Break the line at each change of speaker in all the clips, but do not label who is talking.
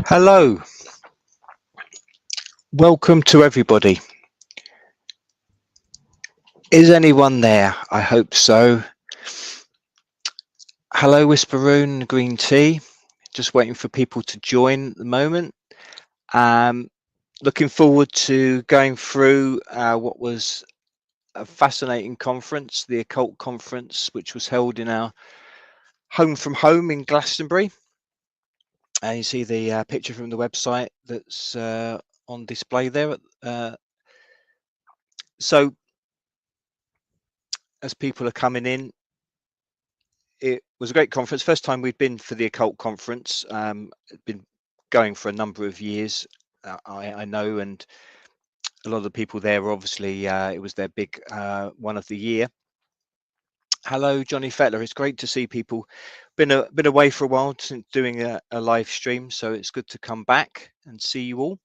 Hello, welcome to everybody. Is anyone there? I hope so. Hello, Whisperoon Green Tea. Just waiting for people to join at the moment. Looking forward to going through what was a fascinating conference, the Occult Conference, which was held in our home from home in Glastonbury. You see the picture from the website that's on display there. So as people are coming in, it was a great conference. First time we'd been for the Occult Conference. It'd been going for a number of years, I know, and a lot of the people there were obviously, it was their big one of the year. Hello, Johnny Fettler. It's great to see people. Been away for a while since doing a live stream, so it's good to come back and see you all.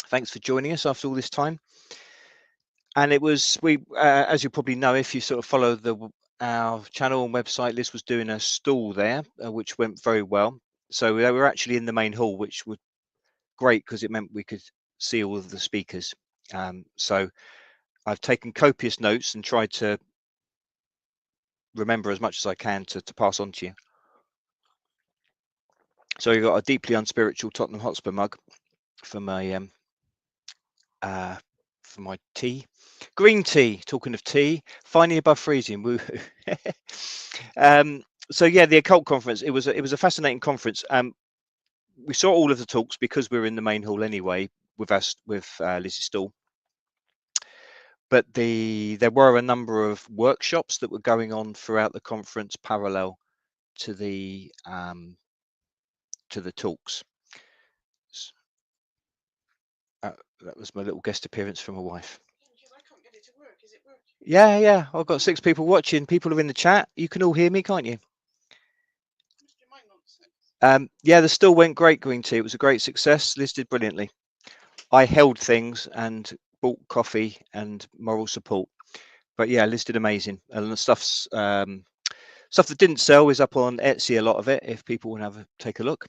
Thanks for joining us after all this time. And it was, as you probably know, if you sort of follow our channel and website, Liz was doing a stall there, which went very well. So they were actually in the main hall, which was great because it meant we could see all of the speakers. So I've taken copious notes and tried to remember as much as I can to pass on to you. So you've got a deeply unspiritual Tottenham Hotspur mug for my tea. Green tea, talking of tea, finally above freezing. Woohoo. So yeah, the Occult Conference, it was a fascinating conference. We saw all of the talks because we were in the main hall anyway with Lizzie Stall. But there were a number of workshops that were going on throughout the conference parallel to the talks. That was my little guest appearance from my wife. I can't get it to work. Is it working? Yeah. I've got 6 people watching. People are in the chat. You can all hear me, can't you? Yeah, the still went great, Green Tea. It was a great success. Liz did brilliantly. I held things and bought coffee and moral support. But yeah, Liz did amazing. And the stuff that didn't sell is up on Etsy, a lot of it, if people want to take a look.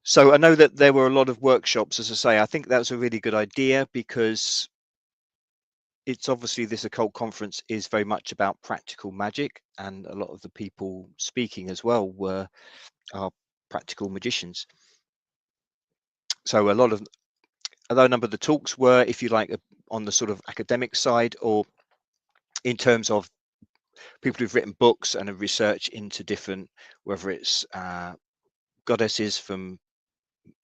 So I know that there were a lot of workshops, as I say. I think that was a really good idea because it's obviously this occult conference is very much about practical magic, and a lot of the people speaking as well are practical magicians. So although a number of the talks were, if you like, on the sort of academic side, or in terms of people who've written books and have researched into different, whether it's goddesses from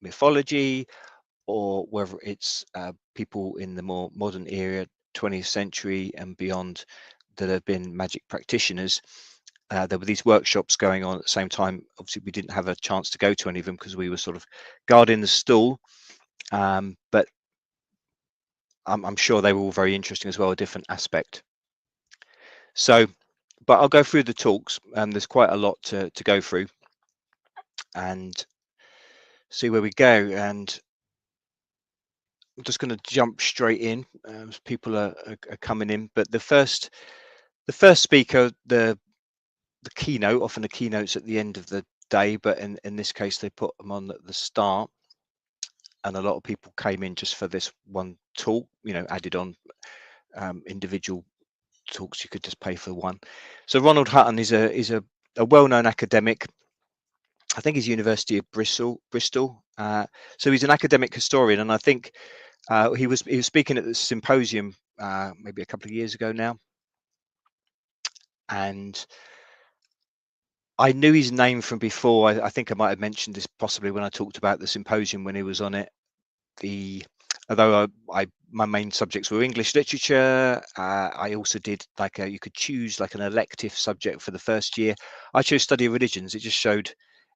mythology, or whether it's people in the more modern era, 20th century and beyond, that have been magic practitioners. There were these workshops going on at the same time. Obviously, we didn't have a chance to go to any of them because we were sort of guarding the stall. But I'm sure they were all very interesting as well, a different aspect. So, but I'll go through the talks. There's quite a lot to go through and see where we go. And I'm just going to jump straight in as people are coming in. But the first speaker, the keynote, often the keynote's at the end of the day, but in this case they put them on at the start, and a lot of people came in just for this one talk, added on individual talks. You could just pay for one. So Ronald Hutton is a well-known academic. I think he's University of Bristol. So he's an academic historian, and I think he was speaking at the symposium maybe a couple of years ago now, and I knew his name from before. I think I might have mentioned this possibly when I talked about the symposium when he was on it. Although my main subjects were English literature, I also did you could choose like an elective subject for the first year. I chose study of religions. It just showed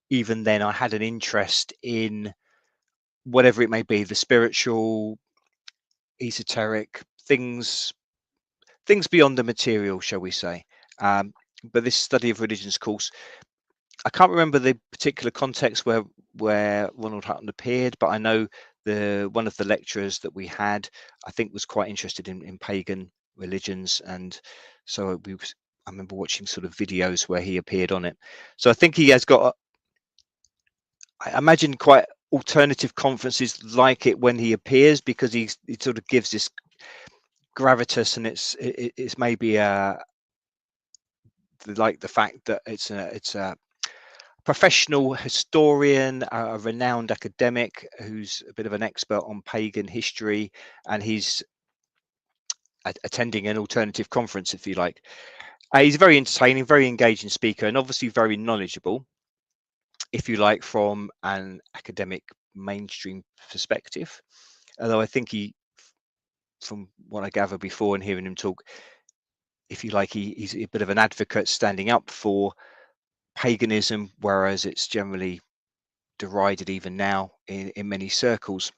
even then I had an interest in whatever it may be, the spiritual, esoteric things beyond the material, shall we say. But this study of religions course, I can't remember the particular context where Ronald Hutton appeared, but I know one of the lecturers that we had, I think, was quite interested in pagan religions, and so I remember watching sort of videos where he appeared on it. So I think he has got I imagine quite alternative conferences like it when he appears, because he sort of gives this gravitas, and it's maybe like the fact that it's a professional historian, a renowned academic who's a bit of an expert on pagan history, and he's attending an alternative conference, if you like. He's very entertaining, very engaging speaker, and obviously very knowledgeable, if you like, from an academic mainstream perspective. Although I think from what I gather before and hearing him talk, if you like, he's a bit of an advocate standing up for paganism, whereas it's generally derided even now in many circles.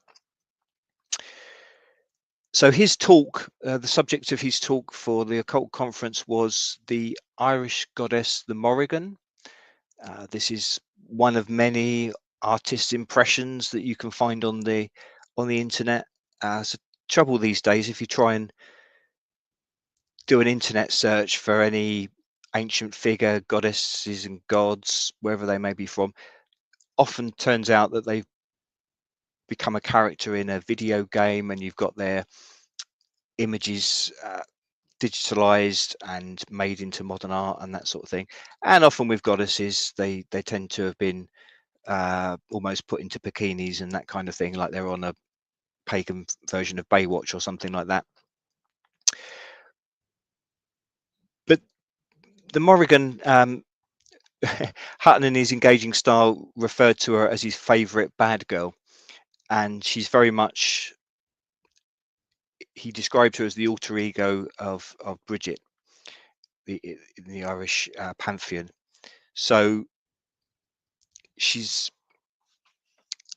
So his talk, the subject of his talk for the occult conference was the Irish goddess, the Morrigan. This is one of many artist impressions that you can find on the internet. So trouble these days, if you try and do an internet search for any ancient figure, goddesses and gods, wherever they may be from, often turns out that they've become a character in a video game, and you've got their images digitalized and made into modern art and that sort of thing. And often with goddesses, they tend to have been almost put into bikinis and that kind of thing, like they're on a pagan version of Baywatch or something like that. But the Morrigan, Hutton in his engaging style referred to her as his favorite bad girl, and she's very much, he described her as the alter ego of Bridget, in the Irish pantheon. So she's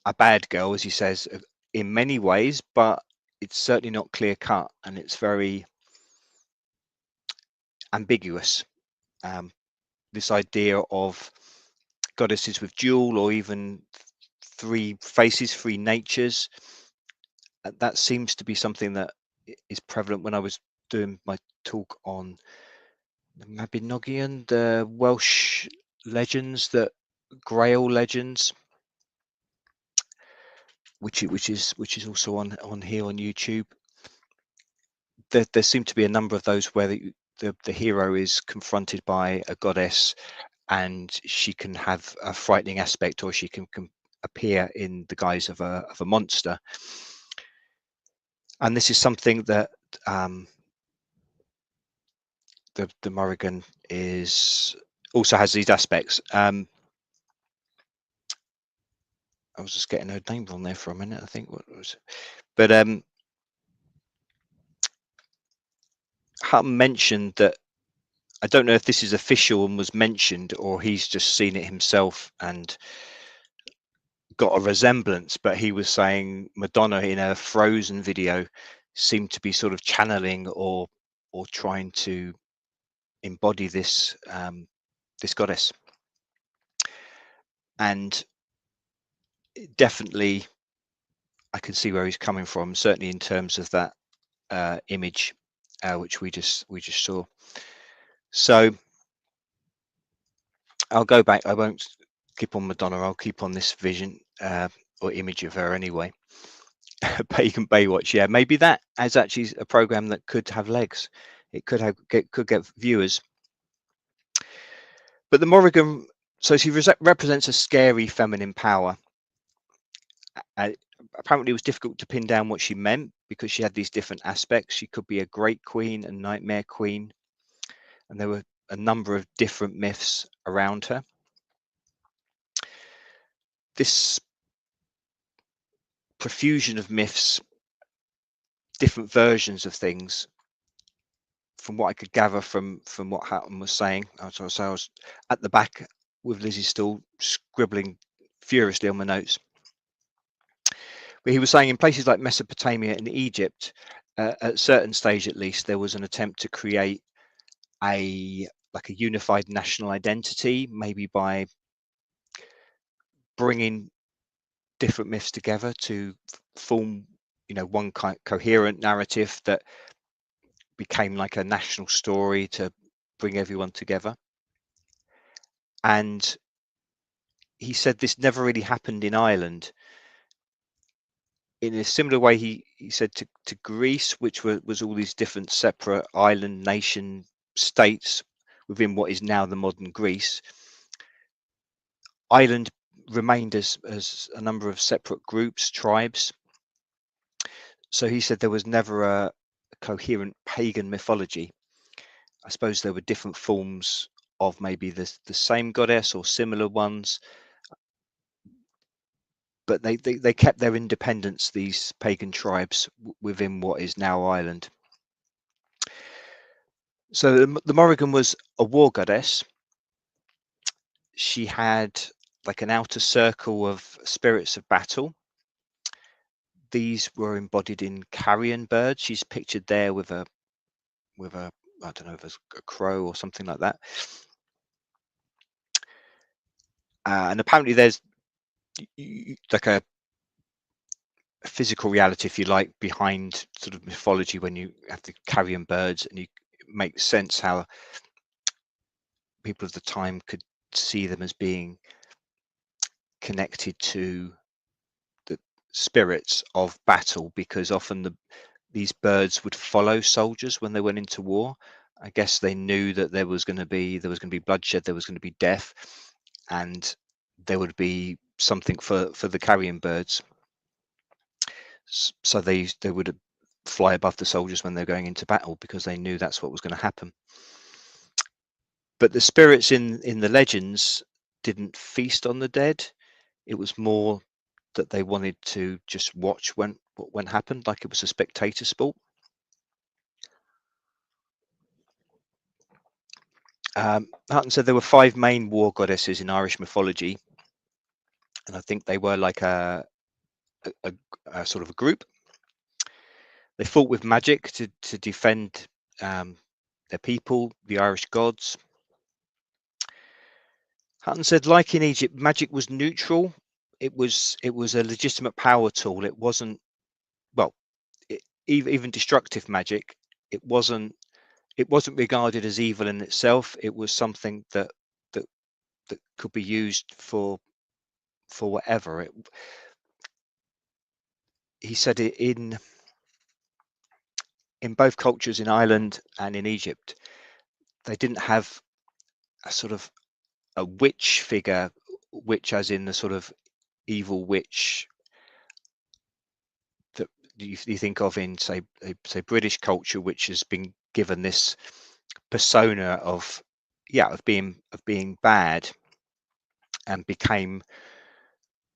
a bad girl, as he says, in many ways, but it's certainly not clear cut, and it's very ambiguous. This idea of goddesses with dual or even three faces, three natures, that seems to be something that is prevalent. When I was doing my talk on the Mabinogion, the Welsh legends, that Grail legends, which is also on here on YouTube. There seem to be a number of those where the hero is confronted by a goddess, and she can have a frightening aspect, or she can appear in the guise of a monster. And this is something that the Morrigan is also has these aspects. I was just getting her name wrong there for a minute, I think. What was, but Hutton mentioned that, I don't know if this is official and was mentioned, or he's just seen it himself and got a resemblance, but he was saying Madonna in a Frozen video seemed to be sort of channeling or trying to embody this this goddess. And definitely I can see where he's coming from, certainly in terms of that image which we just saw. So I'll go back, I won't keep on Madonna, I'll keep on this vision or image of her anyway. Pagan Baywatch, yeah, maybe that is actually a program that could have legs. It could get viewers. But the Morrigan, so she represents a scary feminine power. Apparently, it was difficult to pin down what she meant, because she had these different aspects. She could be a great queen, a nightmare queen, and there were a number of different myths around her. This profusion of myths, different versions of things, from what I could gather from what Hatton was saying. So I was at the back with Lizzie Stool scribbling furiously on my notes. But he was saying in places like Mesopotamia and Egypt, at a certain stage at least, there was an attempt to create a unified national identity, maybe by bringing different myths together to form, one coherent narrative that became like a national story to bring everyone together. And he said this never really happened in Ireland. In a similar way, he said to Greece, which was all these different separate island nation states within what is now the modern Greece. Ireland remained as a number of separate groups, tribes. So he said there was never a coherent pagan mythology. I suppose there were different forms of maybe the same goddess or similar ones, but they kept their independence, these pagan tribes, within what is now Ireland. So the Morrigan was a war goddess. She had like an outer circle of spirits of battle. These were embodied in carrion birds. She's pictured there with a I don't know if it's a crow or something like that. And apparently there's like a physical reality, if you like, behind sort of mythology when you have the carrion birds, and you make sense how people of the time could see them as being connected to the spirits of battle, because often these birds would follow soldiers when they went into war. I guess they knew that there was going to be bloodshed, there was going to be death, and there would be something for the carrion birds. So they would fly above the soldiers when they're going into battle, because they knew that's what was going to happen. But the spirits in the legends didn't feast on the dead. It was more that they wanted to just watch when happened, like it was a spectator sport. Hutton said there were 5 main war goddesses in Irish mythology, and I think they were like a sort of a group. They fought with magic to defend their people, the Irish gods. Hutton said, like in Egypt, magic was neutral. It was a legitimate power tool. It wasn't, well, even destructive magic. It wasn't regarded as evil in itself. It was something that could be used for whatever. He said it in both cultures, in Ireland and in Egypt, they didn't have a sort of a witch figure, witch as in the sort of evil witch that you think of in say British culture, which has been given this persona of being bad, and became,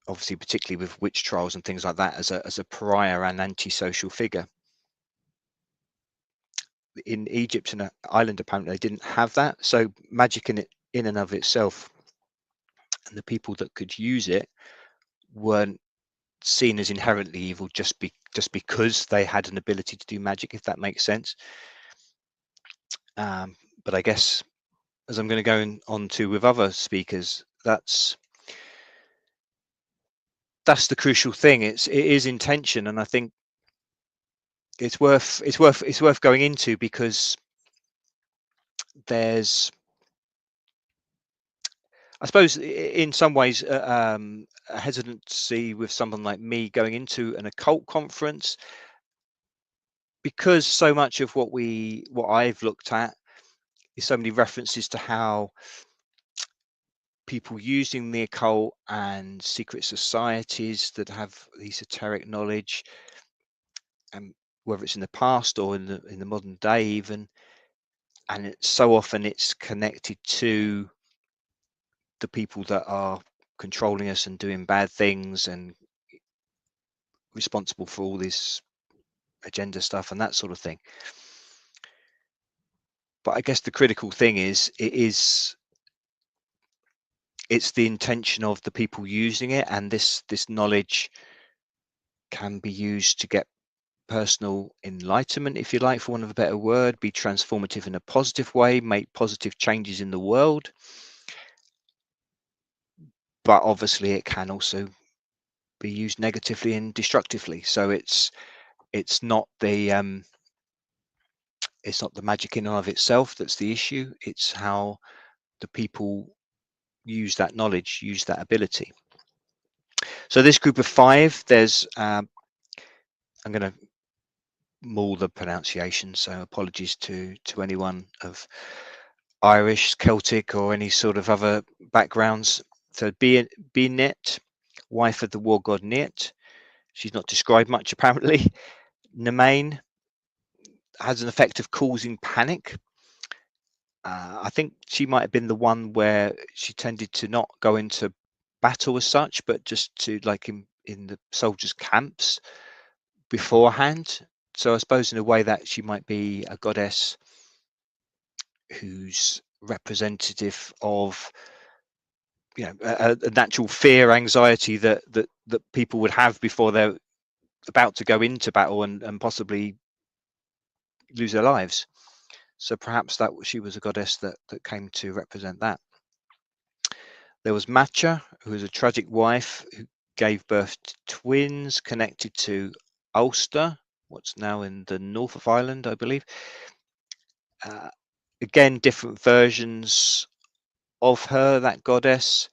obviously particularly with witch trials and things like that, as a pariah and antisocial figure. In Egypt and Ireland, apparently they didn't have that. So magic in and of itself, and the people that could use it, weren't seen as inherently evil just because they had an ability to do magic, if that makes sense. But I guess, as I'm going to go on to with other speakers, that's the crucial thing. It is intention, and I think it's worth going into, because there's, I suppose, in some ways, a hesitancy with someone like me going into an occult conference, because so much of what I've looked at is so many references to how people using the occult and secret societies that have esoteric knowledge, and whether it's in the past or in the modern day even, and so often it's connected to the people that are controlling us and doing bad things and responsible for all this agenda stuff and that sort of thing. But I guess the critical thing is it's the intention of the people using it, and this knowledge can be used to get personal enlightenment, if you like, for want of a better word, be transformative in a positive way, make positive changes in the world. But obviously it can also be used negatively and destructively. So it's not the magic in and of itself that's the issue. It's how the people use that knowledge, use that ability. So this group of 5, there's I'm going to maul the pronunciation, so apologies to anyone of Irish, Celtic, or any sort of other backgrounds. So Beenet, wife of the war god Niet. She's not described much apparently. Nemain has an effect of causing panic. I think she might have been the one where she tended to not go into battle as such, but just to like in the soldiers' camps beforehand. So I suppose in a way that she might be a goddess who's representative of, you know, a natural fear, anxiety that people would have before they're about to go into battle and possibly lose their lives. So perhaps that she was a goddess that came to represent that. There was Macha, who was a tragic wife who gave birth to twins connected to Ulster, what's now in the north of Ireland, I believe. Again, different versions of her, that goddess.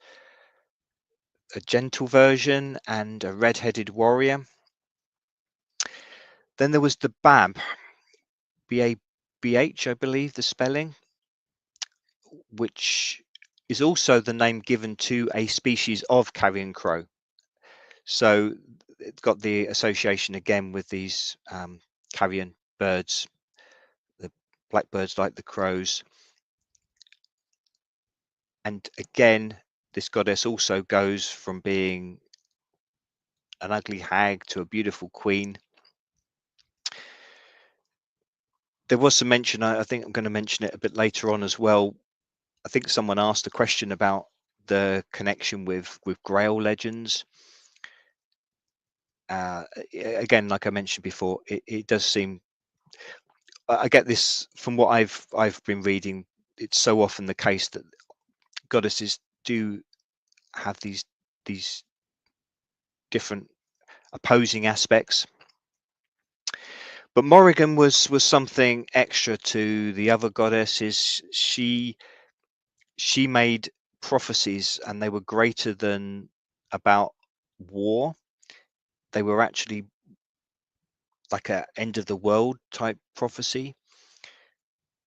A gentle version and a red-headed warrior. Then there was the Bab, B-A-B-H, I believe, the spelling, which is also the name given to a species of carrion crow. So it's got the association again with these carrion birds, the blackbirds like the crows. And again, this goddess also goes from being an ugly hag to a beautiful queen. There was some mention, I think I'm going to mention it a bit later on as well. I think someone asked a question about the connection with Grail legends. Again, like I mentioned before, it does seem, I get this from what I've been reading. It's so often the case that goddesses do have these different opposing aspects. But Morrigan was something extra to the other goddesses. She made prophecies, and they were greater than about war. They were actually like a end of the world type prophecy.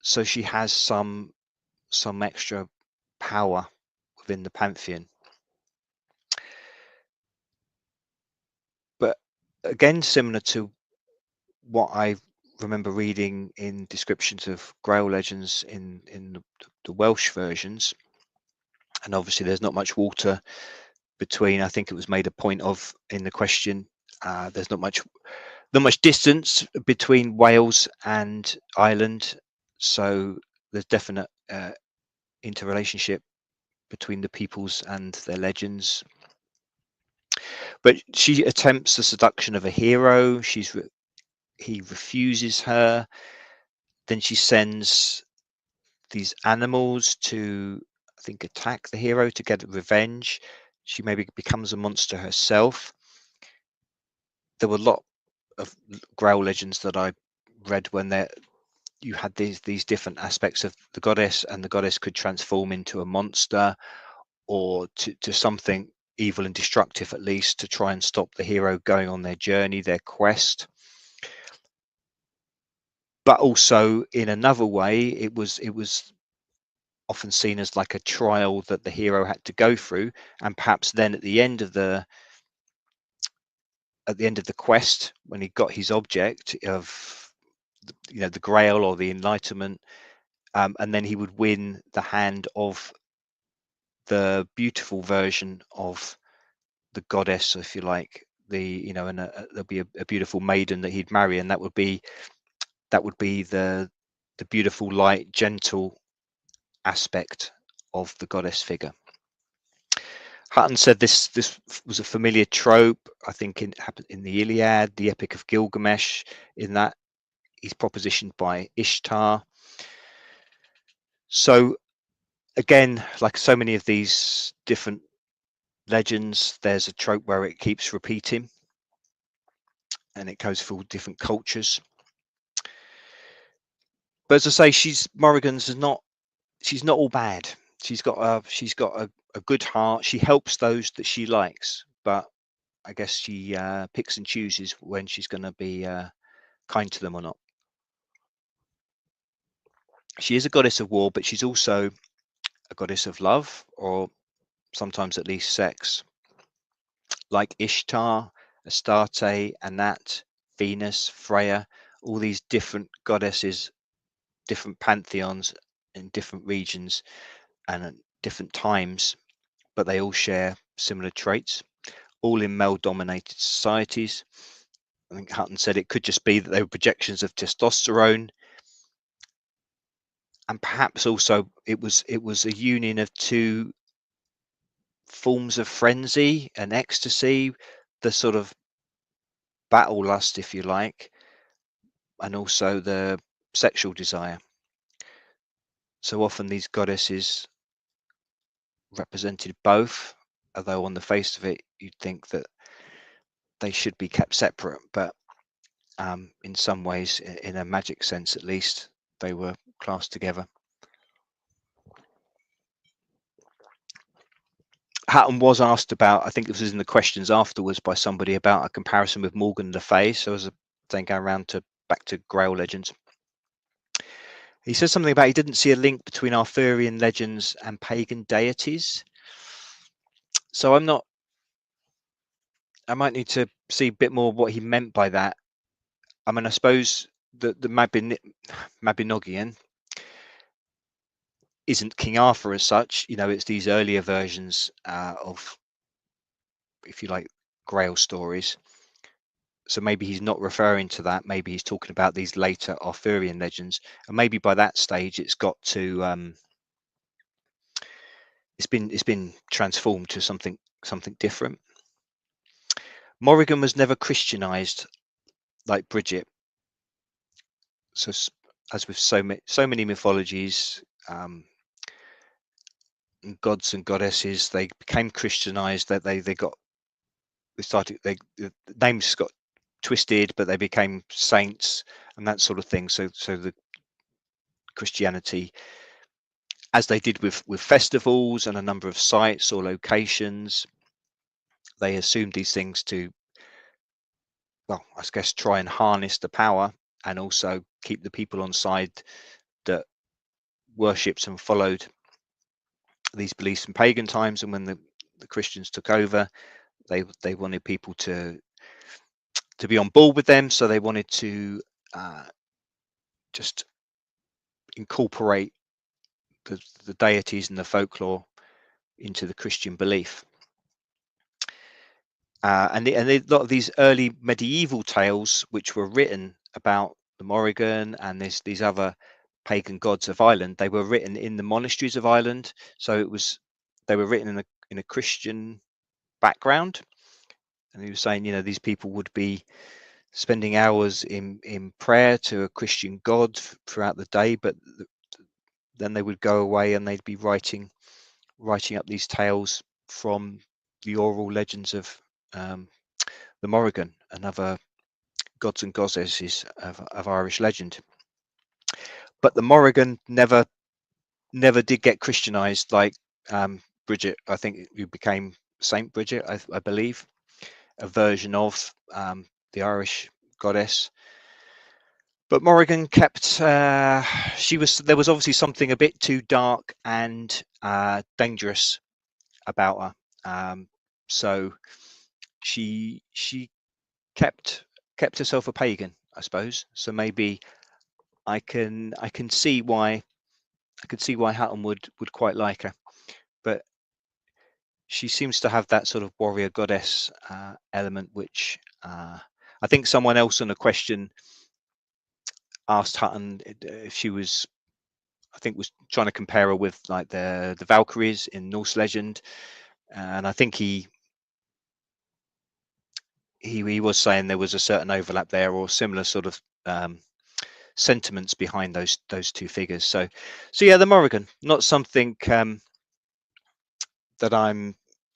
So she has some extra power within the pantheon. But again, similar to what I remember reading in descriptions of Grail legends in the Welsh versions, and obviously there's not much water between. I think it was made a point of in the question. There's not much distance between Wales and Ireland, so there's definite interrelationship between the peoples and their legends. But she attempts the seduction of a hero. He refuses her. Then she sends these animals to, I think, attack the hero to get revenge. She maybe becomes a monster herself. There were a lot of Grail legends that I read when you had these different aspects of the goddess, and the goddess could transform into a monster or to something evil and destructive, at least, to try and stop the hero going on their journey, their quest. But also in another way, it was often seen as like a trial that the hero had to go through, and perhaps then at the end of the quest, when he got his object of, you know, the Grail or the Enlightenment, and then he would win the hand of the beautiful version of the goddess, if you like, and there'll be a beautiful maiden that he'd marry, and that would be the beautiful, light, gentle aspect of the goddess figure. Hutton said this was a familiar trope. I think it happened in the Iliad, the Epic of Gilgamesh, in that he's propositioned by Ishtar. So again, like so many of these different legends, there's a trope where it keeps repeating, and it goes through different cultures. But as I say, Morrigan's she's not all bad. She's got a good heart. She helps those that she likes, but I guess she picks and chooses when she's going to be kind to them or not. She is a goddess of war, but she's also a goddess of love, or sometimes at least sex, like Ishtar, Astarte, Anat, Venus, Freya, all these different goddesses, different pantheons in different regions and at different times, but they all share similar traits, all in male dominated societies. I think Hutton said it could just be that they were projections of testosterone, and perhaps also it was a union of two forms of frenzy and ecstasy, the sort of battle lust, if you like, and also the sexual desire. So often these goddesses represented both, although on the face of it you'd think that they should be kept separate, but in some ways, in a magic sense at least, they were classed together. Hatton was asked about, I think this was in the questions afterwards by somebody, about a comparison with Morgan Le Fay. So as I then go around to back to Grail legends, he says something about he didn't see a link between Arthurian legends and pagan deities. So I might need to see a bit more what he meant by that. I mean, I suppose the Mabinogion isn't King Arthur as such. It's these earlier versions of, if you like, Grail stories. So maybe he's not referring to that. Maybe he's talking about these later Arthurian legends, and maybe by that stage it's got to it's been transformed to something different. Morrigan was never Christianized like Bridget. So as with so many mythologies, gods and goddesses, they became Christianized. That the names got twisted, but they became saints and that sort of thing. So the Christianity, as they did with festivals and a number of sites or locations, they assumed these things to, well, I guess, try and harness the power and also keep the people on side that worshipped and followed these beliefs in pagan times. And when the Christians took over, they wanted people to be on board with them, so they wanted to just incorporate the deities and the folklore into the Christian belief. And a lot of these early medieval tales, which were written about the Morrigan and these other pagan gods of Ireland, they were written in the monasteries of Ireland. So they were written in a Christian background. And he was saying, these people would be spending hours in prayer to a Christian god throughout the day, but then they would go away and they'd be writing up these tales from the oral legends of the Morrigan and other gods and goddesses of Irish legend. But the Morrigan never did get Christianized like Bridget. I think who became Saint Bridget, I believe, a version of the Irish goddess. But Morrigan kept. There was obviously something a bit too dark and dangerous about her. So she kept herself a pagan, I suppose. So maybe I can see why Hatton would quite like her, but she seems to have that sort of warrior goddess element, which I think someone else on a question asked Hutton if she was, I think, was trying to compare her with like the Valkyries in Norse legend, and I think he was saying there was a certain overlap there or similar sort of sentiments behind those two figures. So yeah, the Morrigan, not something that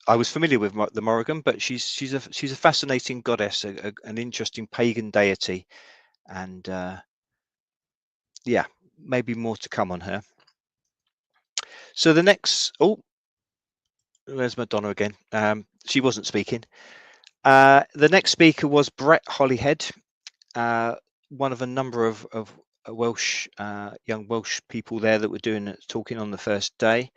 I was familiar with the Morrigan, but she's a fascinating goddess, an interesting pagan deity, and yeah, maybe more to come on her. So the next, There's Madonna again. She wasn't speaking. The next speaker was Brett Holyhead, one of a number of Welsh young Welsh people there that were talking on the first day,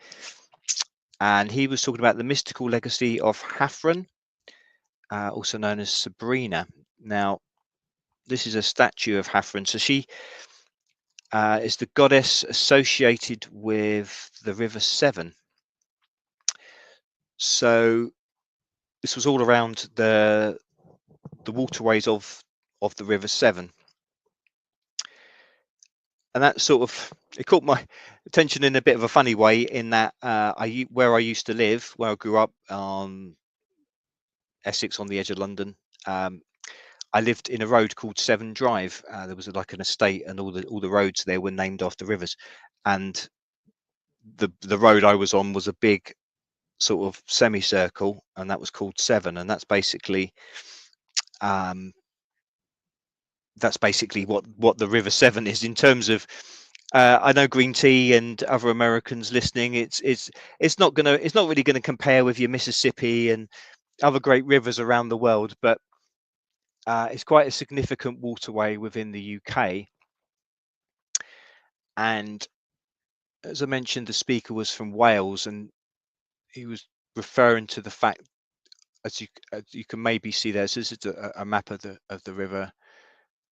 and he was talking about the mystical legacy of Hathran, also known as Sabrina. Now, this is a statue of Hathran. So she is the goddess associated with the River Severn. So this was all around the waterways of the River Severn, and that sort of it caught my attention in a bit of a funny way. In that where I used to live, where I grew up on Essex, on the edge of London. I lived in a road called Severn Drive. There was like an estate, and all the roads there were named after rivers. And the road I was on was a big sort of semicircle, and that was called Severn. And that's basically what the River Severn is in terms of. I know green tea and other Americans listening. It's not really gonna compare with your Mississippi and other great rivers around the world, but it's quite a significant waterway within the UK. And as I mentioned, the speaker was from Wales, and he was referring to the fact, as you can maybe see there. So this is a map of the river,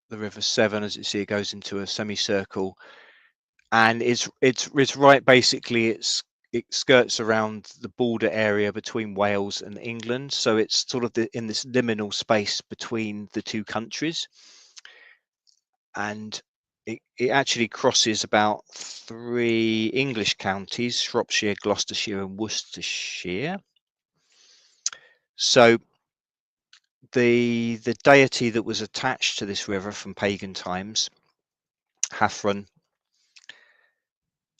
the River Severn. As you see, it goes into a semicircle, and it's right. Basically, it skirts around the border area between Wales and England. So it's sort of in this liminal space between the two countries, and it actually crosses about 3 English counties: Shropshire, Gloucestershire, and Worcestershire. So the deity that was attached to this river from pagan times, Hathran,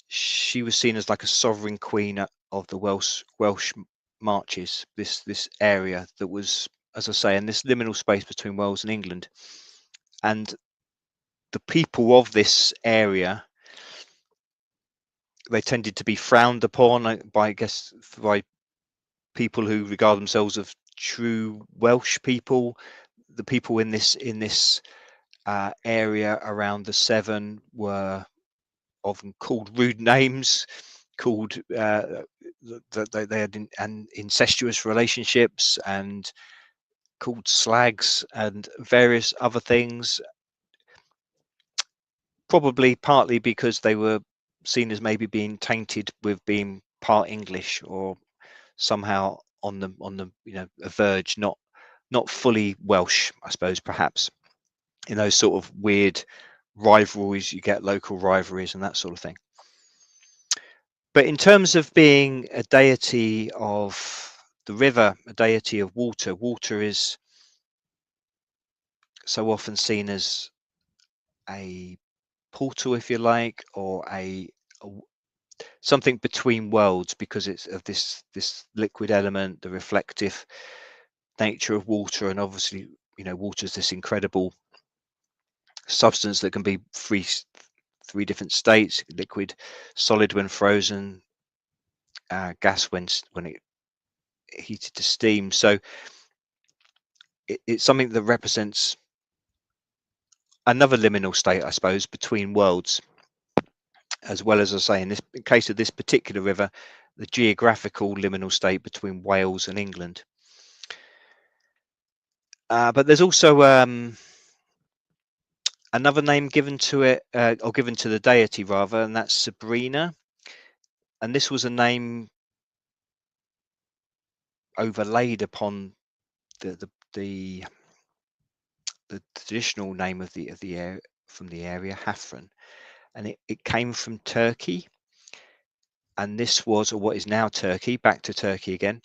she was seen as like a sovereign queen of the Welsh marches. This area that was, as I say, in this liminal space between Wales and England, and the people of this area, they tended to be frowned upon by, I guess, by people who regard themselves as true Welsh people. The people in this area around the Severn were often called rude names, called that they had incestuous relationships, and called slags and various other things, probably partly because they were seen as maybe being tainted with being part English, or somehow on the a verge, not fully Welsh, I suppose, perhaps, in those sort of weird rivalries. You get local rivalries and that sort of thing. But in terms of being a deity of the river, a deity of water, water is so often seen as a portal, if you like, or something between worlds, because it's of this liquid element, the reflective nature of water. And obviously, water is this incredible substance that can be three different states: liquid, solid when frozen, gas when it heated to steam. So it's something that represents another liminal state, I suppose, between worlds, as well as I say, in case of this particular river, the geographical liminal state between Wales and England. But there's also another name given to it, or given to the deity rather, and that's Sabrina. And this was a name overlaid upon the traditional name of the area, from the area, Hathran, and it came from Turkey. And this was, or what is now Turkey, back to Turkey again.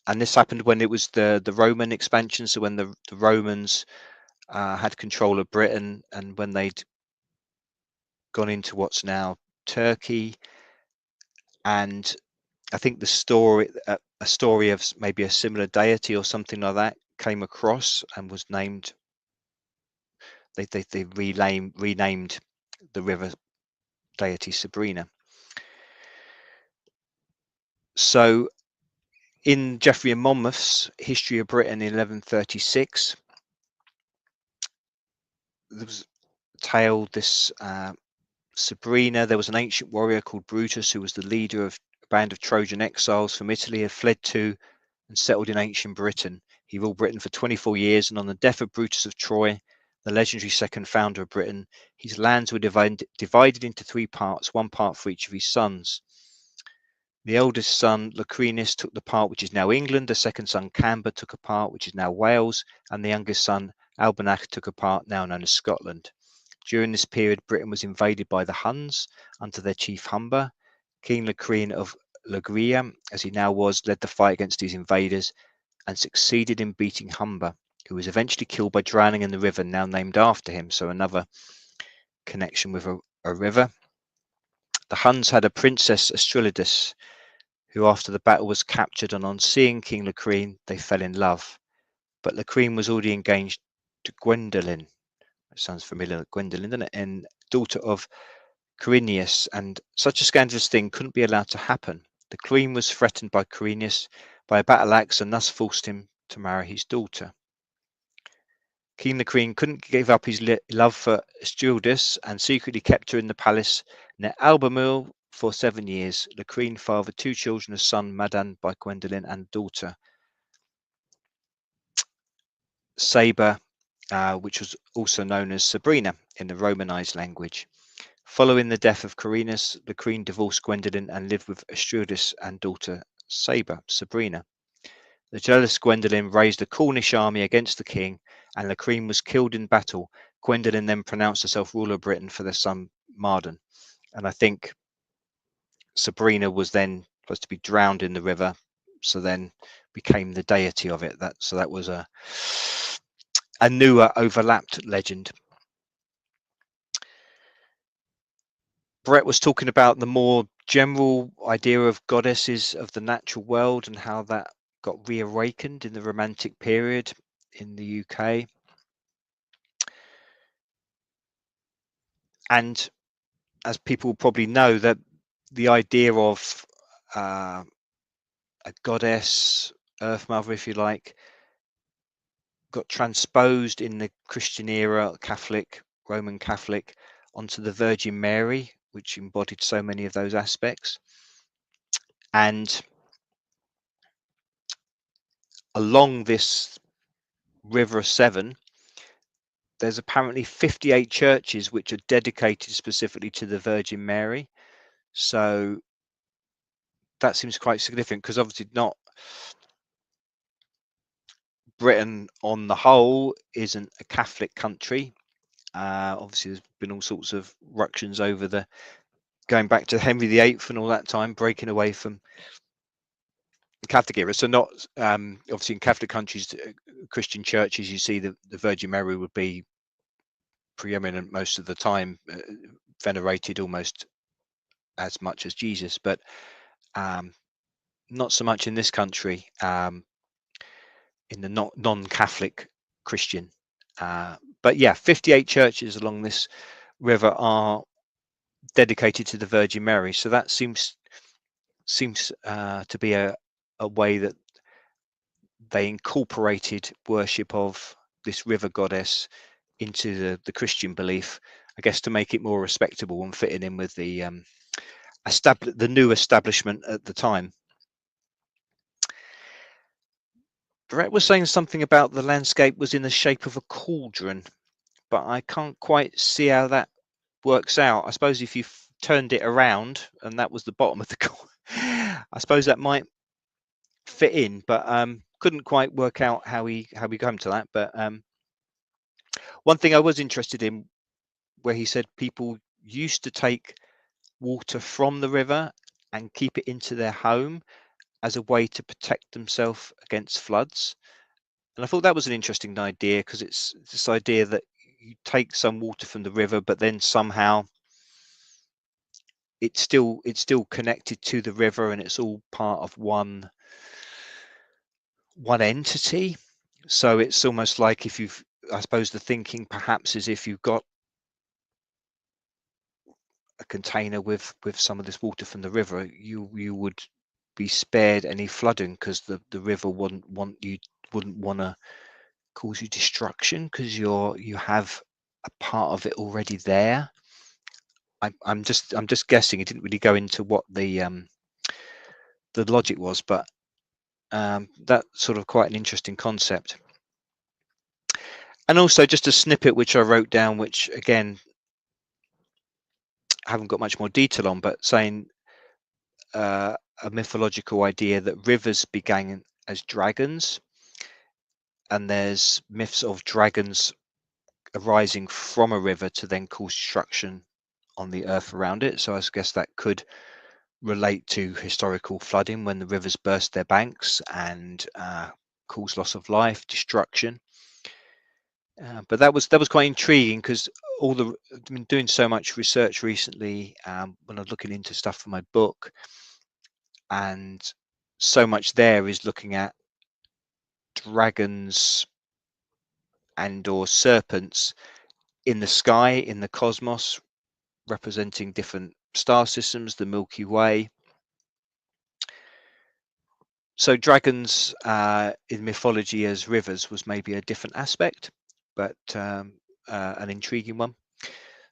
And this happened when it was the Roman expansion. So when the Romans had control of Britain, and when they'd gone into what's now Turkey. And I think a story of maybe a similar deity or something like that came across and was named. They renamed the river deity Sabrina. So in Geoffrey and Monmouth's History of Britain in 1136, there was a tale, this Sabrina, there was an ancient warrior called Brutus who was the leader of a band of Trojan exiles from Italy, had fled to and settled in ancient Britain. He ruled Britain for 24 years, and on the death of Brutus of Troy, the legendary second founder of Britain, his lands were divided into 3 parts, 1 part for each of his sons. The eldest son, Locrinus, took the part which is now England. The second son, Camber, took a part which is now Wales, and the youngest son, Albanac, took a part now known as Scotland. During this period, Britain was invaded by the Huns under their chief Humber. King Locrine of Logria, as he now was, led the fight against these invaders and succeeded in beating Humber, who was eventually killed by drowning in the river now named after him. So another connection with a river. The Huns had a princess, Astrolides, who after the battle was captured, and on seeing King Locrine, they fell in love. But Locrine was already engaged to Gwendolen. It sounds familiar, Gwendolen, doesn't it? And daughter of Corineus, and such a scandalous thing couldn't be allowed to happen. The queen was threatened by Corineus by a battle axe, and thus forced him to marry his daughter. King Locrine couldn't give up his love for Astrildis and secretly kept her in the palace near Albemarle for 7 years. Locrine fathered 2 children, a son, Madan by Gwendolen, and daughter, Saber, which was also known as Sabrina in the Romanized language. Following the death of Corineus, Locrine divorced Gwendolen and lived with Astrildis and daughter Saber, Sabrina. The jealous Gwendolen raised a Cornish army against the king, and Locrine was killed in battle. Gwendolen then pronounced herself ruler of Britain for their son Mardan. And I think Sabrina was then supposed to be drowned in the river, so then became the deity of it. That was a newer overlapped legend. Brett was talking about the more general idea of goddesses of the natural world and how that got reawakened in the Romantic period in the UK. And as people probably know, that the idea of a goddess, Earth Mother, if you like, got transposed in the Christian era, Catholic, Roman Catholic, onto the Virgin Mary, which embodied so many of those aspects. And along this River Severn, there's apparently 58 churches which are dedicated specifically to the Virgin Mary. So that seems quite significant, because obviously not Britain on the whole isn't a Catholic country. Obviously there's been all sorts of ructions over the going back to Henry VIII and all that time, breaking away from the Catholic era. So not obviously in Catholic countries, Christian churches, you see the Virgin Mary would be preeminent most of the time, venerated almost as much as Jesus, but not so much in this country, in the non-Catholic Christian. But yeah, 58 churches along this river are dedicated to the Virgin Mary. So that seems to be a way that they incorporated worship of this river goddess into the Christian belief, I guess, to make it more respectable and fitting in with the new establishment at the time. Brett was saying something about the landscape was in the shape of a cauldron, but I can't quite see how that works out. I suppose if you turned it around and that was the bottom of the cauldron, I suppose that might fit in, but couldn't quite work out how we come to that. But one thing I was interested in, where he said people used to take water from the river and keep it into their home as a way to protect themselves against floods. And I thought that was an interesting idea, because it's this idea that you take some water from the river, but then somehow it's still connected to the river, and it's all part of one entity. So it's almost like if you've, I suppose the thinking perhaps is if you've got a container with some of this water from the river, you would be spared any flooding because the river wouldn't want to cause you destruction because you have a part of it already there. I'm just guessing. It didn't really go into what the logic was, but that's sort of quite an interesting concept. And also just a snippet which I wrote down, which again I haven't got much more detail on, but saying a mythological idea that rivers began as dragons, and there's myths of dragons arising from a river to then cause destruction on the earth around it. So I guess that could relate to historical flooding when the rivers burst their banks and cause loss of life, destruction. But that was quite intriguing because I've been doing so much research recently when I was looking into stuff for my book, and so much there is looking at dragons and or serpents in the sky, in the cosmos, representing different star systems, the Milky Way. So dragons in mythology as rivers was maybe a different aspect, but an intriguing one.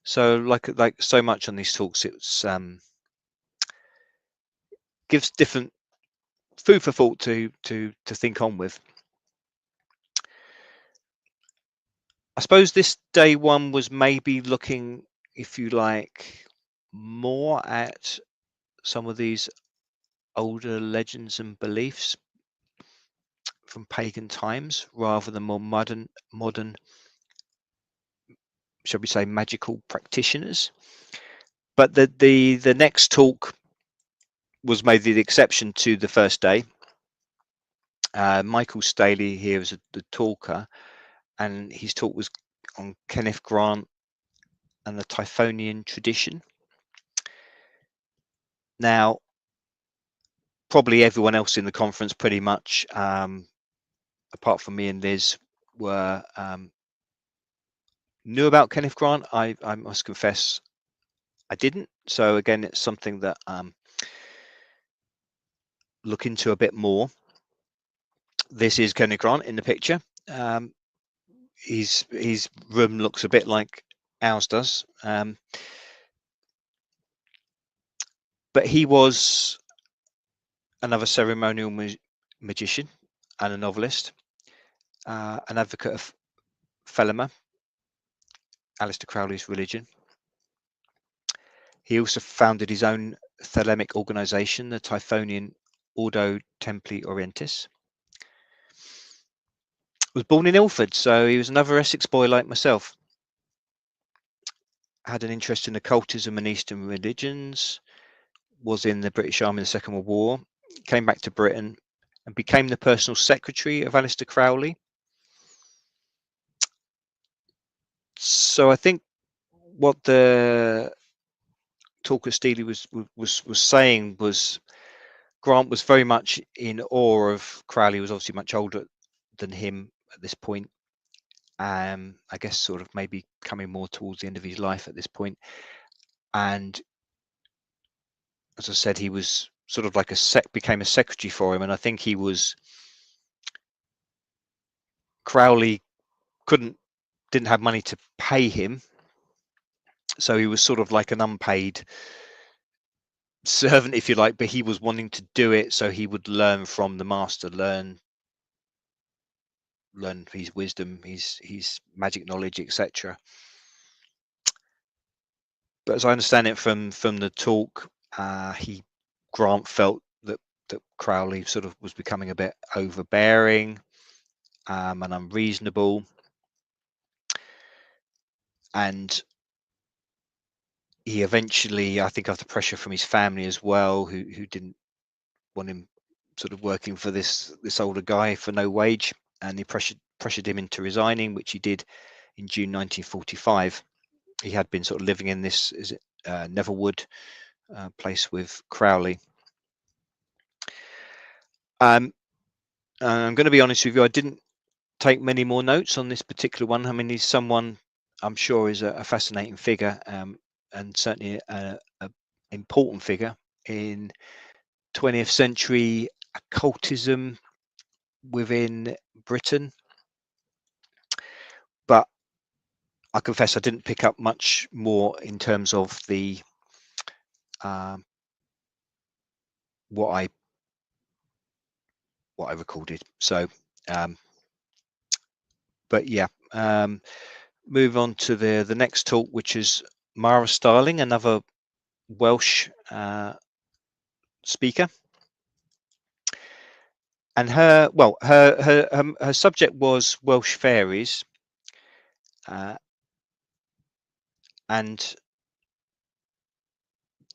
So like so much on these talks, it's gives different food for thought to think on with. I suppose this day one was maybe looking, if you like, more at some of these older legends and beliefs from pagan times rather than more modern, shall we say, magical practitioners. But the next talk was maybe the exception to the first day. Michael Staley here is the talker, and his talk was on Kenneth Grant and the Typhonian tradition. Now, probably everyone else in the conference, pretty much, apart from me and Liz, were knew about Kenneth Grant. I must confess I didn't. So again, it's something that look into a bit more. This is Kenneth Grant in the picture. His room looks a bit like ours does, but he was another ceremonial magician and a novelist, an advocate of Thelema, Aleister Crowley's religion. He also founded his own Thelemic organization, the Typhonian Ordo Templi Orientis. Was born in Ilford, so he was another Essex boy like myself. Had an interest in occultism and Eastern religions, was in the British Army in the Second World War, came back to Britain and became the personal secretary of Aleister Crowley. So I think what the talker Steely was saying was Grant was very much in awe of Crowley. Was obviously much older than him at this point. I guess sort of maybe coming more towards the end of his life at this point. And as I said, he was sort of like became a secretary for him. And I think Crowley didn't have money to pay him. So he was sort of like an unpaid servant, if you like, but he was wanting to do it so he would learn from the master, learn his wisdom, his magic knowledge, etc. But as I understand it from the talk, Grant felt that Crowley sort of was becoming a bit overbearing and unreasonable, and he eventually, I think after pressure from his family as well, who didn't want him sort of working for this older guy for no wage, and he pressured him into resigning, which he did in June 1945. He had been sort of living in this Netherwood place with Crowley. I'm going to be honest with you, I didn't take many more notes on this particular one. I mean, he's someone I'm sure is a fascinating figure, and certainly an important figure in 20th century occultism within Britain, but I confess I didn't pick up much more in terms of the um, what I recorded. So, um, but yeah, move on to the next talk, which is Mara Starling, another Welsh speaker, and her subject was Welsh fairies, and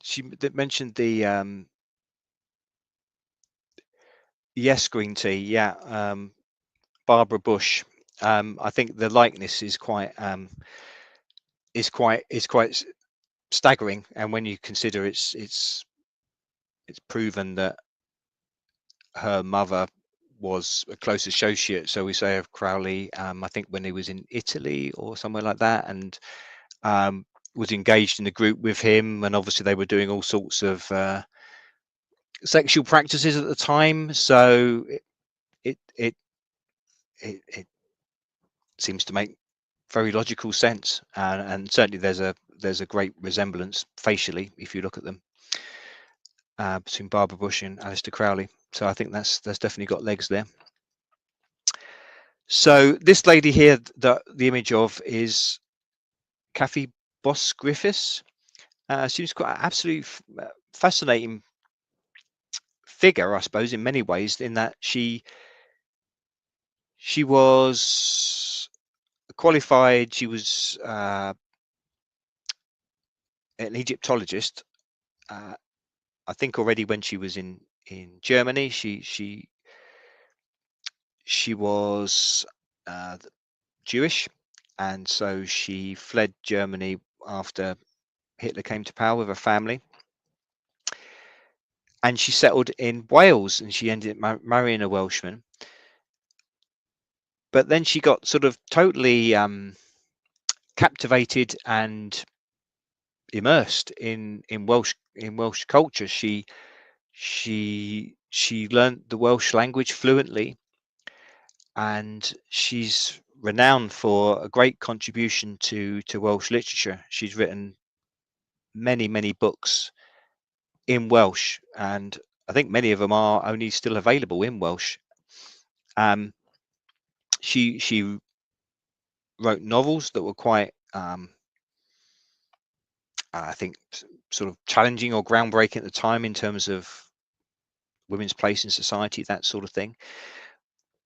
she mentioned the yes, green tea, yeah, Barbara Bush. I think the likeness is quite staggering, and when you consider it's proven that her mother was a close associate, so we say, of Crowley. I think when he was in Italy or somewhere like that, and um, was engaged in a group with him, and obviously they were doing all sorts of sexual practices at the time. So it it it seems to make very logical sense, and certainly there's a great resemblance facially if you look at them, between Barbara Bush and Aleister Crowley. So I think that's definitely got legs there. So this lady here, the image of, is Kathy Boss Griffiths. She's quite an absolutely fascinating figure, I suppose, in many ways, in that she was qualified. She was an Egyptologist. I think already when she was in Germany, she was Jewish, and so she fled Germany after Hitler came to power with her family, and she settled in Wales, and she ended up marrying a Welshman. But then she got sort of totally captivated and immersed in Welsh culture. She learned the Welsh language fluently, and she's renowned for a great contribution to Welsh literature. She's written many books in Welsh, and I think many of them are only still available in Welsh. She wrote novels that were quite I think sort of challenging or groundbreaking at the time in terms of women's place in society, that sort of thing.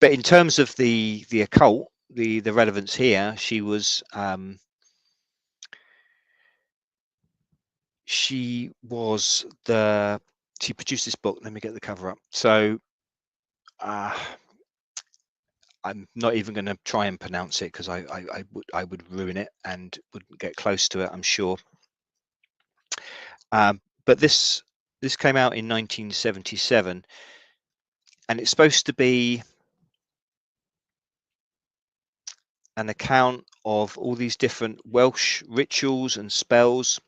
But in terms of the occult, the relevance here, she was she produced this book. Let me get the cover up. So I'm not even going to try and pronounce it, because I would ruin it and wouldn't get close to it, I'm sure. But this came out in 1977, and it's supposed to be an account of all these different Welsh rituals and spells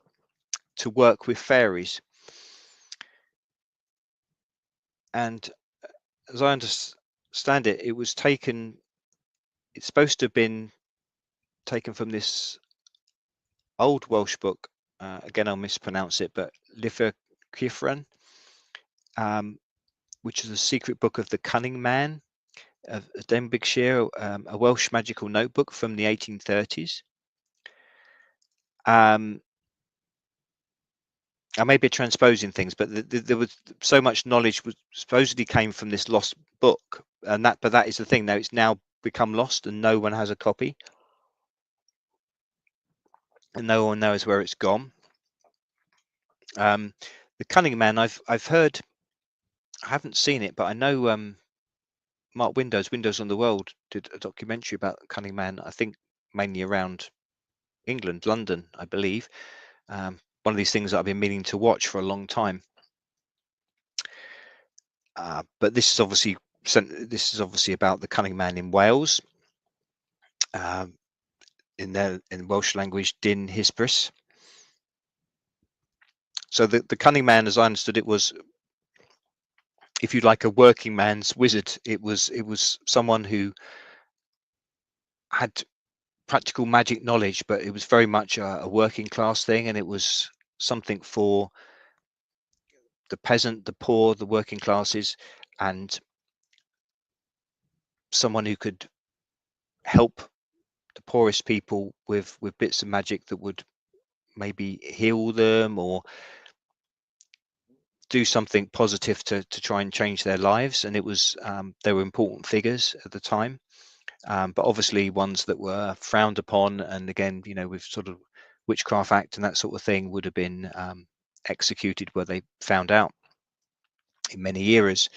to work with fairies. And as I understand it, it's supposed to have been taken from this old Welsh book. Again, I'll mispronounce it, but Litha Cyfran, which is a secret book of the Cunning Man of Denbighshire, a Welsh magical notebook from the 1830s. I may be transposing things, but there was so much knowledge was supposedly came from this lost book, and but that is the thing. Now it's now become lost, and no one has a copy, and no one knows where it's gone. The Cunning Man, I've heard, I haven't seen it, but I know Mark Windows on the World did a documentary about Cunning Man. I think mainly around England, London, I believe. One of these things that I've been meaning to watch for a long time. But this is obviously about the Cunning Man in Wales. In Welsh language, Dyn Hysbys. So the Cunning Man, as I understood it, was if you like, a working man's wizard. It was someone who had practical magic knowledge, but it was very much a working class thing, and it was something for the peasant, the poor, the working classes, and someone who could help the poorest people with bits of magic that would maybe heal them or do something positive to try and change their lives. And it was they were important figures at the time, but obviously ones that were frowned upon, and again, with sort of Witchcraft Act and that sort of thing, would have been executed were they found out in many eras.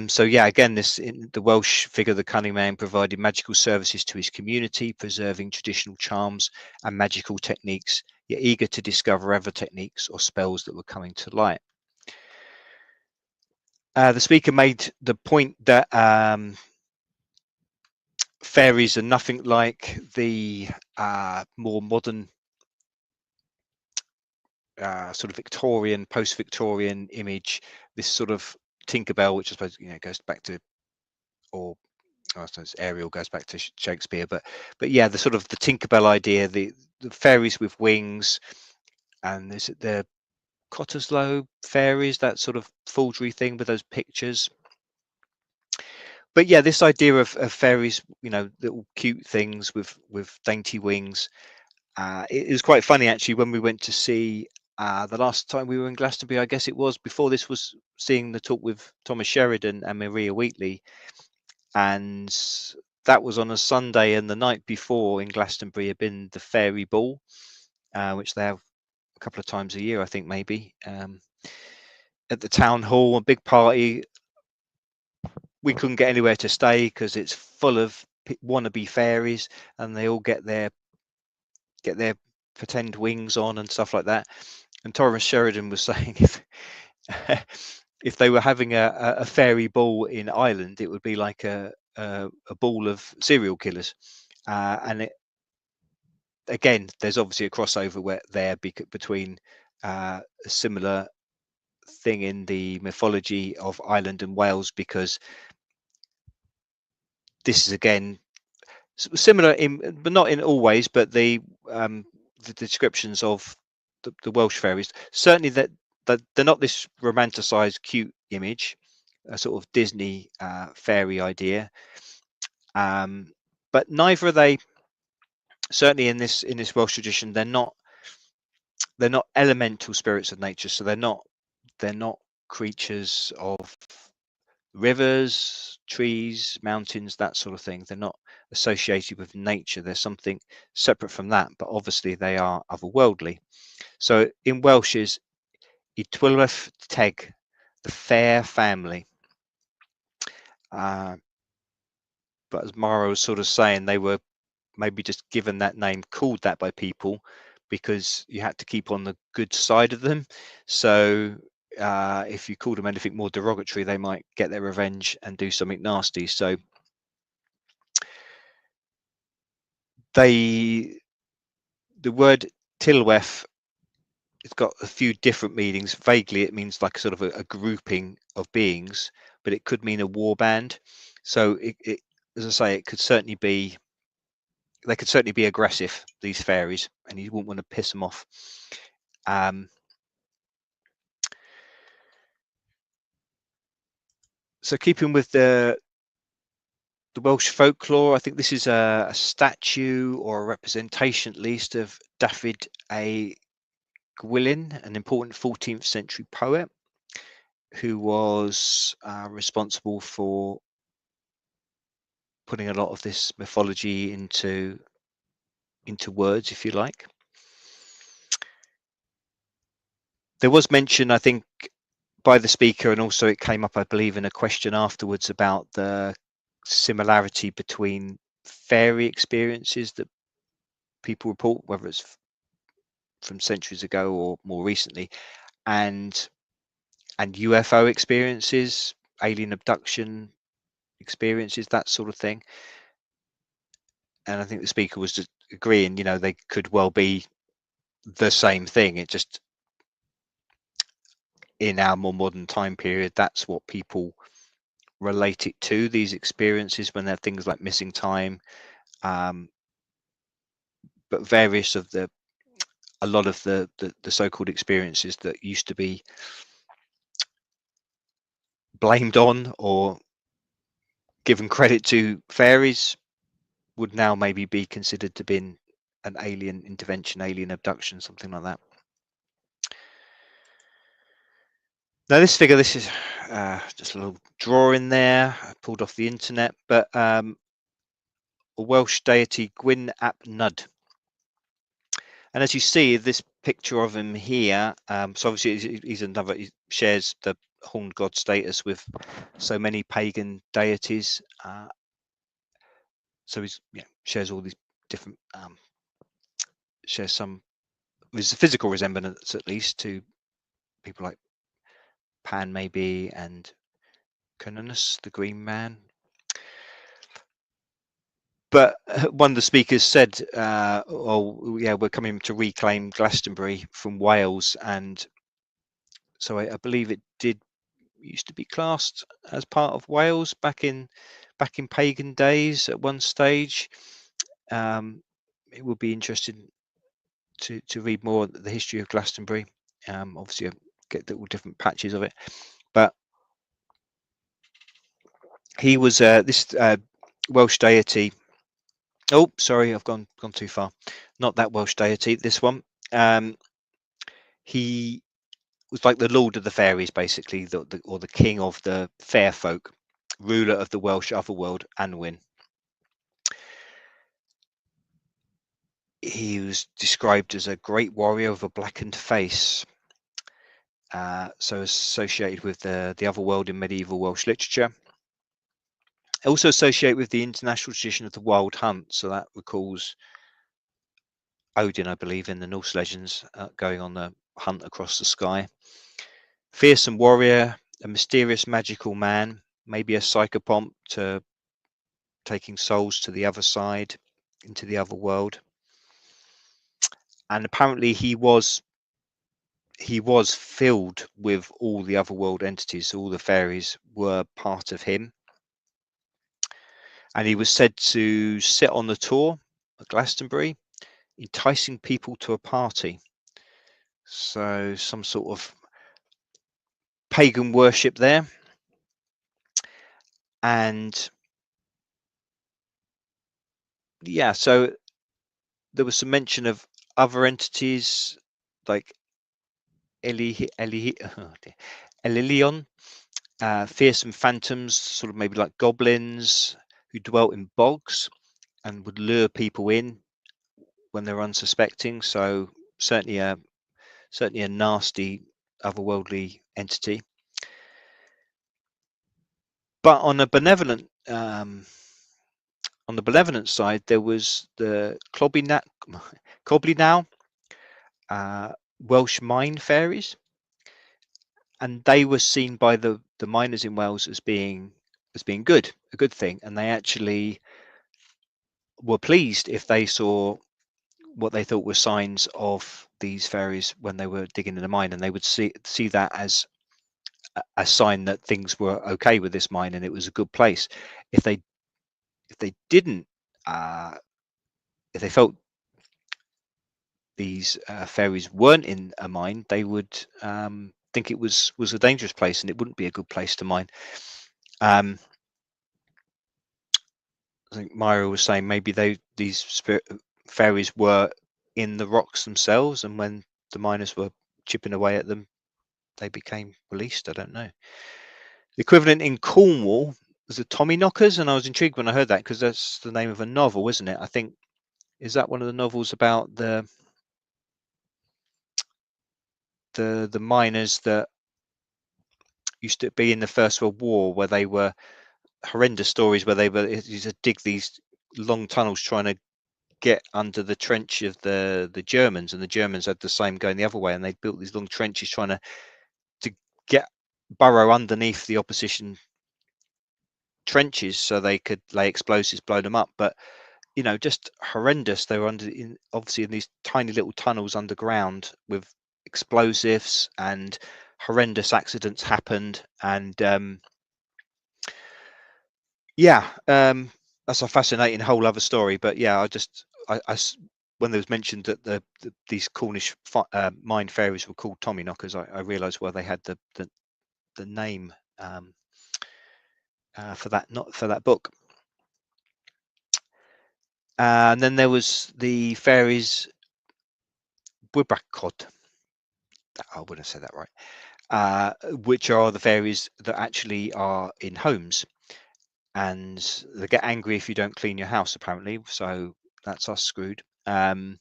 So yeah, again, the Welsh figure, the cunning man, provided magical services to his community, preserving traditional charms and magical techniques, yet eager to discover other techniques or spells that were coming to light. The speaker made the point that fairies are nothing like the more modern sort of Victorian, post-Victorian image. This sort of Tinkerbell, which I suppose goes back to, or I suppose Ariel goes back to Shakespeare, but yeah, the sort of the Tinkerbell idea, the fairies with wings, and is it the Cottesloe fairies, that sort of forgery thing with those pictures. But yeah, this idea of fairies, little cute things with dainty wings. It was quite funny actually when we went to see the last time we were in Glastonbury. I guess it was before this, was seeing the talk with Thomas Sheridan and Maria Wheatley, and that was on a Sunday, and the night before in Glastonbury had been the Fairy Ball, which they have a couple of times a year, I think, maybe, at the town hall, a big party. We couldn't get anywhere to stay because it's full of wannabe fairies, and they all get their pretend wings on and stuff like that. And Thomas Sheridan was saying if they were having a fairy ball in Ireland, it would be like a ball of serial killers. And again, there's obviously a crossover between a similar thing in the mythology of Ireland and Wales, because this is again similar but not in all ways, but the descriptions of the Welsh fairies, certainly that they're not this romanticized cute image, a sort of Disney fairy idea, but neither are they, certainly in this Welsh tradition. They're not elemental spirits of nature, so they're not creatures of rivers, trees, mountains, that sort of thing. They're not associated with nature. There's something separate from that, but obviously they are otherworldly. So in Welsh is I Twylwch Teg, the fair family. But as Mara was sort of saying, they were maybe just given that name, called that by people, because you had to keep on the good side of them. So if you called them anything more derogatory, they might get their revenge and do something nasty. So the word Tilweth, it's got a few different meanings. Vaguely, it means like sort of a grouping of beings, but it could mean a war band. So it, as I say, they could certainly be aggressive, these fairies, and you wouldn't want to piss them off. So keeping with the Welsh folklore, I think this is a statue or a representation, at least, of Dafydd A. Gwilyn, an important 14th century poet who was responsible for putting a lot of this mythology into words, if you like. There was mention, I think, by the speaker, and also it came up, I believe, in a question afterwards, about the similarity between fairy experiences that people report, whether it's from centuries ago or more recently, and UFO experiences, alien abduction experiences, that sort of thing. And I think the speaker was just agreeing, they could well be the same thing. It just in our more modern time period, that's what people relate it to, these experiences, when they're things like missing time. But various of a lot of the so-called experiences that used to be blamed on or given credit to fairies would now maybe be considered to be an alien intervention, alien abduction, something like that. Now this figure, this is just a little drawing there, pulled off the internet, but a Welsh deity, Gwyn ap Nudd. And as you see, this picture of him here, so obviously he's another, he shares the horned god status with so many pagan deities. So he's shares all these different, shares some there's a physical resemblance at least to people like Pan maybe and Cernunnos, the Green Man. But one of the speakers said, "Oh, yeah, we're coming to reclaim Glastonbury from Wales," and so I believe it did used to be classed as part of Wales back in pagan days at one stage. It would be interesting to read more the history of Glastonbury. Obviously, I get all different patches of it, but he was this Welsh deity. Oh, sorry, I've gone too far. Not that Welsh deity. This one. He was like the lord of the fairies, basically, or the king of the fair folk, ruler of the Welsh otherworld, Anwyn. He was described as a great warrior with a blackened face, so associated with the otherworld in medieval Welsh literature. Also associated with the international tradition of the wild hunt, so that recalls Odin, I believe, in the Norse legends, going on the hunt across the sky. Fearsome warrior, a mysterious magical man, maybe a psychopomp to taking souls to the other side, into the other world. And apparently he was filled with all the otherworld entities. All the fairies were part of him. And he was said to sit on the tor at Glastonbury, enticing people to a party. So some sort of pagan worship there. And yeah, so there was some mention of other entities like Elilion, fearsome phantoms, sort of maybe like goblins who dwelt in bogs and would lure people in when they're unsuspecting. So certainly a nasty otherworldly entity. But on a benevolent side, there was the Cloblinow, Welsh mine fairies, and they were seen by the miners in Wales as being good, a good thing, and they actually were pleased if they saw what they thought were signs of these fairies when they were digging in the mine, and they would see that as a sign that things were okay with this mine and it was a good place. If they didn't, if they felt these fairies weren't in a mine, they would think it was a dangerous place and it wouldn't be a good place to mine. I think Myra was saying maybe these fairies were in the rocks themselves, and when the miners were chipping away at them, they became released. I don't know. The equivalent in Cornwall was the Tommyknockers, and I was intrigued when I heard that because that's the name of a novel, isn't it? I think, is that one of the novels about the miners that used to be in the First World War, where they were horrendous stories where they used to dig these long tunnels trying to get under the trench of the Germans, and the Germans had the same going the other way, and they built these long trenches trying to get burrow underneath the opposition trenches so they could lay explosives, blow them up. But just horrendous. They were obviously in these tiny little tunnels underground with explosives, and horrendous accidents happened, and yeah, that's a fascinating whole other story. But yeah, when there was mentioned that these Cornish mine fairies were called Tommyknockers, I realised why they had the name for that, not for that book. And then there was the fairies Wibracod. I wouldn't have said that right. Which are the fairies that actually are in homes, and they get angry if you don't clean your house, apparently. So that's us screwed. And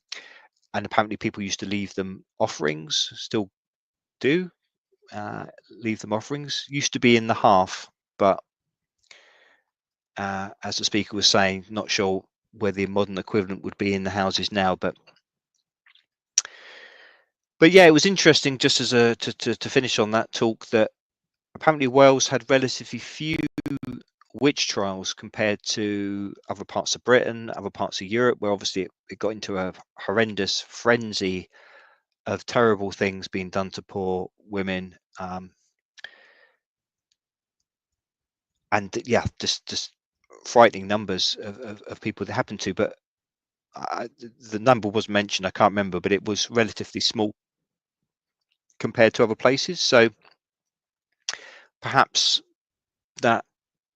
apparently people used to leave them offerings, still do leave them offerings. Used to be in the hearth, but as the speaker was saying, not sure where the modern equivalent would be in the houses now. But yeah, it was interesting, just as to finish on that talk, that apparently Wales had relatively few witch trials compared to other parts of Britain, other parts of Europe, where obviously it got into a horrendous frenzy of terrible things being done to poor women, and yeah, just frightening numbers of people that happened to. But the number was mentioned, I can't remember, but it was relatively small compared to other places. So perhaps that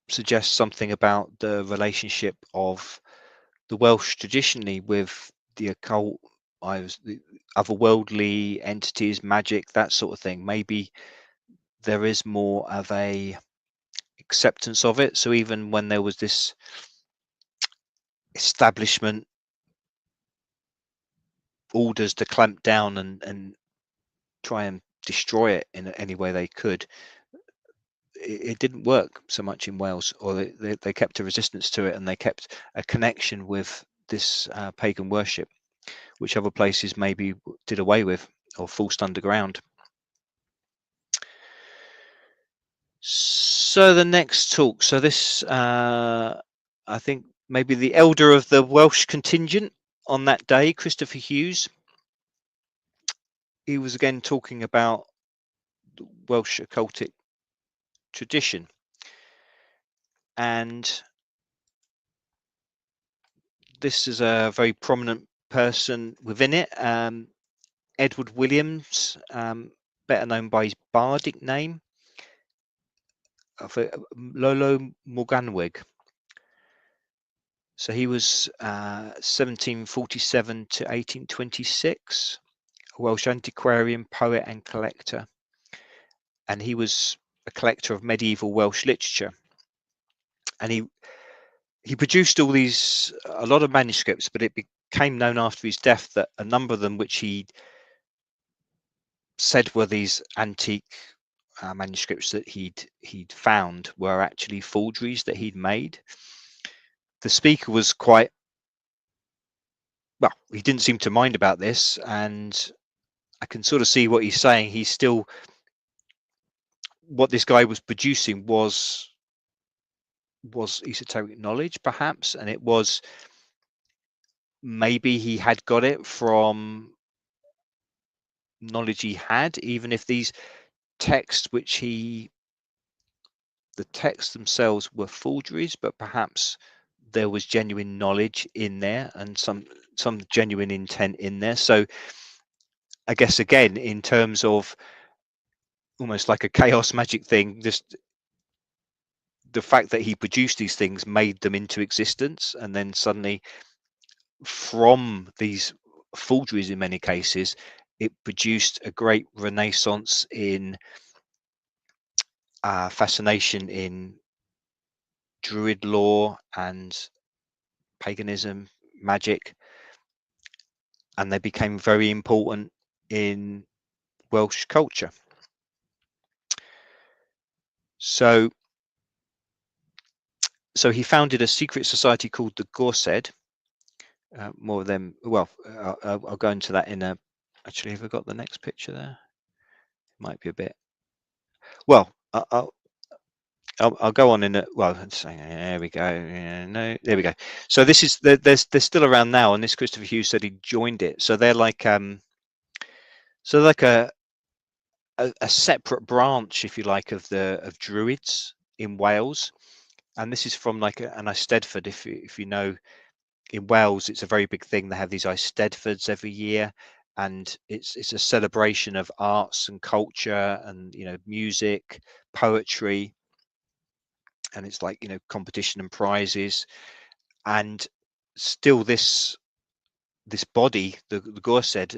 suggests something about the relationship of the Welsh traditionally with the occult, the otherworldly entities, magic, that sort of thing. Maybe there is more of a acceptance of it. So even when there was this establishment orders to clamp down and try and destroy it in any way they could, it didn't work so much in Wales, or they kept a resistance to it, and they kept a connection with this pagan worship, which other places maybe did away with or forced underground. So the next talk, so this I think maybe the elder of the Welsh contingent on that day, Christopher Hughes, he was again talking about the Welsh occultic tradition, and this is a very prominent person within it, Edward Williams, better known by his bardic name of Lolo Morganwg. So he was 1747 to 1826, a Welsh antiquarian, poet and collector, and he was a collector of medieval Welsh literature, and he produced a lot of manuscripts, but it became known after his death that a number of them, which he said were these antique manuscripts that he'd found, were actually forgeries that he'd made. The speaker was quite, well, he didn't seem to mind about this, and I can sort of see what he's saying. He's still, what this guy was producing was esoteric knowledge, perhaps, and it was, maybe he had got it from knowledge he had, even if these texts, the texts themselves were forgeries, but perhaps there was genuine knowledge in there and some genuine intent in there. So I guess, again, in terms of almost like a chaos magic thing, just the fact that he produced these things made them into existence, and then suddenly from these forgeries, in many cases, it produced a great renaissance in fascination in Druid lore and paganism, magic, and they became very important in Welsh culture. So he founded a secret society called the Gorsedd. More of them. Well, I'll go into that in a. Actually, have I got the next picture there? Might be a bit. Well, I'll go on in a. Well, there we go. No, there we go. So this is they're still around now, and this Christopher Hughes said he joined it. So they're like a a separate branch, if you like, of Druids in Wales, and this is from like an Eisteddfod. If you know, in Wales, it's a very big thing. They have these Eisteddfods every year, and it's a celebration of arts and culture, and music, poetry, and it's like competition and prizes. And still, this body, the Gorsedd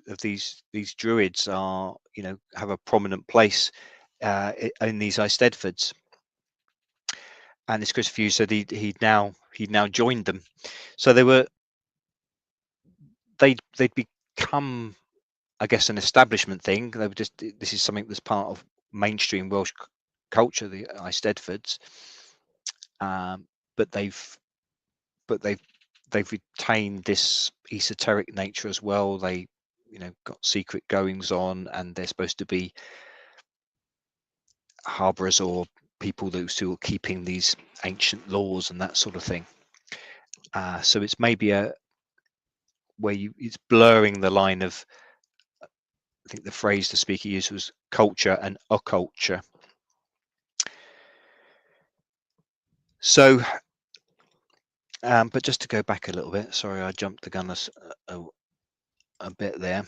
of these Druids are have a prominent place in these Eisteddfods. And this Christopher Hughes said he'd now joined them, so they'd become, I guess, an establishment thing. They were just, this is something that's part of mainstream Welsh culture, the Eisteddfods, but they've retained this esoteric nature as well. They got secret goings on, and they're supposed to be harbourers or people who are keeping these ancient laws and that sort of thing. So it's maybe it's blurring the line of, I think the phrase the speaker used was culture and occulture. So, but just to go back a little bit, sorry, I jumped the gun a bit there.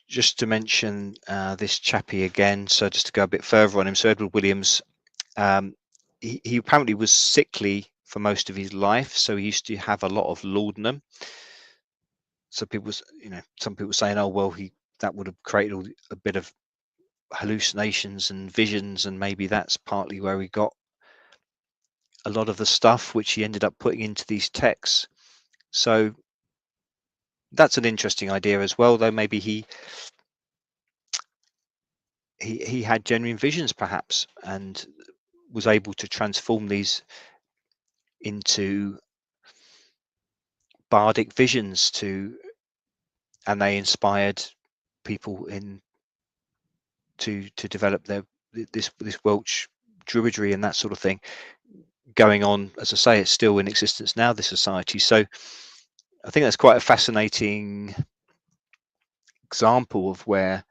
Just to mention this chappie again, so just to go a bit further on him. So Edward Williams, he apparently was sickly for most of his life, so he used to have a lot of laudanum. So some people saying, oh well, that would have created a bit of hallucinations and visions, and maybe that's partly where he got a lot of the stuff which he ended up putting into these texts. So that's an interesting idea as well, though. Maybe he had genuine visions perhaps, and was able to transform these into bardic visions and they inspired people to develop this Welsh druidry and that sort of thing going on. As I say, it's still in existence now, this society. So I think that's quite a fascinating example of where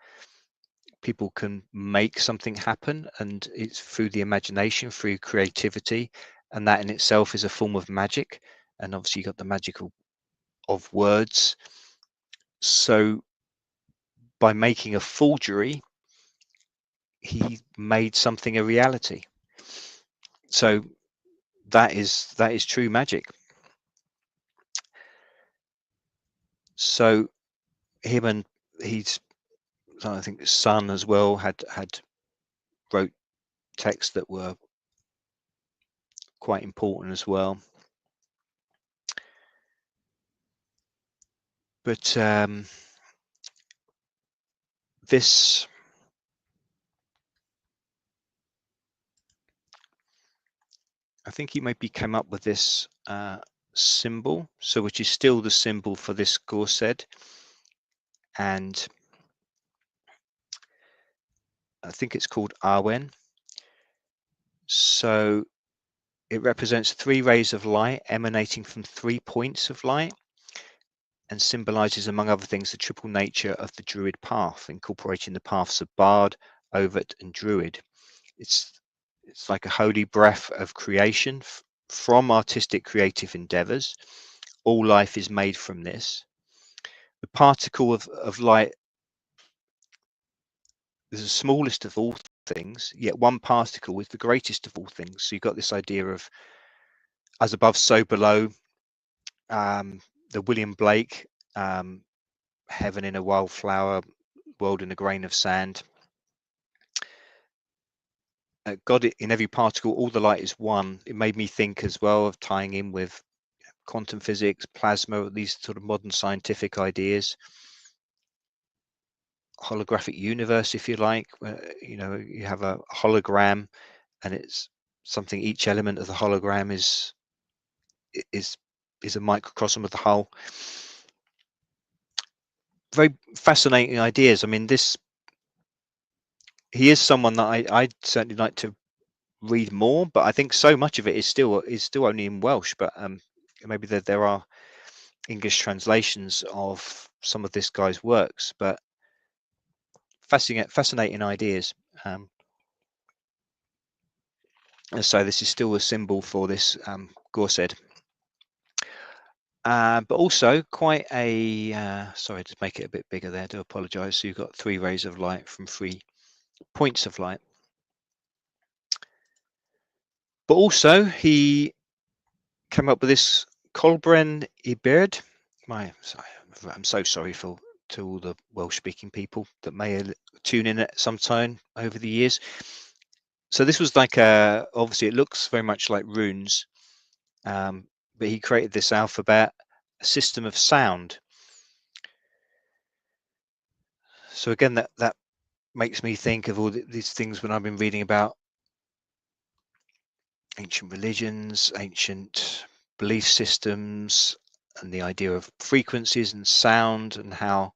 people can make something happen, and it's through the imagination, through creativity, and that in itself is a form of magic. And obviously, you got the magic of words. So by making a forgery, he made something a reality. So that is true magic. So him and I think his son as well had wrote texts that were quite important as well. But this, I think he maybe came up with this symbol, so which is still the symbol for this Gorsedd, and I think it's called Arwen. So it represents 3 rays of light emanating from 3 points of light, and symbolizes, among other things, the triple nature of the Druid path, incorporating the paths of Bard, Overt, and Druid. It's like a holy breath of creation from artistic creative endeavors. All life is made from this. The particle of light is the smallest of all things, yet one particle is the greatest of all things. So you've got this idea of as above, so below. The William Blake, heaven in a wildflower, world in a grain of sand. God in every particle, all the light is one. It made me think as well of tying in with quantum physics, plasma, these sort of modern scientific ideas. Holographic universe, if you like, where you have a hologram, and it's something, each element of the hologram is a microcosm of the whole. Very fascinating ideas. I mean, he is someone that I'd certainly like to read more, but I think so much of it is still only in Welsh. But maybe there are English translations of some of this guy's works, but fascinating ideas. And so this is still a symbol for this Gorsed. But also quite a, sorry, to make it a bit bigger there, I do apologise. So you've got 3 rays of light from 3 points of light. But also he came up with this Kolbren I Byrd. I'm so sorry to all the Welsh-speaking people that may tune in at some time over the years. So this was like obviously it looks very much like runes, but he created this alphabet, a system of sound. So again, that makes me think of all these things when I've been reading about ancient religions, ancient belief systems, and the idea of frequencies and sound and how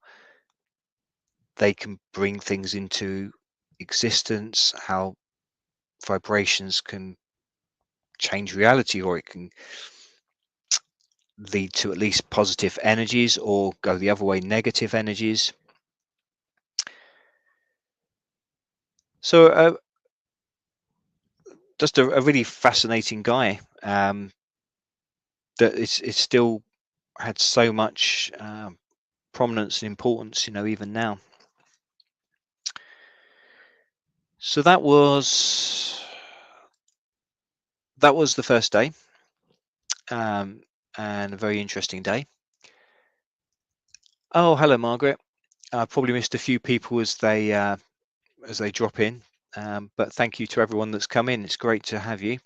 they can bring things into existence, how vibrations can change reality, or it can lead to at least positive energies or go the other way, negative energies. So just a really fascinating guy that it's still had so much prominence and importance, even now. So that was the first day, and a very interesting day. Oh, hello, Margaret. I probably missed a few people as they drop in, but thank you to everyone that's come in. It's great to have you.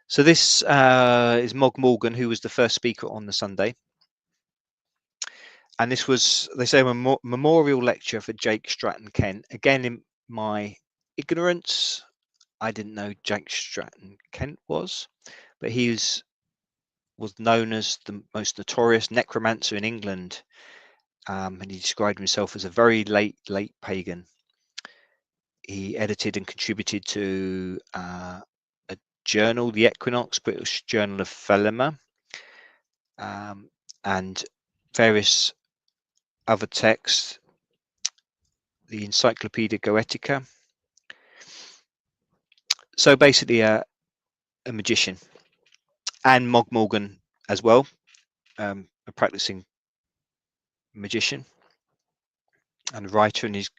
So this is Mog Morgan, who was the first speaker on the Sunday. And this was, they say, a memorial lecture for Jake Stratton Kent. Again, in my ignorance, I didn't know Jake Stratton Kent was, but he was known as the most notorious necromancer in England, and he described himself as a very late pagan. He edited and contributed to a journal, the Equinox, British Journal of Thelema, and various other texts, the Encyclopedia Goetica. So basically a magician. And Mog Morgan as well, a practicing magician and writer, and he's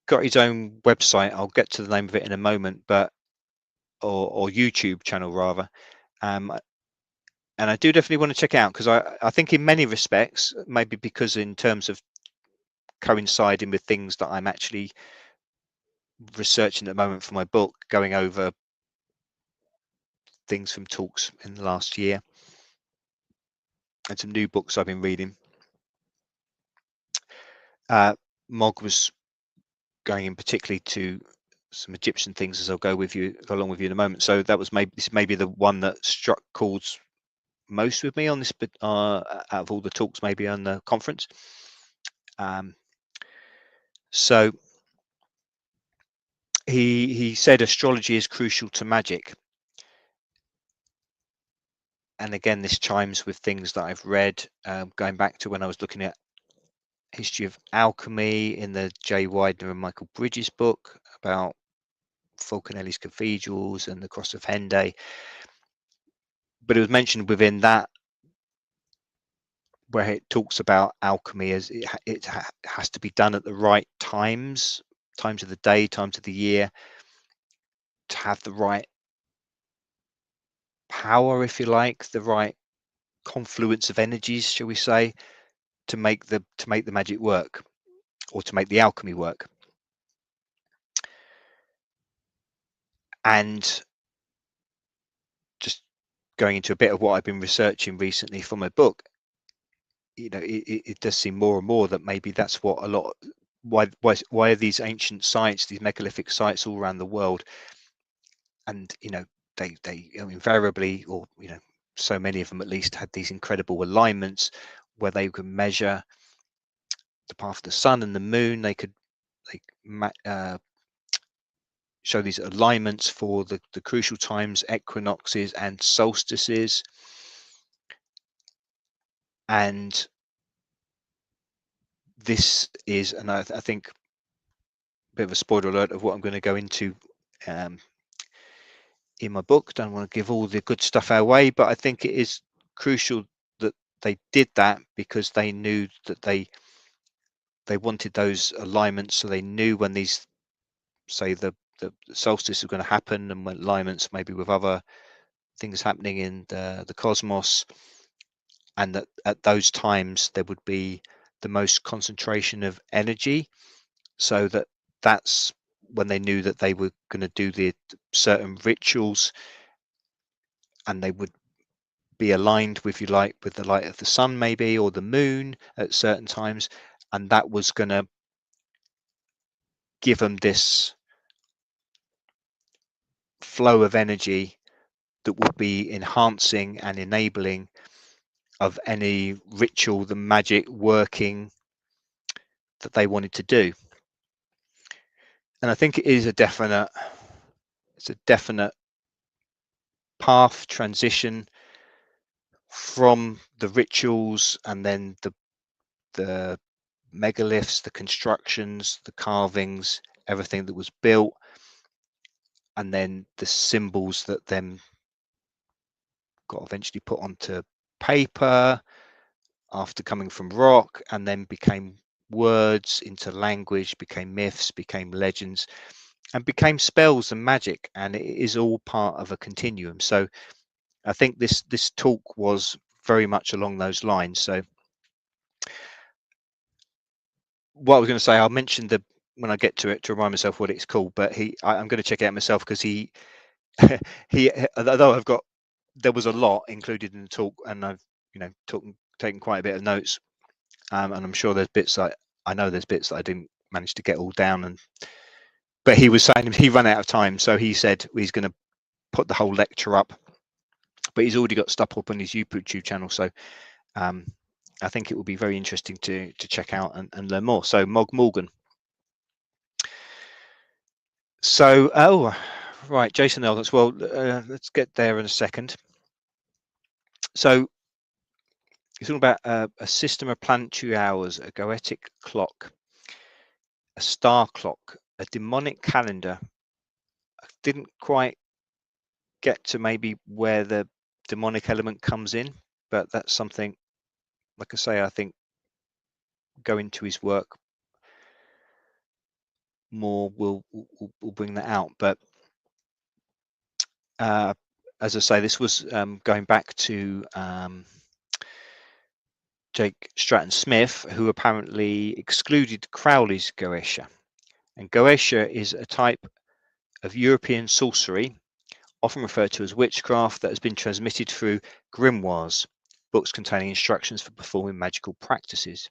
got his own website. I'll get to the name of it in a moment, but or YouTube channel rather. And I do definitely want to check it out, because I think in many respects, maybe because in terms of coinciding with things that I'm actually researching at the moment for my book, going over things from talks in the last year and some new books I've been reading. Mog was going in particularly to some Egyptian things, as I'll go along with you in a moment. So that was this may be the one that struck chords most with me on this, but out of all the talks maybe on the conference. So he said astrology is crucial to magic, and again this chimes with things that I've read, going back to when I was looking at history of alchemy in the J. Widener and Michael Bridges book about Falconelli's cathedrals and the Cross of Henday. But it was mentioned within that where it talks about alchemy as it has to be done at the right times of the day, times of the year, to have the right power, if you like, the right confluence of energies, shall we say, to make the magic work, or to make the alchemy work. And just going into a bit of what I've been researching recently for my book, it does seem more and more that maybe that's what a lot, why are these ancient sites, these megalithic sites all around the world, and they invariably, or so many of them at least, had these incredible alignments where they could measure the path of the sun and the moon. They could show these alignments for the crucial times, equinoxes and solstices. And this is, and I think, a bit of a spoiler alert of what I'm going to go into in my book. Don't want to give all the good stuff away, but I think it is crucial that they did that because they knew that they wanted those alignments, so they knew when these, say, the solstice was going to happen, and when alignments maybe with other things happening in the cosmos, and that at those times there would be the most concentration of energy, so that's when they knew that they were going to do the certain rituals, and they would be aligned with, you like, with the light of the sun maybe, or the moon at certain times, and that was going to give them this flow of energy that would be enhancing and enabling of any ritual, the magic working that they wanted to do. And I think it is it's a definite path transition from the rituals, and then the megaliths, the constructions, the carvings, everything that was built, and then the symbols that then got eventually put onto paper after coming from rock, and then became words into language, became myths, became legends, and became spells and magic, and it is all part of a continuum. So I think this talk was very much along those lines. So what I was going to say, I'll mention when I get to it, to remind myself what it's called, but I'm going to check it out myself, because he although there was a lot included in the talk, and I've taken quite a bit of notes, and I'm sure there's bits that I know there's bits that I didn't manage to get all down, but he was saying he ran out of time, so he said he's going to put the whole lecture up, but he's already got stuff up on his YouTube channel, so I think it will be very interesting to check out and learn more. So Mog Morgan. So right, Jason Elgins. Well, let's get there in a second. So he's talking about a system of planetary hours, a goetic clock, a star clock, a demonic calendar. I didn't quite get to maybe where the demonic element comes in, but that's something, like I say, I think go into his work more will bring that out. But as I say, this was going back to Jake Stratton Smith, who apparently excluded Crowley's Goetia. And Goetia is a type of European sorcery, often referred to as witchcraft, that has been transmitted through grimoires, books containing instructions for performing magical practices.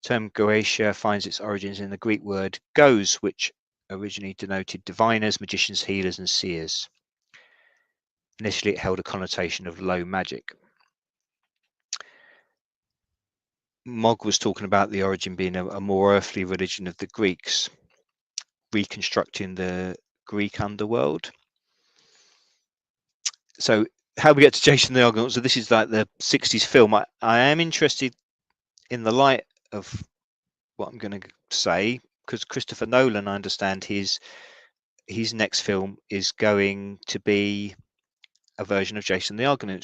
The term Goetia finds its origins in the Greek word goes, which originally denoted diviners, magicians, healers, and seers. Initially, it held a connotation of low magic. Mog was talking about the origin being a more earthly religion of the Greeks, reconstructing the Greek underworld. So how we get to Jason the Argonaut, so this is like the 60s film. I am interested in the light of what I'm going to say, because Christopher Nolan, I understand his next film is going to be a version of Jason the Argonaut,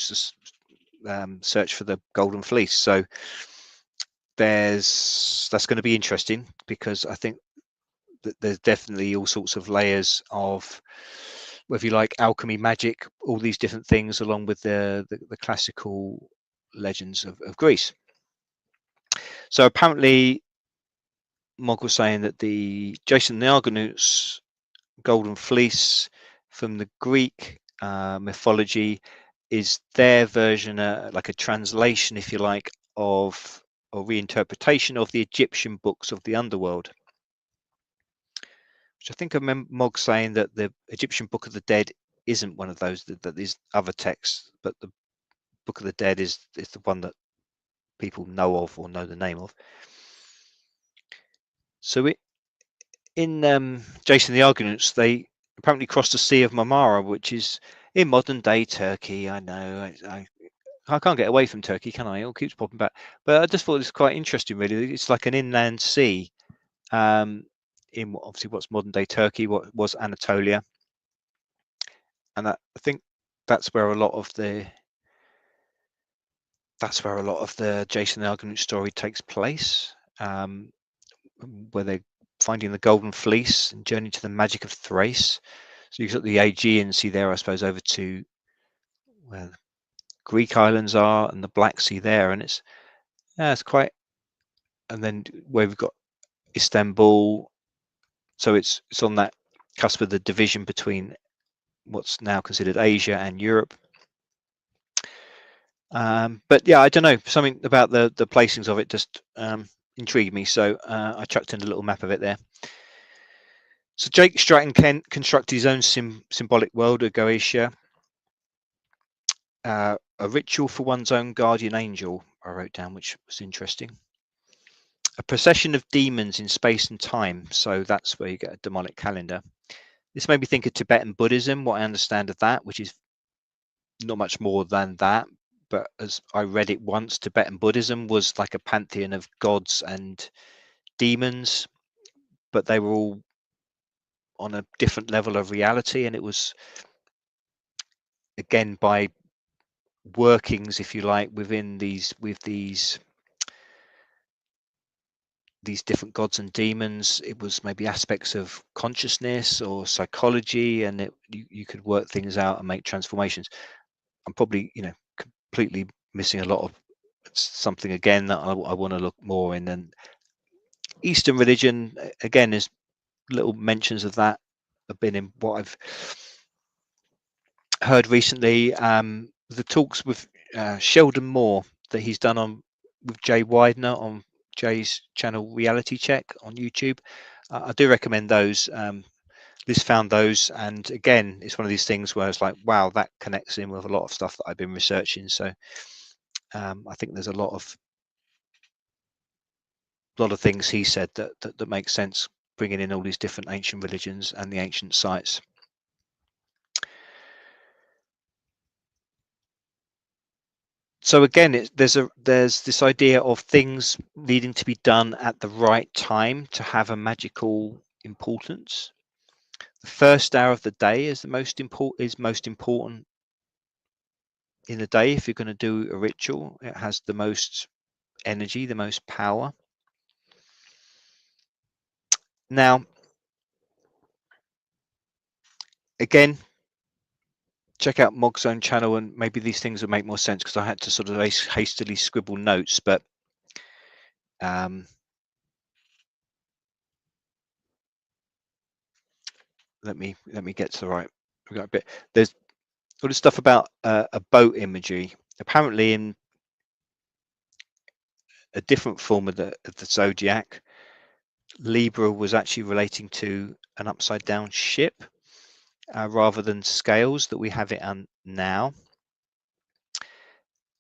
Search for the Golden Fleece. So that's going to be interesting, because I think that there's definitely all sorts of layers of, whether you like, alchemy, magic, all these different things, along with the classical legends of Greece. So apparently Mog was saying that the Jason the Argonaut's Golden Fleece from the Greek mythology is their version, like a translation, if you like, of or reinterpretation of the Egyptian books of the underworld. Which I think I remember Mog saying that the Egyptian Book of the Dead isn't one of those, that these other texts, but the Book of the Dead is the one that people know of or know the name of. So in Jason the Argonauts, they apparently crossed the Sea of Marmara, which is in modern day Turkey. I know, I can't get away from Turkey, can I? It all keeps popping back. But I just thought it was quite interesting, really. It's like an inland sea, in obviously what's modern day Turkey, what was Anatolia, and I think that's where a lot of the Jason the Argonaut story takes place, where they're finding the Golden Fleece and journey to the magic of Thrace. So you've got the Aegean Sea there, I suppose, over to where the Greek islands are and the Black Sea there, and it's quite. And then where we've got Istanbul, so it's on that cusp of the division between what's now considered Asia and Europe. But yeah, I don't know, something about the placings of it just intrigued me, so I chucked in a little map of it there. So Jake Stratton constructed his own symbolic world of Goetia. A ritual for one's own guardian angel, I wrote down, which was interesting. A procession of demons in space and time, so that's where you get a demonic calendar. This made me think of Tibetan Buddhism, what I understand of that, which is not much more than that. But as I read it once, Tibetan Buddhism was like a pantheon of gods and demons, but they were all on a different level of reality, and it was again by workings, if you like, within these different gods and demons. It was maybe aspects of consciousness or psychology, and you could work things out and make transformations. I'm probably completely missing a lot of something again that I want to look more in. And Eastern religion again is little mentions of that have been in what I've heard recently. The talks with Sheldon Moore that he's done with Jay Widener on Jay's channel Reality Check on YouTube. I do recommend those. Liz found those, and again, it's one of these things where it's like, wow, that connects in with a lot of stuff that I've been researching. So I think there's a lot of things he said that make sense, bringing in all these different ancient religions and the ancient sites. So again, there's this idea of things needing to be done at the right time to have a magical importance. The first hour of the day is most important in the day. If you're going to do a ritual, it has the most energy, the most power. Now, again, check out Mog's own channel, and maybe these things will make more sense because I had to sort of hastily scribble notes. But let me get to the right bit. There's all this stuff about a boat imagery. Apparently, in a different form of the zodiac, Libra was actually relating to an upside down ship rather than scales that we have it on now.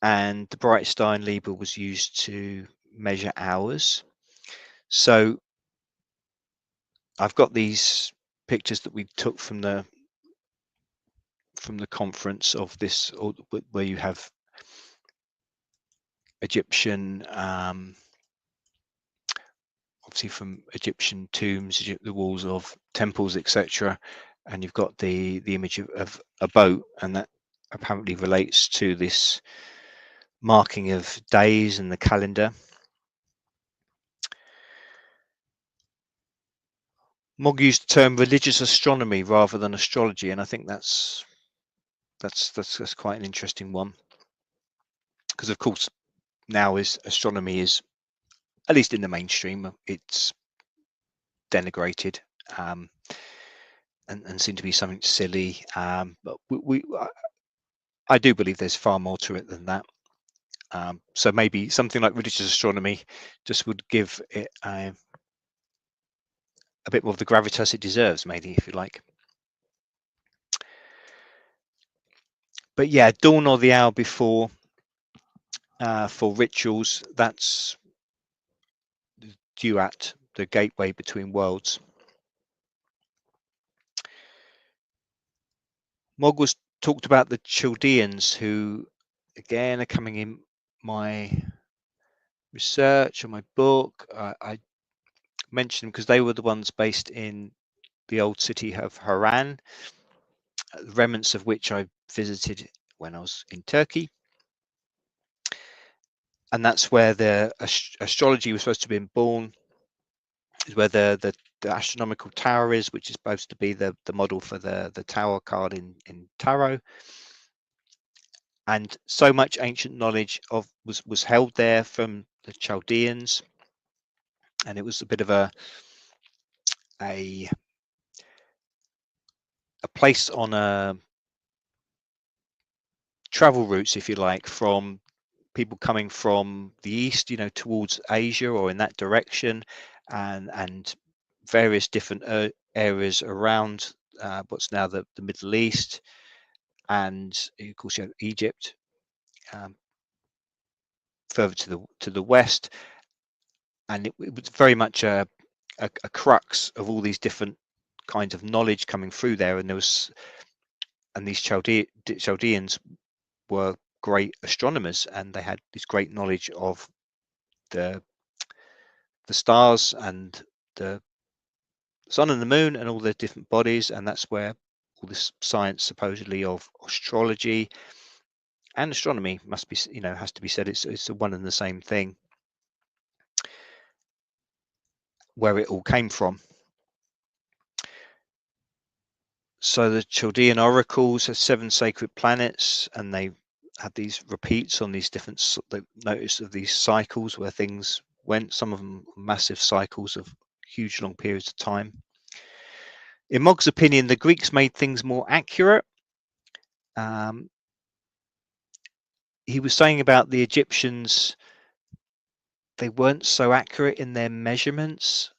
And the bright star in Libra was used to measure hours. So I've got these pictures that we took from the conference of this, where you have Egyptian, obviously from Egyptian tombs, the walls of temples, etc. And you've got the image of a boat, and that apparently relates to this marking of days and the calendar. Mog used the term religious astronomy rather than astrology, and I think that's quite an interesting one, because of course now astronomy is, at least in the mainstream, it's denigrated and seem to be something silly. But I do believe there's far more to it than that. So maybe something like religious astronomy just would give it a bit more of the gravitas it deserves, maybe, if you like. But yeah, dawn or the hour before for rituals, that's duat, the gateway between worlds. Mog was talked about the Chaldeans, who again are coming in my research or my book. I mentioned them because they were the ones based in the old city of Haran, remnants of which I visited when I was in Turkey. And that's where the astrology was supposed to have been born, is where the astronomical tower is, which is supposed to be the model for the tower card in tarot. And so much ancient knowledge was held there from the Chaldeans, and it was a bit of a place on a travel routes, if you like, from people coming from the east, towards Asia or in that direction, and various different areas around what's now the Middle East, and of course you have Egypt, further to the west, and it was very much a crux of all these different kinds of knowledge coming through there, and these Chaldeans were great astronomers, and they had this great knowledge of the stars and the sun and the moon and all the different bodies, and that's where all this science supposedly of astrology and astronomy must be, has to be said, it's the one and the same thing, where it all came from. So the Chaldean oracles have 7 sacred planets, and they had these repeats on these different, they noticed of these cycles where things went, some of them massive cycles of huge long periods of time. In Mog's opinion, the Greeks made things more accurate. He was saying about the Egyptians, they weren't so accurate in their measurements.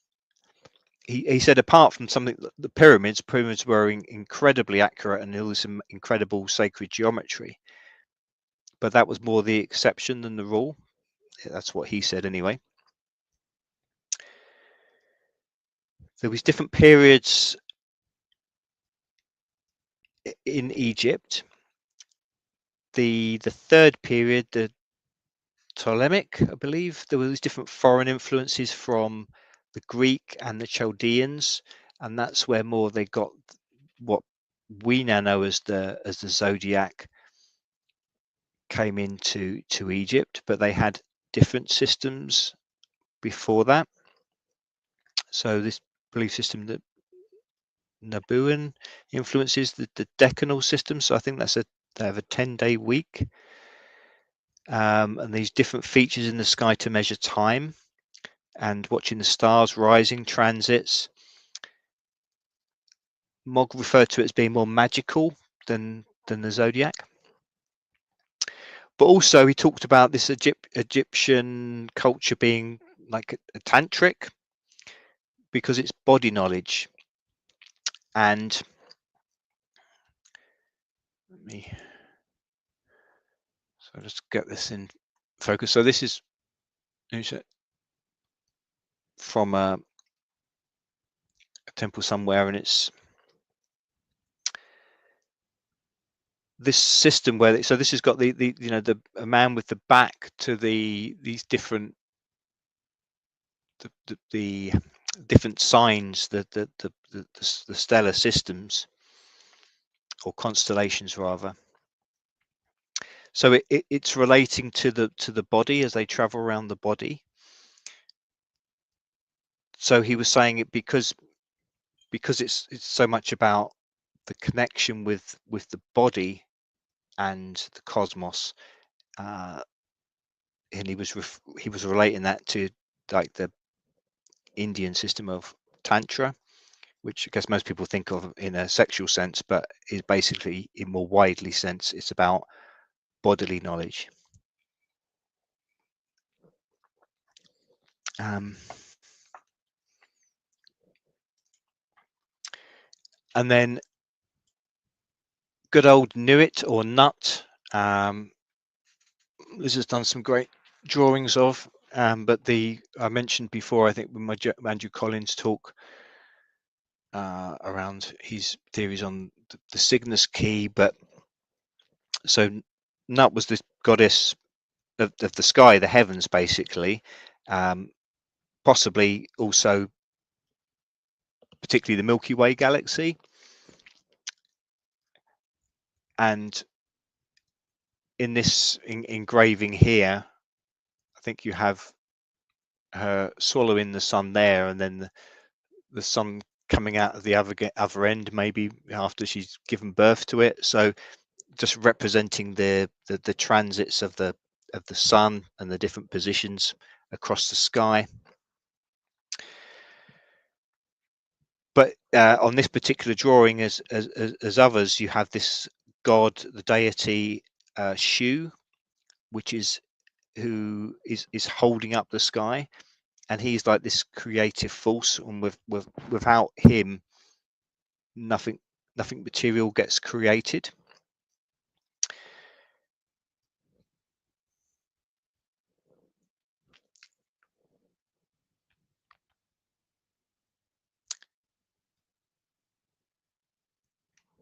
He said apart from something, the pyramids were incredibly accurate, and there was some incredible sacred geometry, but that was more the exception than the rule. That's what he said anyway. There was different periods in Egypt. The third period, the Ptolemaic, I believe, there were these different foreign influences from the Greek and the Chaldeans, and that's where more they got what we now know as the zodiac came into Egypt, but they had different systems before that. So this belief system, that Nabuan influences the decanal system. So I think they have a 10-day week, and these different features in the sky to measure time and watching the stars rising, transits. Mog referred to it as being more magical than the zodiac. But also he talked about this Egyptian culture being like a tantric, because it's body knowledge. And so let's get this in focus. So this is from a temple somewhere, and it's this system where so this has got the a man with the back to these different the different signs, the stellar systems, or constellations rather. So it's relating to the body as they travel around the body. So he was saying it because it's so much about the connection with the body and the cosmos, and he was relating that to like the Indian system of tantra, which I guess most people think of in a sexual sense, but is basically, in more widely sense, it's about bodily knowledge. And then good old Nuit or Nut. This has done some great drawings of, but I mentioned before, I think with my Andrew Collins talk around his theories on the Cygnus key, but so Nut was this goddess of the sky, the heavens, basically, possibly also particularly the Milky Way galaxy. And in this engraving here, I think you have her swallowing the sun there, and then the sun coming out of the other end, maybe after she's given birth to it. So just representing the transits of the sun and the different positions across the sky. But on this particular drawing, as others, you have this god, the deity Shu, which is who is holding up the sky, and he's like this creative force, and without him, nothing material gets created.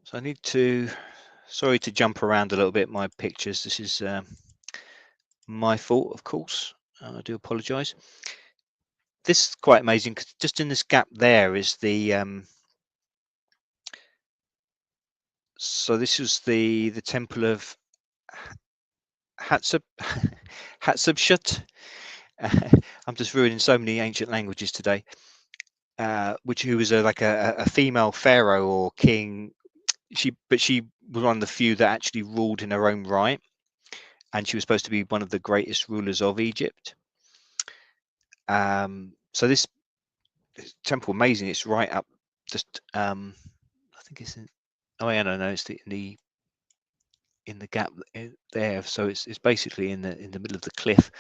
So I need to, sorry to jump around a little bit, my pictures. This is my fault, of course. I do apologize. This is quite amazing, because just in this gap there is the so this is the temple of Hatshepsut. I'm just ruining so many ancient languages today. Who was like a female pharaoh or king. She was one of the few that actually ruled in her own right, and she was supposed to be one of the greatest rulers of Egypt. So this temple, amazing. It's right up, just I think it's in. Oh yeah, no, it's in the gap there. So it's basically in the middle of the cliff.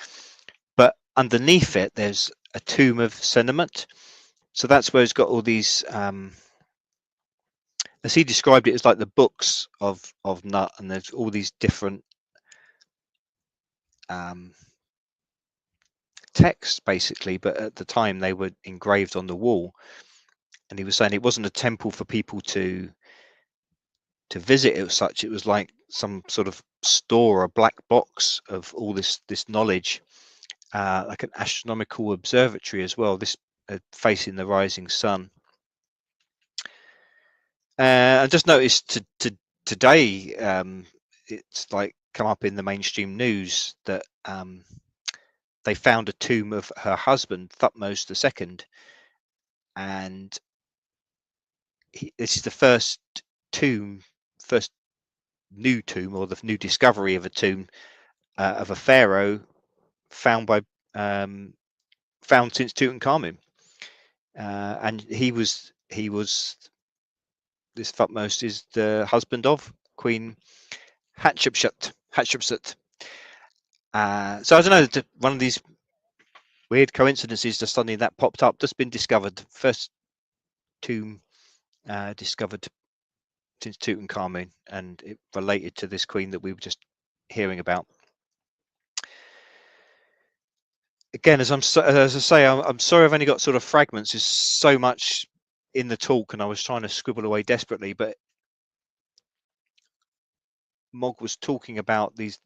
But underneath it, there's a tomb of Senemet. So that's where it's got all these. As he described it, as like the books of Nut, and there's all these different texts, basically. But at the time, they were engraved on the wall. And he was saying it wasn't a temple for people to visit as such. It was like some sort of store, a black box of all this knowledge, like an astronomical observatory as well. This facing the rising sun. I just noticed today, it's like come up in the mainstream news that they found a tomb of her husband, Thutmose II, and this is the first new tomb, or the new discovery of a tomb of a pharaoh found since Tutankhamun, and he was this Thutmose is the husband of Queen Hatshepsut. So I don't know, one of these weird coincidences, just suddenly that popped up, just been discovered, first tomb discovered since Tutankhamun, and it related to this queen that we were just hearing about. Again, as I say, I'm sorry I've only got sort of fragments. There's so much in the talk, and I was trying to scribble away desperately, but Mog was talking about this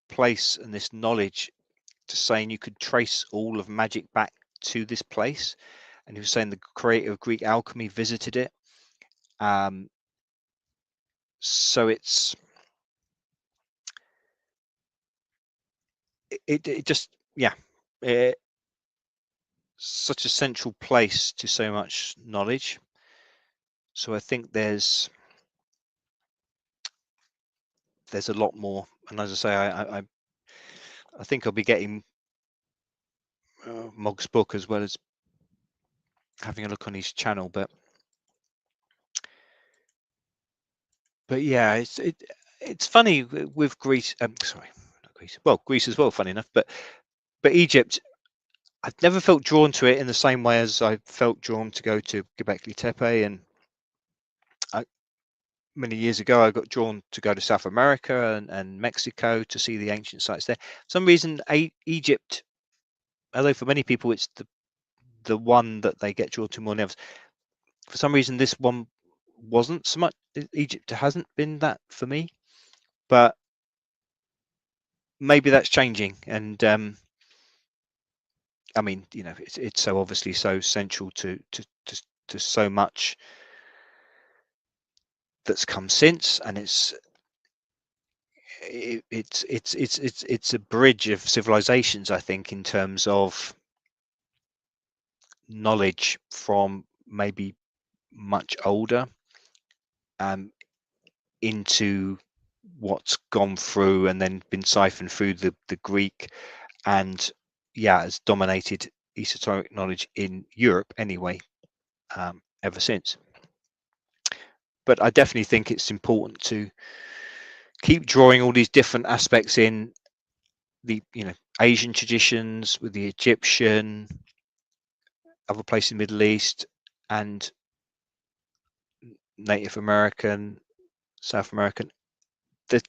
place and this knowledge, to saying you could trace all of magic back to this place, and he was saying the creator of Greek alchemy visited it. So it's it just, yeah, such a central place to so much knowledge. So I think there's a lot more, and as I say, I think I'll be getting Mog's book, as well as having a look on his channel. But yeah, it's funny with Greece. Sorry, not Greece. Well, Greece as well, funny enough. But Egypt, I've never felt drawn to it in the same way as I felt drawn to go to Göbekli Tepe, and many years ago I got drawn to go to South America and Mexico to see the ancient sites there. For some reason, Egypt, although for many people it's the one that they get drawn to more than others, for some reason this one wasn't so much. Egypt hasn't been that for me, but maybe that's changing, and I mean, you know, it's so obviously so central to so much that's come since, and it's a bridge of civilizations, I think, in terms of knowledge from maybe much older um, into what's gone through and then been siphoned through the Greek, and yeah, has dominated esoteric knowledge in Europe anyway, ever since. But I definitely think it's important to keep drawing all these different aspects in, the Asian traditions with the Egyptian, other places in the Middle East, and Native American, South American. That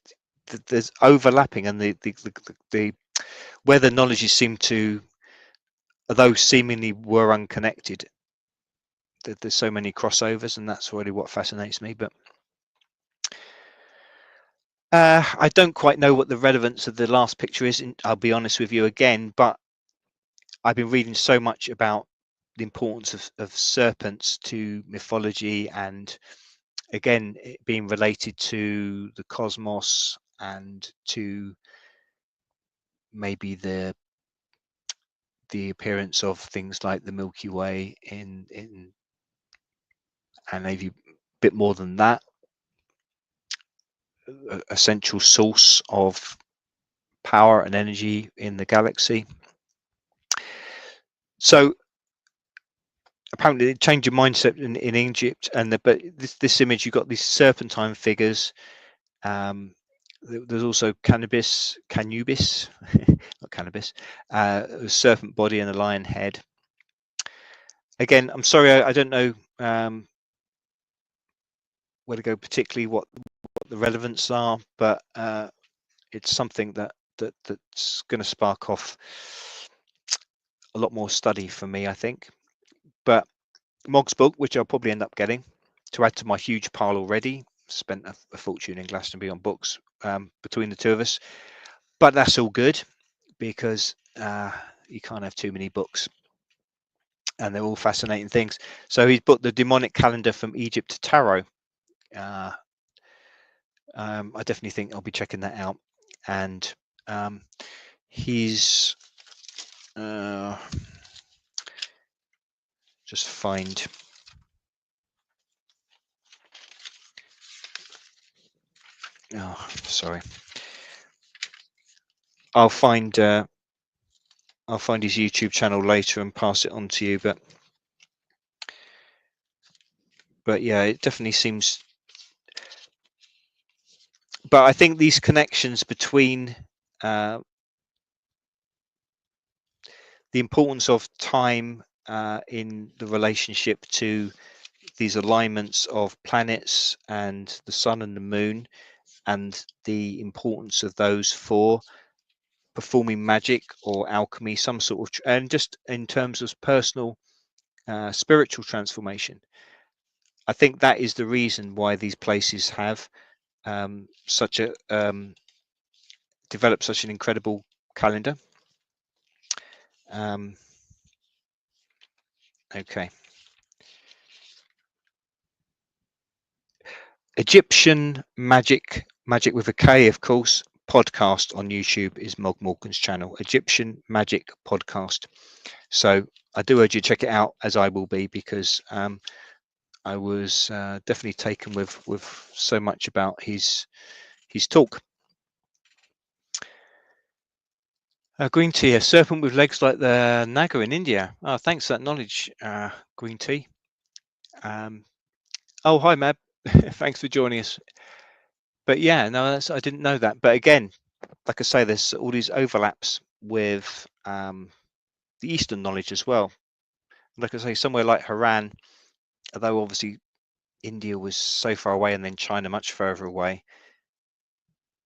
there's overlapping, and the where the knowledges seem to, although seemingly were unconnected, there's so many crossovers, and that's really what fascinates me. But I don't quite know what the relevance of the last picture is. I'll be honest with you again, but I've been reading so much about the importance of serpents to mythology, and again, it being related to the cosmos and to maybe the appearance of things like the Milky Way in and maybe a bit more than that, a central source of power and energy in the galaxy. So apparently it changed your mindset in Egypt, but this image, you've got these serpentine figures. There's also canubis, not cannabis, a serpent body and a lion head. Again, I'm sorry, I don't know where to go particularly, what the relevance are, but it's something that's going to spark off a lot more study for me, I think. But Mog's book, which I'll probably end up getting to add to my huge pile already. Spent a fortune in Glastonbury on books between the two of us, but that's all good because you can't have too many books, and they're all fascinating things. So he's booked The Demonic Calendar from Egypt to Tarot. I definitely think I'll be checking that out. And he's just find sorry, I'll find his YouTube channel later and pass it on to you, but yeah, it definitely seems. But I think these connections between the importance of time in the relationship to these alignments of planets and the sun and the moon, and the importance of those for performing magic or alchemy, some sort of, and just in terms of personal spiritual transformation. I think that is the reason why these places have such a developed such an incredible calendar. Okay. Egyptian magic with a K, of course, podcast on YouTube is Mog Morgan's channel, Egyptian Magic Podcast. So I do urge you to check it out, as I will be, because I was definitely taken with so much about his talk. Green tea, a serpent with legs like the Naga in India. Oh, thanks for that knowledge, Green tea. Oh, hi, Mab. Thanks for joining us. But yeah, no, I didn't know that. But again, like I say, there's all these overlaps with the Eastern knowledge as well. Like I say, somewhere like Haran, although obviously India was so far away and then China much further away,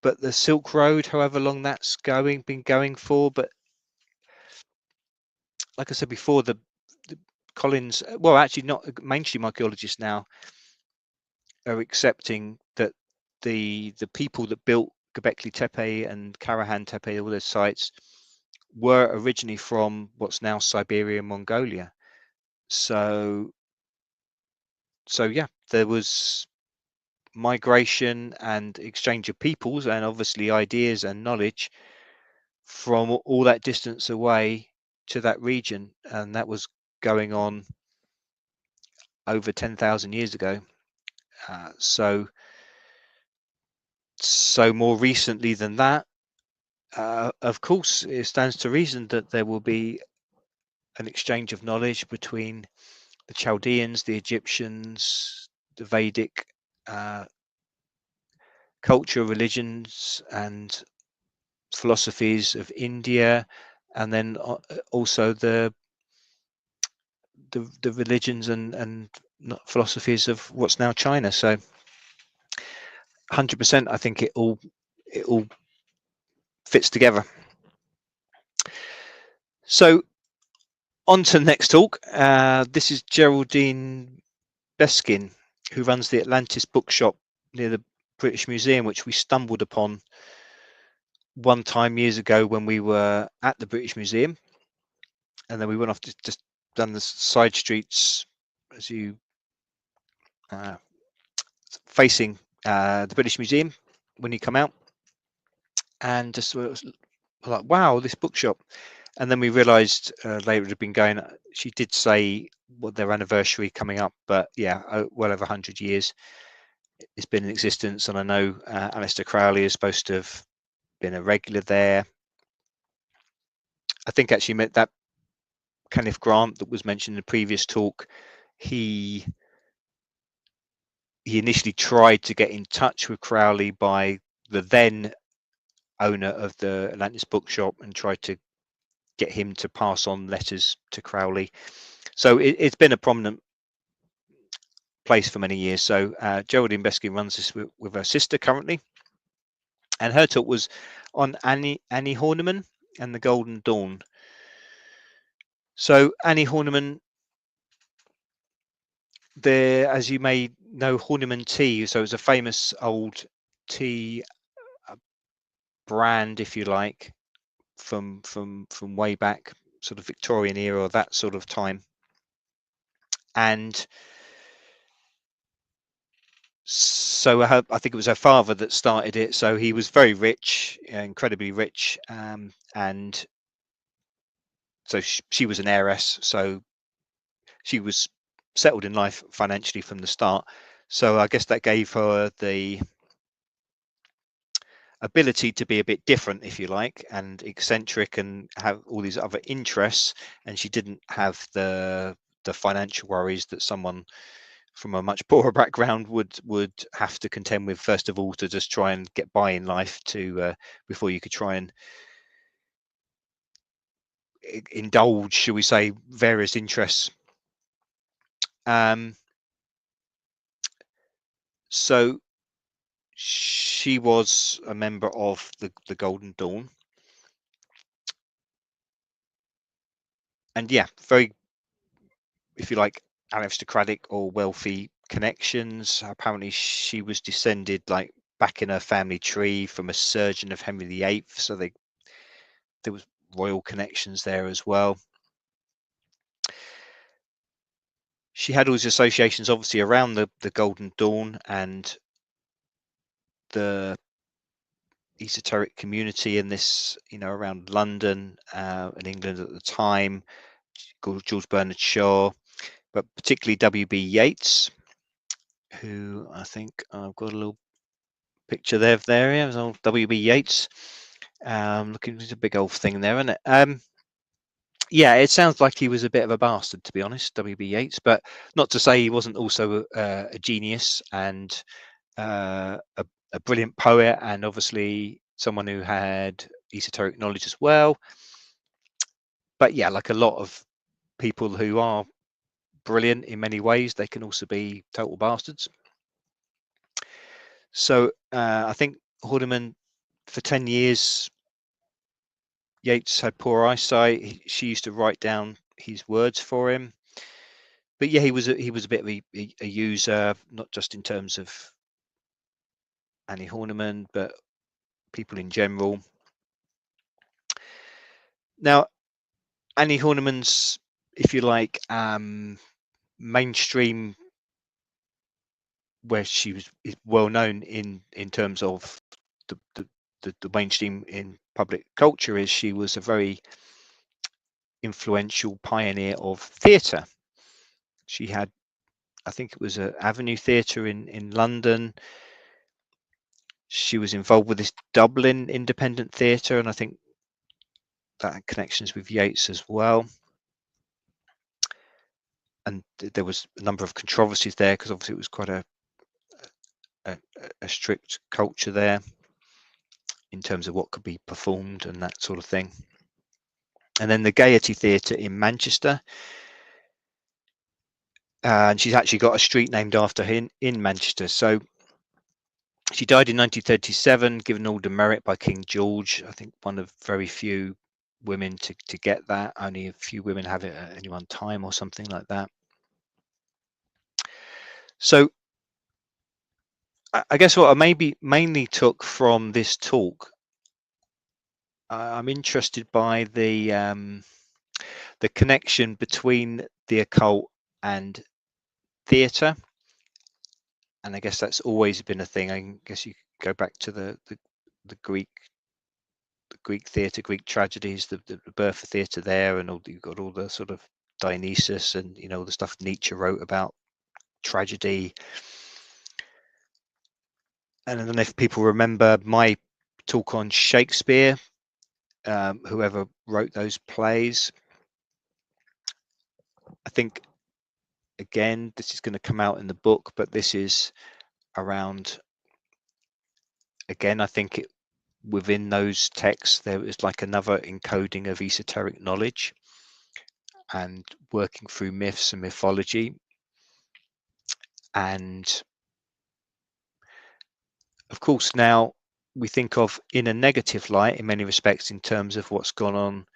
but the Silk Road, however long that's been going for, but like I said before, the Collins, well, actually not mainstream archaeologists now are accepting that the people that built Göbekli Tepe and Karahan Tepe, all those sites were originally from what's now Siberia and Mongolia. So yeah, there was migration and exchange of peoples and obviously ideas and knowledge from all that distance away to that region, and that was going on over 10,000 years ago. So more recently than that, of course, it stands to reason that there will be an exchange of knowledge between the Chaldeans, the Egyptians, the Vedic culture, religions, and philosophies of India, and then also the religions and philosophies of what's now China. So 100%, I think it all fits together. So on to the next talk. This is Geraldine Beskin, who runs the Atlantis bookshop near the British Museum, which we stumbled upon one time years ago when we were at the British Museum, and then we went off to just down the side streets as you facing the British Museum when you come out, and just was like, wow, this bookshop. And then we realized later it had been going. She did say what their anniversary coming up, but yeah, well over 100 years it's been in existence. And I know Aleister Crowley is supposed to have been a regular there. I think actually met that Kenneth Grant that was mentioned in the previous talk. He initially tried to get in touch with Crowley by the then owner of the Atlantis bookshop and tried to get him to pass on letters to Crowley. So it's been a prominent place for many years. So Geraldine Beskin runs this with her sister currently, and her talk was on Annie Horniman and the Golden Dawn. So Annie Horniman, as you may know, Horniman tea. So it's a famous old tea brand, if you like, from way back, sort of Victorian era or that sort of time. And so I think it was her father that started it. So he was very rich, incredibly rich, and so she was an heiress. So she was settled in life financially from the start. So I guess that gave her the ability to be a bit different, if you like, and eccentric, and have all these other interests. And she didn't have the financial worries that someone from a much poorer background would have to contend with, first of all, to just try and get by in life, to before you could try and indulge, shall we say, various interests. So she was a member of the Golden Dawn, and yeah, very, if you like, aristocratic or wealthy connections. Apparently she was descended, like, back in her family tree, from a surgeon of Henry VIII, so there was royal connections there as well. She had all these associations, obviously, around the Golden Dawn and the esoteric community in this, around London and England at the time, George Bernard Shaw, but particularly W.B. Yeats, who I think I've got a little picture there of there. Yeah, it was old W.B. Yeats. Looking at a big old thing there, isn't it? Yeah, it sounds like he was a bit of a bastard, to be honest, W.B. Yeats, but not to say he wasn't also a genius and a brilliant poet, and obviously someone who had esoteric knowledge as well. But yeah, like a lot of people who are brilliant in many ways, they can also be total bastards. So I think Horniman, for 10 years, Yeats had poor eyesight. She used to write down his words for him. But yeah, he was a bit of a user, not just in terms of Annie Horniman, but people in general. Now, Annie Horniman's, if you like, mainstream, where she was is well known in terms of the mainstream in public culture, is she was a very influential pioneer of theatre. She had, I think it was a Avenue Theatre in London. She was involved with this Dublin Independent Theatre, and I think that had connections with Yeats as well. And there was a number of controversies there because obviously it was quite a strict culture there in terms of what could be performed and that sort of thing. And then the Gaiety Theatre in Manchester, and she's actually got a street named after her in Manchester. So she died in 1937, given all the merit by King George. I think one of very few women to get that. Only a few women have it at any one time or something like that. So I guess what I maybe mainly took from this talk, I'm interested by the connection between the occult and theatre, and I guess that's always been a thing. I guess you could go back to the Greek theatre, Greek tragedies, the birth of theatre there, and you've got all the sort of Dionysus and all the stuff Nietzsche wrote about tragedy. And I don't know if people remember my talk on Shakespeare, whoever wrote those plays. I think, again, this is going to come out in the book, but this is around, again, I think within those texts, there is like another encoding of esoteric knowledge and working through myths and mythology. And of course, now we think of in a negative light in many respects in terms of what's gone on,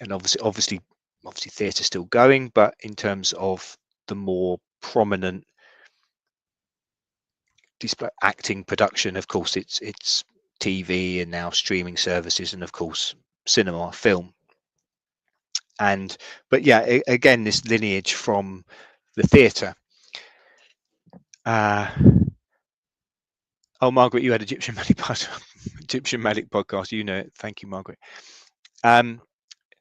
and obviously theatre still going, but in terms of the more prominent display acting production, of course it's TV and now streaming services, and of course cinema, film. But yeah, again, this lineage from the theatre. Oh, Margaret, you had Egyptian Magic podcast. You know it. Thank you, Margaret.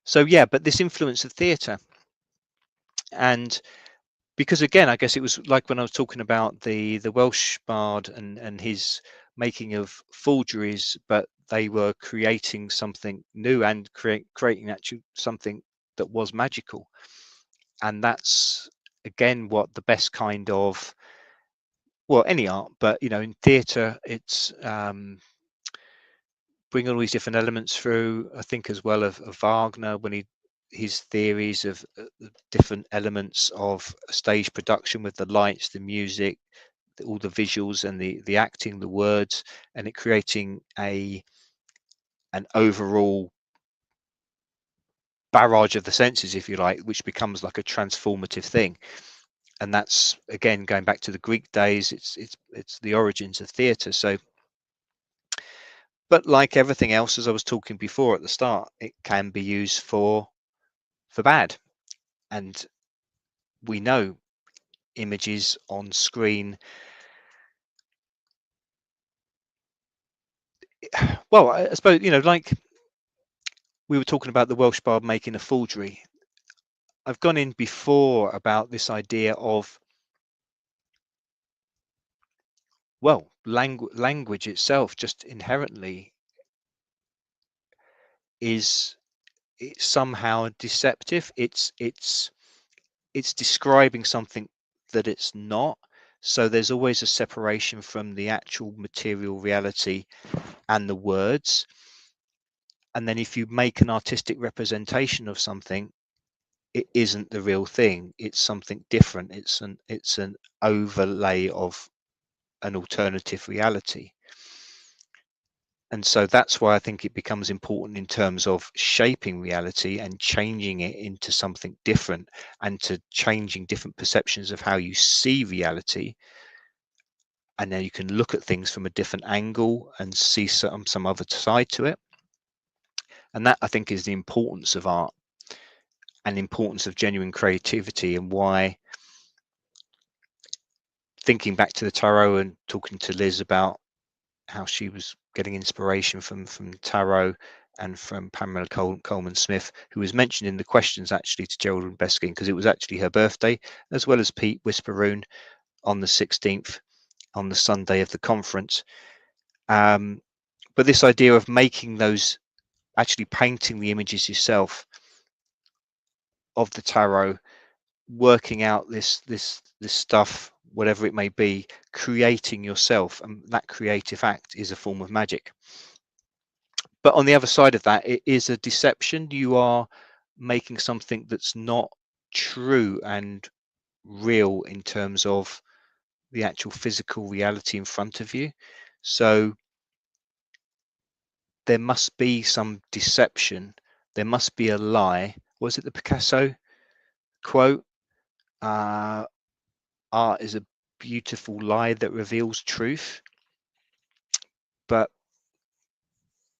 So yeah, but this influence of theatre, and because again, I guess it was like when I was talking about the Welsh bard and his making of forgeries, but they were creating something new and creating actually something that was magical. And that's again what the best kind of, well, any art, but in theatre, it's bring all these different elements through. I think as well of Wagner, when his theories of the different elements of stage production with the lights, the music, all the visuals and the acting, the words, and it creating an overall barrage of the senses, if you like, which becomes like a transformative thing. And that's again going back to the Greek days. It's the origins of theatre. So, but like everything else, as I was talking before at the start, it can be used for bad. And we know images on screen, well, I suppose, like we were talking about the Welsh bard making a forgery. I've gone in before about this idea of, well, language itself just inherently is somehow deceptive. It's describing something that it's not. So there's always a separation from the actual material reality and the words. And then if you make an artistic representation of something, it isn't the real thing. It's something different. It's an overlay of an alternative reality. And so that's why I think it becomes important in terms of shaping reality and changing it into something different, and to changing different perceptions of how you see reality. and then you can look at things from a different angle and see some other side to it. And that, I think, is the importance of art and the importance of genuine creativity, and why, thinking back to the tarot and talking to Liz about how she was getting inspiration from tarot and from Pamela Coleman Smith, who was mentioned in the questions actually to Geraldine Beskin, because it was actually her birthday, as well as Pete Whisperoon on the 16th, on the Sunday of the conference. But this idea of making those, actually painting the images yourself of the tarot, working out this stuff, whatever it may be, creating yourself, and that creative act is a form of magic. But on the other side of that, it is a deception. You are making something that's not true and real in terms of the actual physical reality in front of you. So there must be some deception. There must be a lie. Was it the Picasso quote? Art is a beautiful lie that reveals truth. But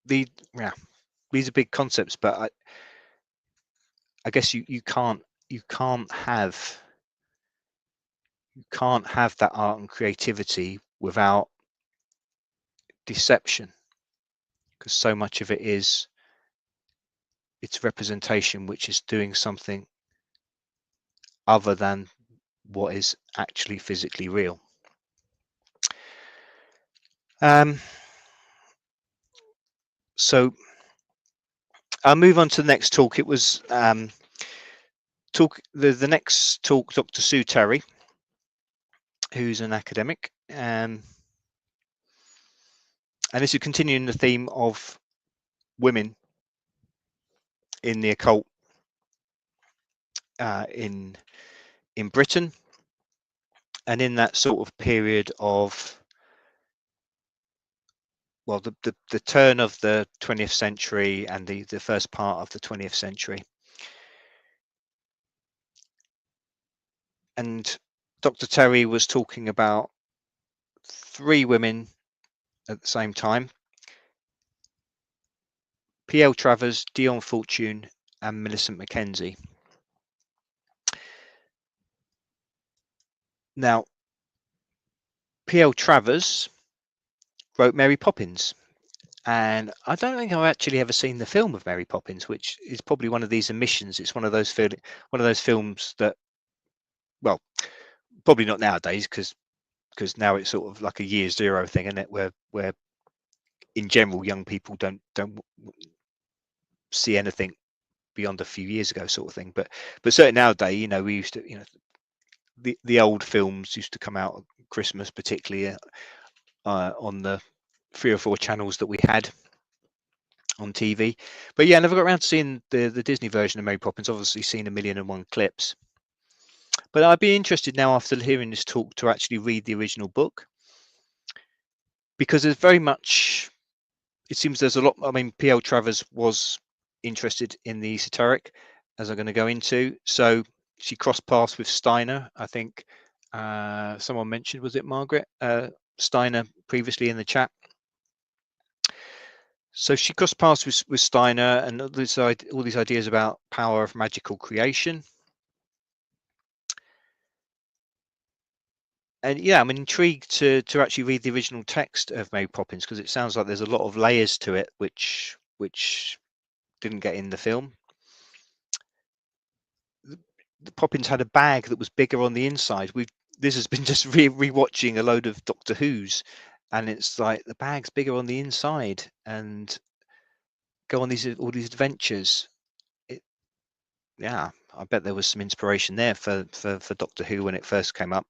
these are big concepts. But I guess you can't have that art and creativity without deception, because so much of it is its representation, which is doing something other than what is actually physically real. So I'll move on to the next talk. It was the next talk, Dr. Sue Terry, who's an academic, and this is continuing the theme of women in the occult in Britain, and in that sort of period of, well, the turn of the 20th century and the first part of the 20th century. And Dr. Terry was talking about 3 women at the same time: P.L. Travers, Dion Fortune, and Millicent Mackenzie. Now, P.L. Travers wrote Mary Poppins, and I don't think I've actually ever seen the film of Mary Poppins, which is probably one of these omissions. It's one of those films that, well, probably not nowadays, because now it's sort of like a year zero thing, isn't it? Where in general young people don't see anything beyond a few years ago, sort of thing. But certainly nowadays, we used to, the old films used to come out at Christmas, particularly on the 3 or 4 channels that we had on TV. But yeah, I never got around to seeing the Disney version of Mary Poppins. Obviously seen 1,000,001 clips. But I'd be interested now, after hearing this talk, to actually read the original book, because there's very much, it seems there's a lot. I mean, P.L. Travers was interested in the esoteric, as I'm going to go into. So she crossed paths with Steiner. I think someone mentioned, was it Margaret Steiner previously in the chat? So she crossed paths with Steiner and all these ideas about power of magical creation. And yeah, I'm intrigued to actually read the original text of Mary Poppins, because it sounds like there's a lot of layers to it which didn't get in the film. The Poppins had a bag that was bigger on the inside. This has been just rewatching a load of Doctor Who's, and it's like the bag's bigger on the inside, and go on all these adventures. Yeah, I bet there was some inspiration there for Doctor Who when it first came up.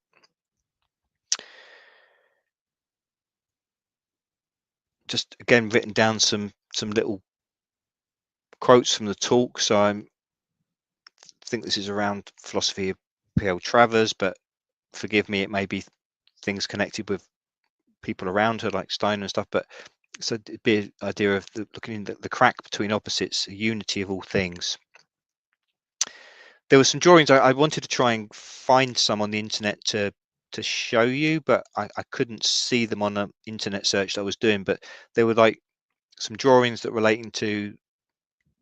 Just again written down some little quotes from the talk. So I think this is around philosophy of P.L. Travers, but forgive me, it may be things connected with people around her like Steiner and stuff. But it's a big idea of looking at the crack between opposites, a unity of all things. There were some drawings. I wanted to try and find some on the internet to to show you, but I couldn't see them on an internet search that I was doing. But they were like some drawings that relating to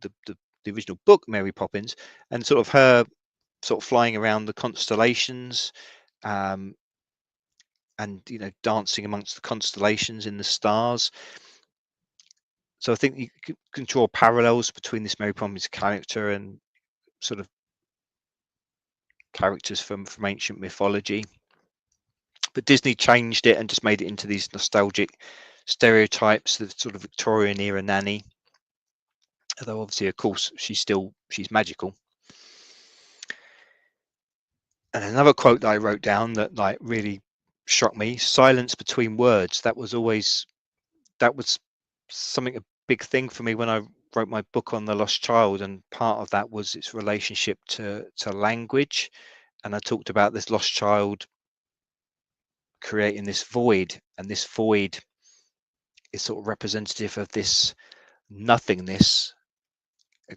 the original book Mary Poppins, and sort of her sort of flying around the constellations, um, and dancing amongst the constellations in the stars. So I think you can draw parallels between this Mary Poppins character and sort of characters from ancient mythology. But Disney changed it and just made it into these nostalgic stereotypes, the sort of Victorian era nanny. Although obviously, of course, she's magical. And another quote that I wrote down that like really struck me: silence between words. That was something, a big thing for me when I wrote my book on the lost child, and part of that was its relationship to language. And I talked about this lost child creating this void, and this void is sort of representative of this nothingness,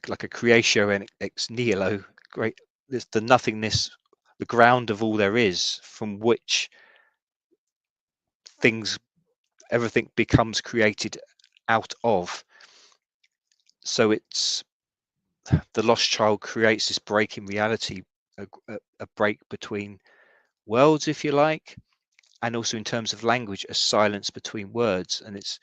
like a creatio ex nihilo, great, this the nothingness, the ground of all there is, from which things, everything becomes created out of. So it's the lost child creates this break in reality, a break between worlds, if you like, and also in terms of language, a silence between words. And it's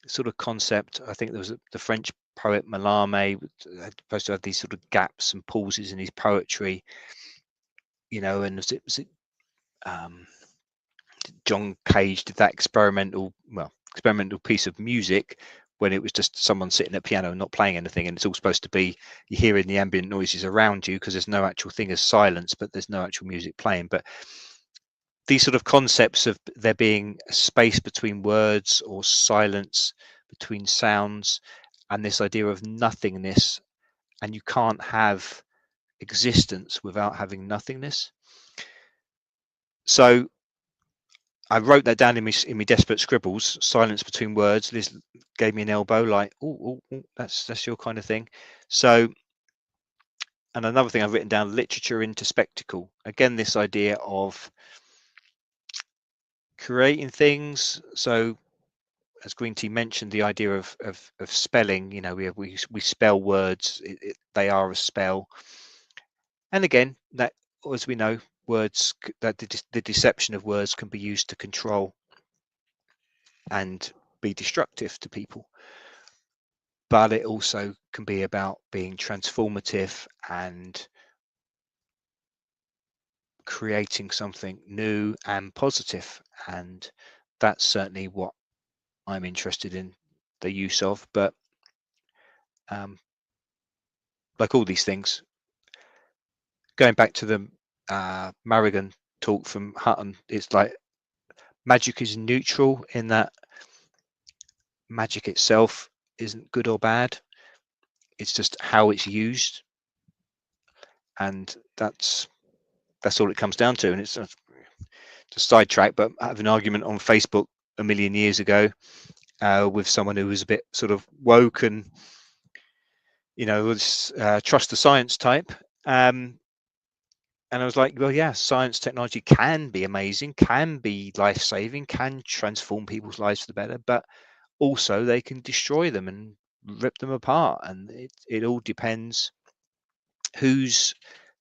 sort of concept. I think there was the French poet Mallarmé supposed to have these sort of gaps and pauses in his poetry, and was it John Cage did that experimental piece of music when it was just someone sitting at piano and not playing anything, and it's all supposed to be you're hearing the ambient noises around you because there's no actual thing as silence, but there's no actual music playing. But these sort of concepts of there being a space between words or silence between sounds, and this idea of nothingness, and you can't have existence without having nothingness. So I wrote that down in my desperate scribbles. Silence between words. Liz gave me an elbow, like, oh, that's your kind of thing. So, and another thing I've written down: literature into spectacle. Again, this idea of creating things. So, as Green Tea mentioned, the idea of spelling. We spell words. They are a spell. And again, that, as we know, words, that the deception of words can be used to control and be destructive to people. But it also can be about being transformative and creating something new and positive. And that's certainly what I'm interested in the use of. But like all these things, going back to the Marrigan talk from Hutton, it's like magic is neutral in that magic itself isn't good or bad. It's just how it's used, and that's all it comes down to. And it's to sidetrack, but I have an argument on Facebook a million years ago with someone who was a bit sort of woke and was trust the science type. And I was like, well, yeah, science technology can be amazing, can be life-saving, can transform people's lives for the better, but also they can destroy them and rip them apart. And it all depends who's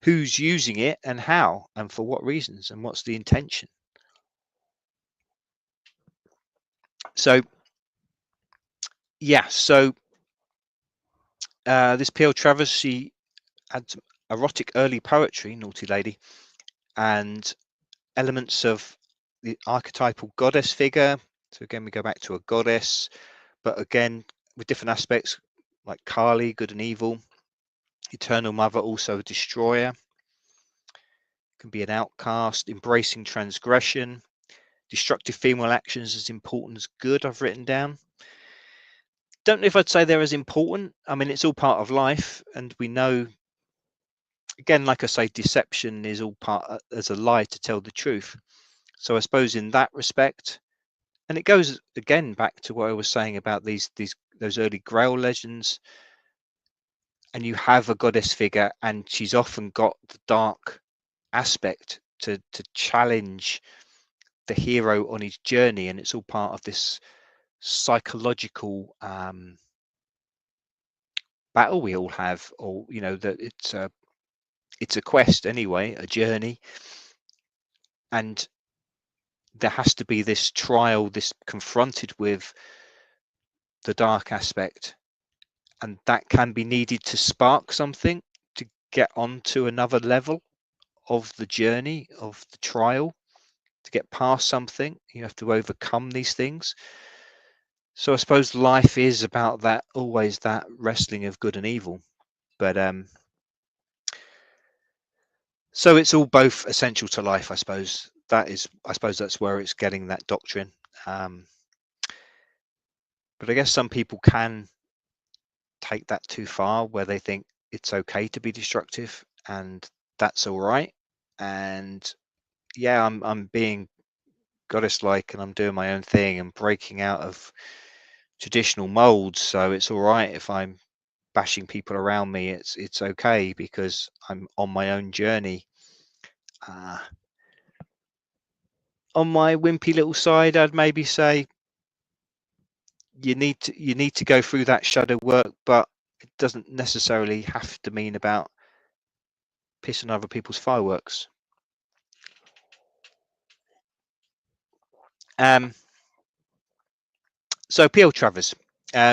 using it and how and for what reasons and what's the intention. So yeah, so this P.L. Travers, she had some erotic early poetry, naughty lady, and elements of the archetypal goddess figure. So again, we go back to a goddess, but again with different aspects, like Kali, good and evil, eternal mother, also a destroyer, can be an outcast, embracing transgression, destructive female actions as important as good, I've written down. Don't know if I'd say they're as important. I mean, it's all part of life, and we know, again, like I say, deception is all part as a lie to tell the truth. So I suppose in that respect, and it goes again back to what I was saying about those early Grail legends, and you have a goddess figure, and she's often got the dark aspect to challenge the hero on his journey, and it's all part of this psychological battle we all have, or that it's a quest anyway, a journey, and there has to be this trial, this confronted with the dark aspect, and that can be needed to spark something to get onto another level of the journey, of the trial, to get past something. You have to overcome these things. So I suppose life is about that, always that wrestling of good and evil. But so it's all both essential to life, I suppose. I suppose that's where it's getting that doctrine. But I guess some people can take that too far, where they think it's okay to be destructive, and that's all right. And yeah, I'm being goddess-like, and I'm doing my own thing and breaking out of traditional molds. So it's all right if I'm bashing people around me. It's okay because I'm on my own journey. On my wimpy little side, I'd maybe say you need to go through that shadow work, but it doesn't necessarily have to mean about pissing other people's fireworks. So P.L. Travers,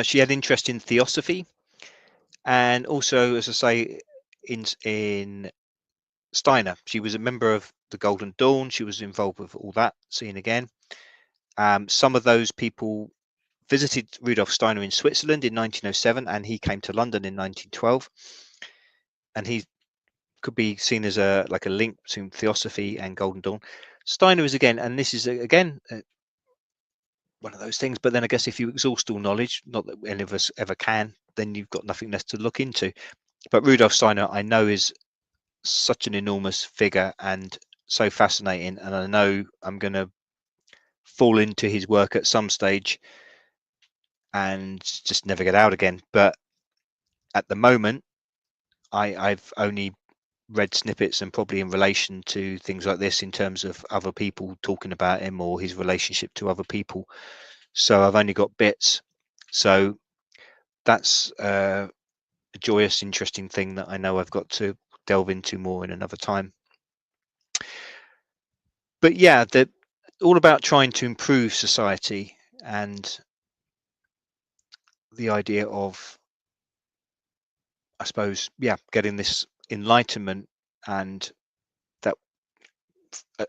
she had interest in theosophy, and also, as I say, in Steiner. She was a member of the Golden Dawn. She was involved with all that scene again. Some of those people visited Rudolf Steiner in Switzerland in 1907, and he came to London in 1912. And he could be seen as a link between theosophy and Golden Dawn. Steiner is again, and this is again one of those things. But then I guess if you exhaust all knowledge, not that any of us ever can, then you've got nothing left to look into. But Rudolf Steiner, I know, is such an enormous figure and so fascinating, and I know I'm going to fall into his work at some stage and just never get out again. But at the moment, I've only read snippets, and probably in relation to things like this, in terms of other people talking about him or his relationship to other people. So I've only got bits. So that's a joyous, interesting thing that I know I've got to delve into more in another time. But yeah, all about trying to improve society, and the idea of, I suppose, getting this enlightenment, and that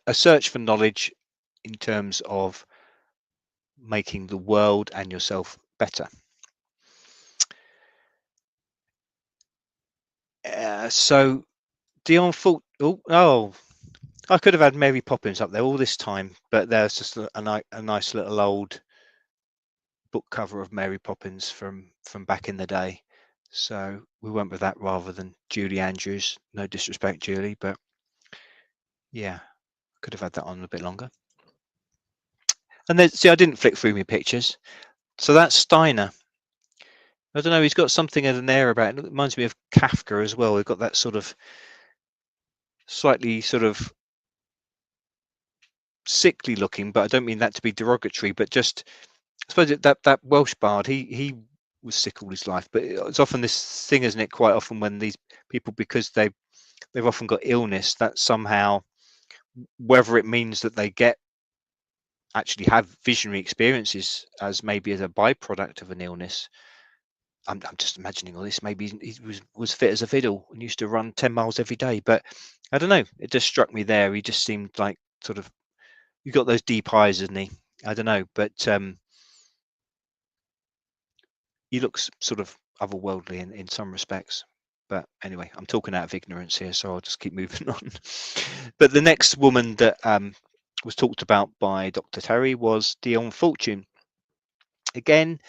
a search for knowledge in terms of making the world and yourself better. So Dion thought, oh, I could have had Mary Poppins up there all this time, but there's just a nice little old book cover of Mary Poppins from back in the day. So we went with that rather than Julie Andrews. No disrespect, Julie, but yeah, could have had that on a bit longer. And then, see, I didn't flick through my pictures. So that's Steiner. I don't know, he's got something of an air about it. It reminds me of Kafka as well. We've got that sort of slightly sort of sickly looking, but I don't mean that to be derogatory, but just, I suppose that Welsh bard, he was sick all his life, but it's often this thing, isn't it, quite often when these people, because they've often got illness, that somehow, whether it means that they actually have visionary experiences as maybe as a byproduct of an illness. I'm just imagining all this. Maybe he was fit as a fiddle and used to run 10 miles every day. But I don't know. It just struck me there. He just seemed like sort of, you got those deep eyes, isn't he? I don't know. But he looks sort of otherworldly in some respects. But anyway, I'm talking out of ignorance here, so I'll just keep moving on. But the next woman that was talked about by Dr. Terry was Dion Fortune. Again,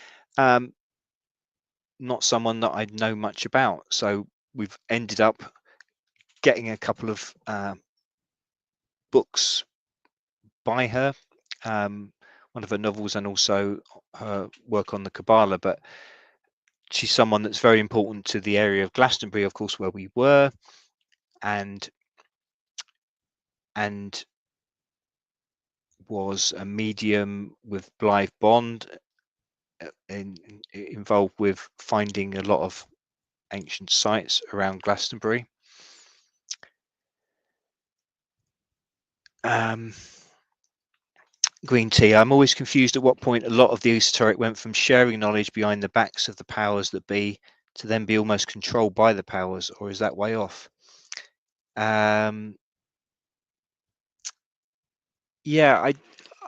not someone that I know much about. So we've ended up getting a couple of books by her, one of her novels, and also her work on the Kabbalah. But she's someone that's very important to the area of Glastonbury, of course, where we were. And and was a medium with Blythe Bond, involved with finding a lot of ancient sites around Glastonbury. Green tea. I'm always confused at what point a lot of the esoteric went from sharing knowledge behind the backs of the powers that be to then be almost controlled by the powers, or is that way off? Yeah,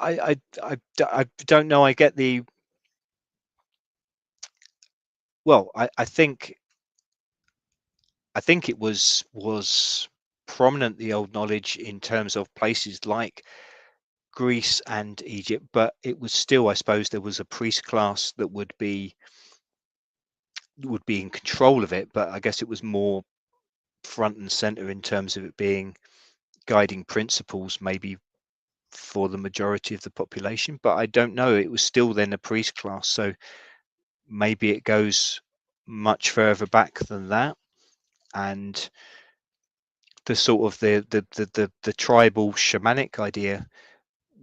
I don't know. I get the, well, I think it was prominent, the old knowledge, in terms of places like Greece and Egypt, but it was still, I suppose, there was a priest class that would be in control of it, but I guess it was more front and center in terms of it being guiding principles, maybe for the majority of the population. But I don't know, it was still then a priest class, so maybe it goes much further back than that. And the sort of the tribal shamanic idea,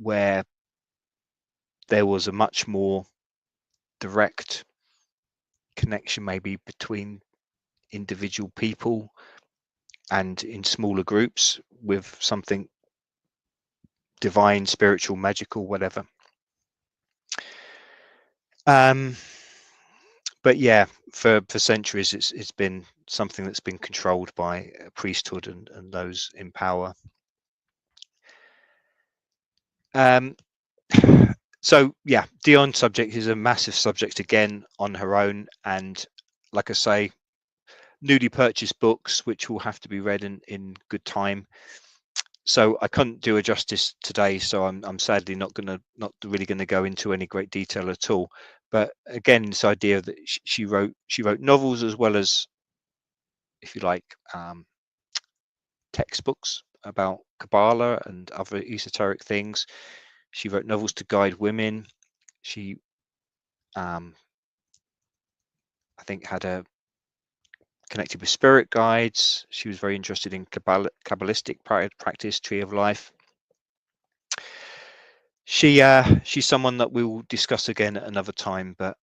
where there was a much more direct connection maybe between individual people and in smaller groups with something divine, spiritual, magical, whatever. But yeah, for centuries it's been something that's been controlled by priesthood and those in power. So yeah, Dion's subject is a massive subject again on her own, and like I say, newly purchased books which will have to be read in good time. So I couldn't do her justice today, so I'm sadly not really gonna go into any great detail at all. But again, this idea that she wrote novels as well as, if you like, textbooks about Kabbalah and other esoteric things. She wrote novels to guide women. She, I think, had a connected with spirit guides. She was very interested in Kabbalistic practice, Tree of Life. She's someone that we will discuss again at another time, but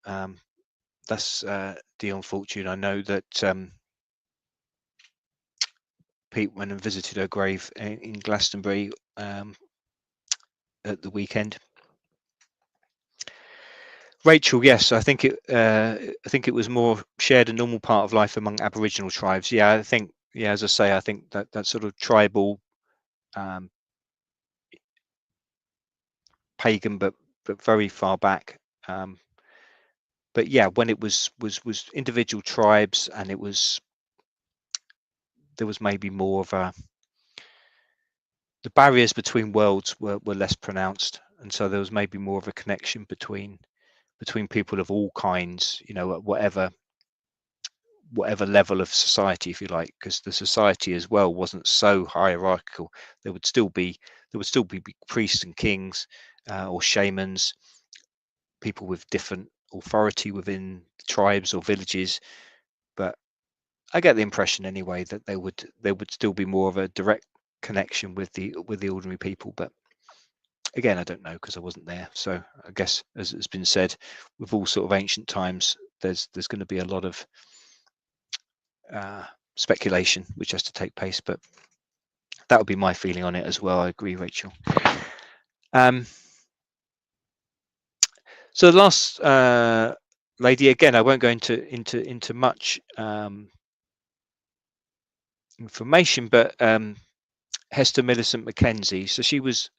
that's Dion Fortune. I know that Pete went and visited her grave in Glastonbury at the weekend. Rachel, yes, I think it was more shared a normal part of life among Aboriginal tribes. Yeah, I think, yeah, as I say, I think that sort of tribal, pagan, but very far back. But yeah, when it was individual tribes, and there was maybe more of a, the barriers between worlds were less pronounced, and so there was maybe more of a connection between people of all kinds, you know, at whatever level of society, if you like, because the society as well wasn't so hierarchical. There would still be priests and kings, or shamans, people with different authority within tribes or villages. But I get the impression anyway that there would still be more of a direct connection with the ordinary people. But again, I don't know, because I wasn't there. So I guess, as has been said, with all sort of ancient times, there's going to be a lot of speculation which has to take place. But that would be my feeling on it as well. I agree, Rachel. So the last lady, again, I won't go into much information, but Hester Millicent Mackenzie. So she was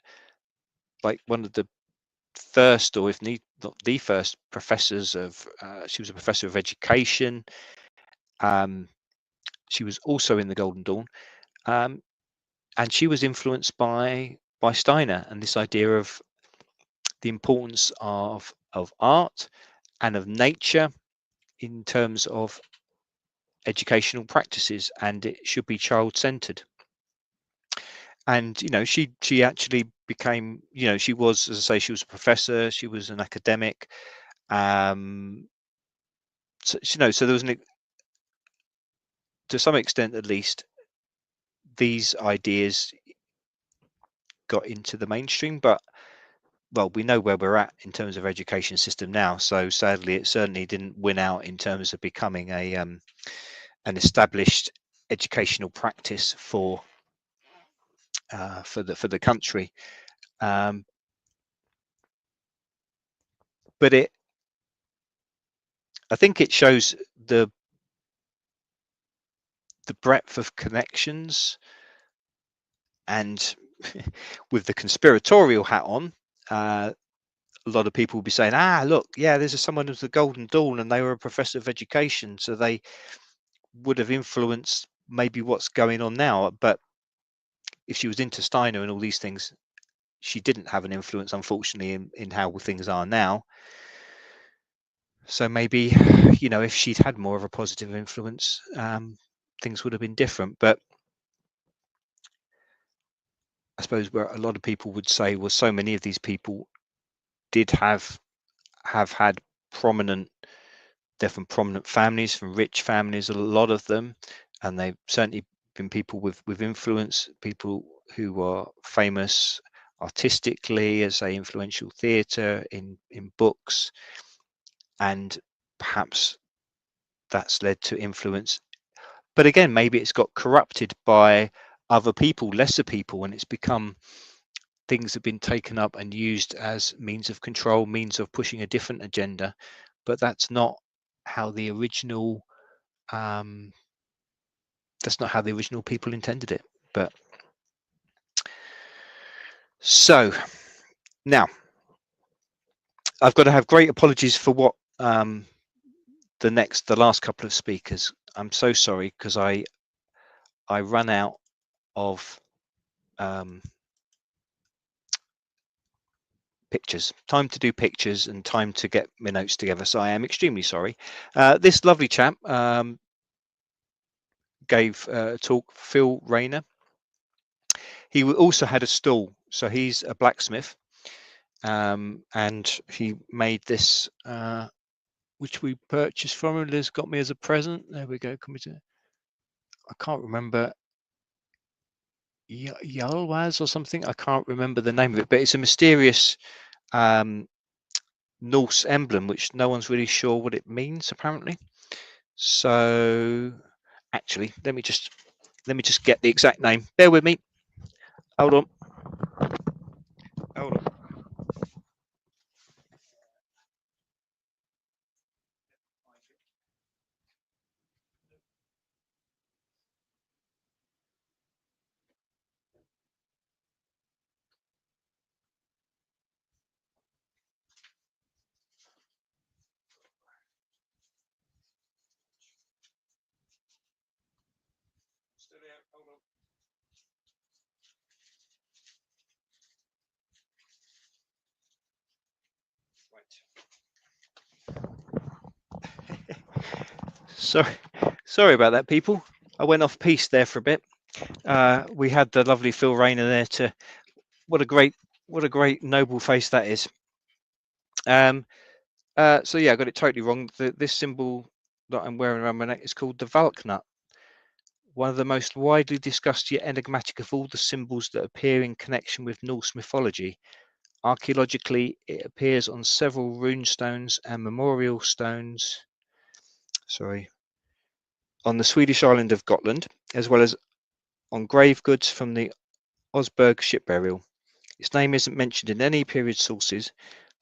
like one of the first, or if not the first, professors of. She was a professor of education. She was also in the Golden Dawn, and she was influenced by Steiner and this idea of the importance of art and of nature in terms of educational practices, and it should be child-centered. And you know, she actually became, you know, she was, as I say, she was a professor, she was an academic. So, you know, so there was to some extent at least, these ideas got into the mainstream. But well, we know where we're at in terms of education system now. So sadly, it certainly didn't win out in terms of becoming a an established educational practice for the country. But I think it shows the breadth of connections, and with the conspiratorial hat on, a lot of people will be saying, look, yeah, there's someone who's the Golden Dawn and they were a professor of education, so they would have influenced maybe what's going on now. But if she was into Steiner and all these things, she didn't have an influence, unfortunately, in how things are now. So maybe, if she'd had more of a positive influence, things would have been different. But I suppose where a lot of people would say was, so many of these people did have had they're from prominent families, from rich families, a lot of them, and they've certainly been people with influence, people who are famous artistically as a influential theatre, in books, and perhaps that's led to influence. But again, maybe it's got corrupted by other people, lesser people, and it's become, things have been taken up and used as means of control, means of pushing a different agenda. But that's not how the original people intended it. But so now I've got to have great apologies for what the last couple of speakers. I'm so sorry, because I ran out of pictures, time to do pictures and time to get my notes together. So I am extremely sorry. This lovely chap gave a talk, Phil Rayner. He also had a stall, so he's a blacksmith, and he made this, which we purchased from him. Liz got me as a present. There we go. I can't remember, Yalwaz or something. I can't remember the name of it, but it's a mysterious Norse emblem, which no one's really sure what it means, apparently. So actually, let me just get the exact name. Bear with me. Hold on. Sorry about that, people. I went off piece there for a bit. We had the lovely Phil Rayner there what a great noble face that is. So yeah, I got it totally wrong. This symbol that I'm wearing around my neck is called the Valknut, one of the most widely discussed yet enigmatic of all the symbols that appear in connection with Norse mythology. Archaeologically, it appears on several rune stones and memorial stones. On the Swedish island of Gotland, as well as on grave goods from the Osberg ship burial. Its name isn't mentioned in any period sources.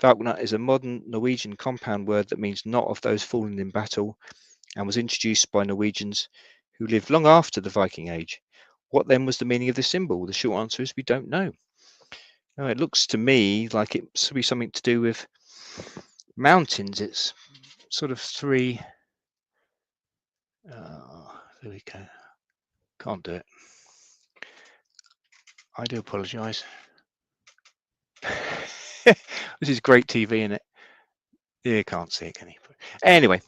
Valknut is a modern Norwegian compound word that means not of those fallen in battle, and was introduced by Norwegians who lived long after the Viking Age. What then was the meaning of the symbol? The short answer is we don't know. Now, it looks to me like it should be something to do with mountains. It's sort of three. There we go. Can't do it. I do apologise. This is great TV, isn't it? You can't see it, can you? Anyway,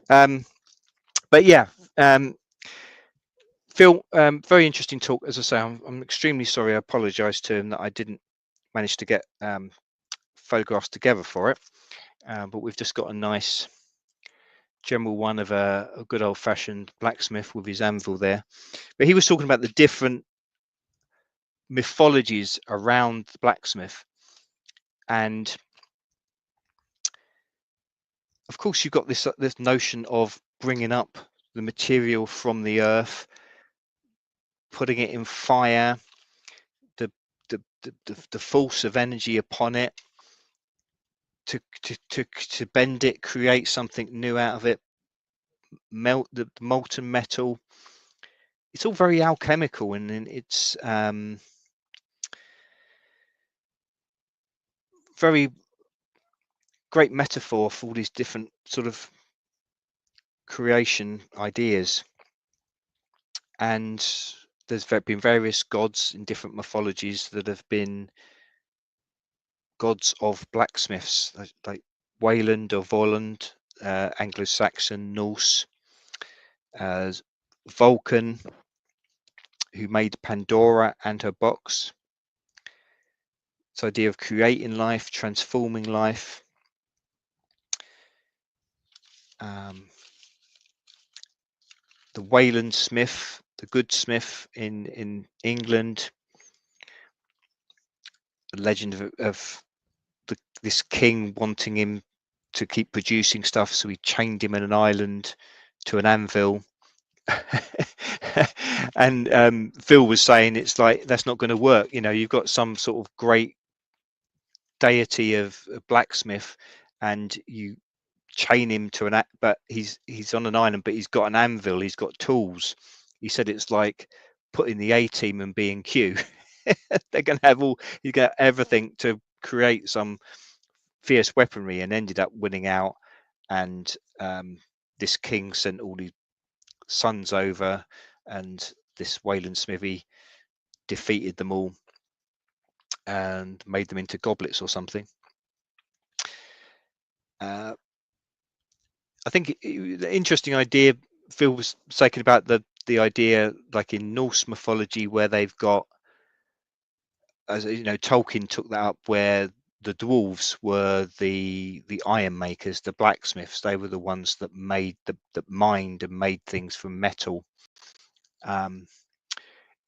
but yeah, Phil, very interesting talk. As I say, I'm extremely sorry. I apologise to him that I didn't manage to get photographs together for it, but we've just got a nice general one of a good old-fashioned blacksmith with his anvil there. But he was talking about the different mythologies around the blacksmith. And of course, you've got this notion of bringing up the material from the earth, putting it in fire, the force of energy upon it, to bend it, create something new out of it, melt the molten metal. It's all very alchemical, and it's very great metaphor for all these different sort of creation ideas. And there's been various gods in different mythologies that have been gods of blacksmiths, like Wayland or Voland, Anglo-Saxon, Norse, Vulcan, who made Pandora and her box. This idea of creating life, transforming life. The Wayland Smith, the good smith in England. The legend of this king wanting him to keep producing stuff, so he chained him in an island to an anvil. And Phil was saying it's like, that's not going to work. You've got some sort of great deity of a blacksmith, and you chain him to but he's on an island, but he's got an anvil, he's got tools. He said it's like putting the A-team and B&Q. They're going to have you get everything to create some fierce weaponry, and ended up winning out. And this king sent all his sons over, and this Wayland Smithy defeated them all and made them into goblets or something. I think the interesting idea Phil was talking about, the idea like in Norse mythology, where they've got, as you know, Tolkien took that up, where the dwarves were the iron makers, the blacksmiths. They were the ones that made that mined and made things from metal in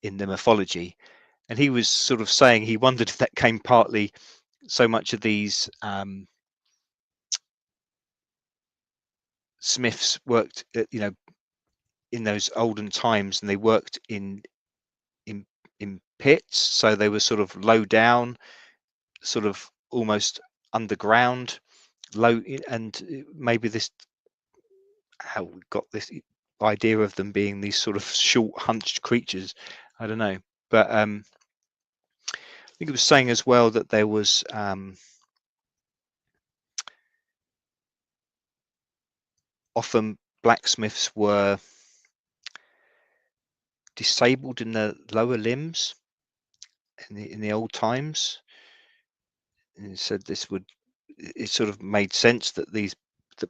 the mythology. And he was sort of saying he wondered if that came partly, so much of these smiths worked in those olden times, and they worked in pits, so they were sort of low down, sort of almost underground, low. And maybe this, how we got this idea of them being these sort of short, hunched creatures, I don't know. But I think it was saying as well that there was often blacksmiths were disabled in the lower limbs in the old times, and said it sort of made sense that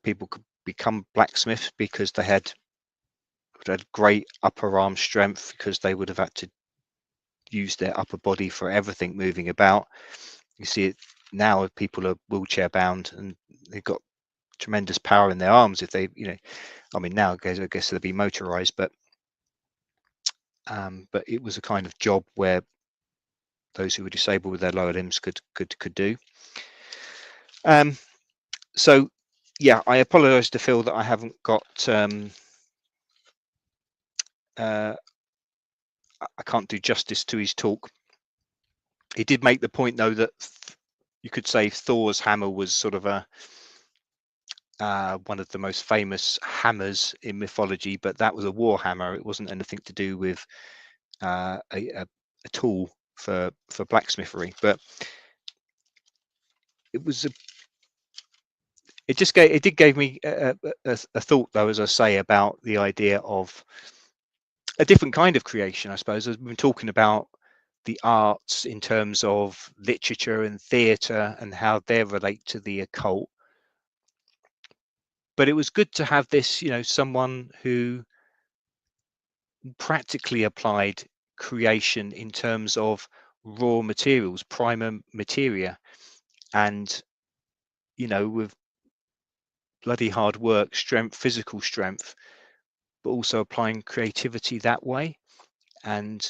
people could become blacksmiths because they had great upper arm strength, because they would have had to use their upper body for everything moving about. You see it now, if people are wheelchair bound, and they've got tremendous power in their arms. If they, I mean, now I guess they'll be motorized, but it was a kind of job where those who were disabled with their lower limbs could do. So yeah, I apologize to Phil that I haven't got I can't do justice to his talk. He did make the point, though, that you could say Thor's hammer was sort of one of the most famous hammers in mythology, but that was a war hammer. It wasn't anything to do with a tool for blacksmithery. But it was it did give me a thought, though, as I say, about the idea of a different kind of creation, I suppose. As we've been talking about the arts in terms of literature and theatre and how they relate to the occult. But it was good to have this, someone who practically applied creation in terms of raw materials, prima materia, and with bloody hard work, strength, physical strength, but also applying creativity that way. And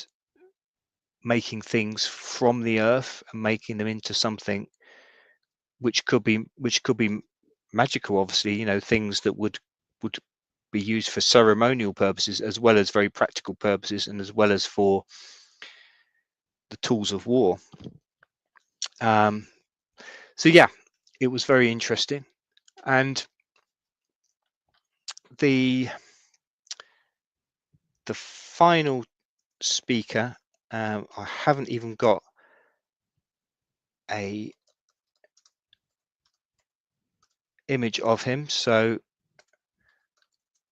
making things from the earth and making them into something which could be magical, obviously, you know, things that would be used for ceremonial purposes as well as very practical purposes, and as well as for the tools of war. So yeah, it was very interesting. And the final speaker, I haven't even got a image of him, so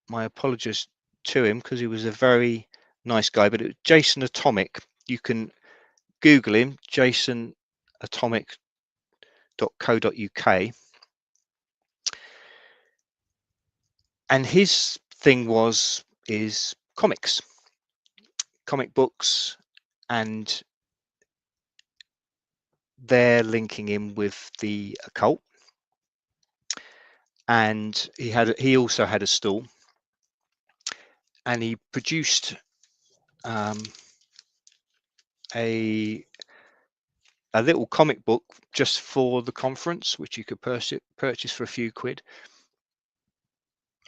my apologies to him, because he was a very nice guy. But it was Jason Atomic. You can Google him, jasonatomic.co.uk, and his thing is comic books, and they're linking in with the occult. And he also had a stall, and he produced a little comic book just for the conference, which you could purchase for a few quid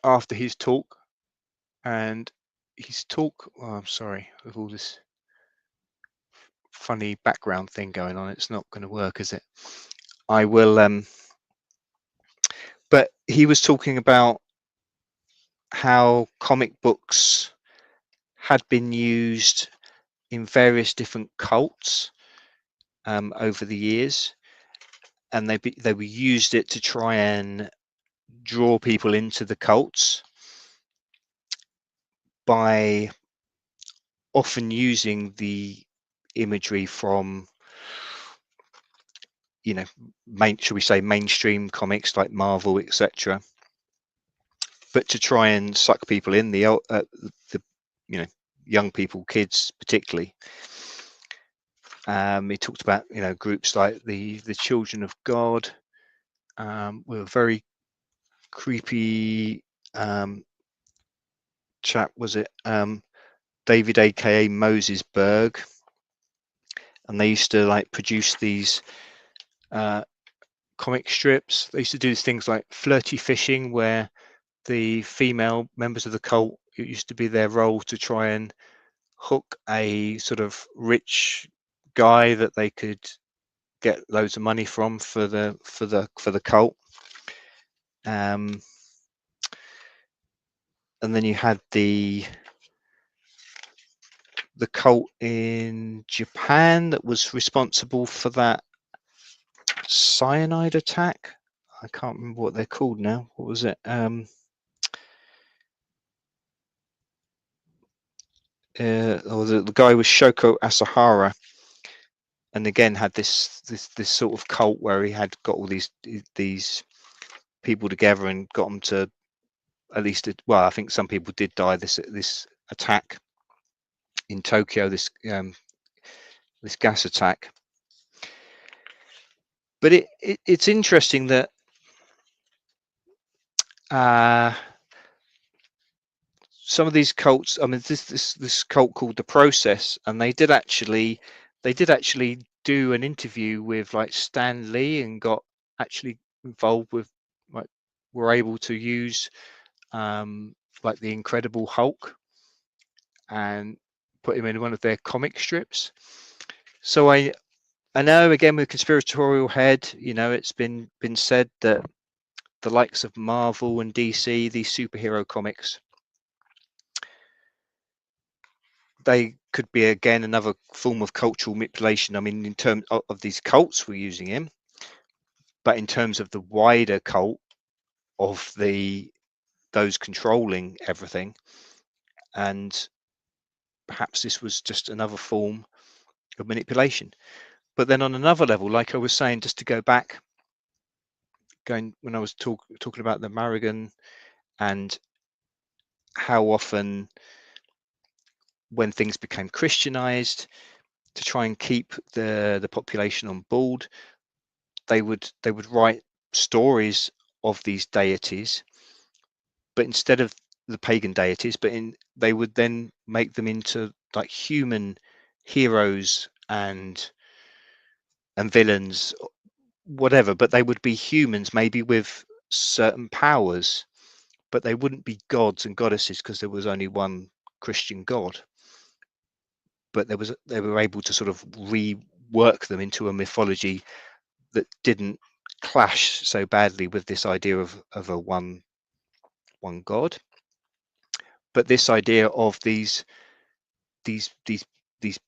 after his talk. And his talk, oh, I'm sorry, with all this funny background thing going on, it's not going to work, is it? I will but he was talking about how comic books had been used in various different cults over the years, and they were used it to try and draw people into the cults by often using the imagery from, you know, shall we say, mainstream comics like Marvel, etc., but to try and suck people in, the you know, young people, kids particularly. He talked about, you know, groups like the Children of God, were very creepy chap, was it David, aka Moses Berg, and they used to like produce these comic strips. They used to do things like flirty fishing, where the female members of the cult, it used to be their role to try and hook a sort of rich guy that they could get loads of money from for the cult. And then you had the cult in Japan that was responsible for that cyanide attack. I can't remember what they're called now. What was it? Or the guy was Shoko Asahara, and again had this sort of cult where he had got all these people together and got them to, at least, well, I think some people did die this attack in Tokyo, this gas attack. But it's interesting that some of these cults, I mean, this cult called The Process, and they did actually do an interview with like Stan Lee, and got actually involved with, like, were able to use like the Incredible Hulk and put him in one of their comic strips. So I know, again, with conspiratorial head, you know, it's been said that the likes of Marvel and DC, these superhero comics, they could be, again, another form of cultural manipulation. I mean, in terms of these cults we're using him, but in terms of the wider cult of those controlling everything, and perhaps this was just another form of manipulation. But then on another level, like I was saying, just to go back, when I was talking about the Marrigan, and how often when things became Christianized, to try and keep the population on board, they would write stories of these deities, but instead of the pagan deities, they would then make them into like human heroes and villains, whatever, but they would be humans, maybe with certain powers, but they wouldn't be gods and goddesses because there was only one Christian God. But they were able to sort of rework them into a mythology that didn't clash so badly with this idea of a one God. But this idea of these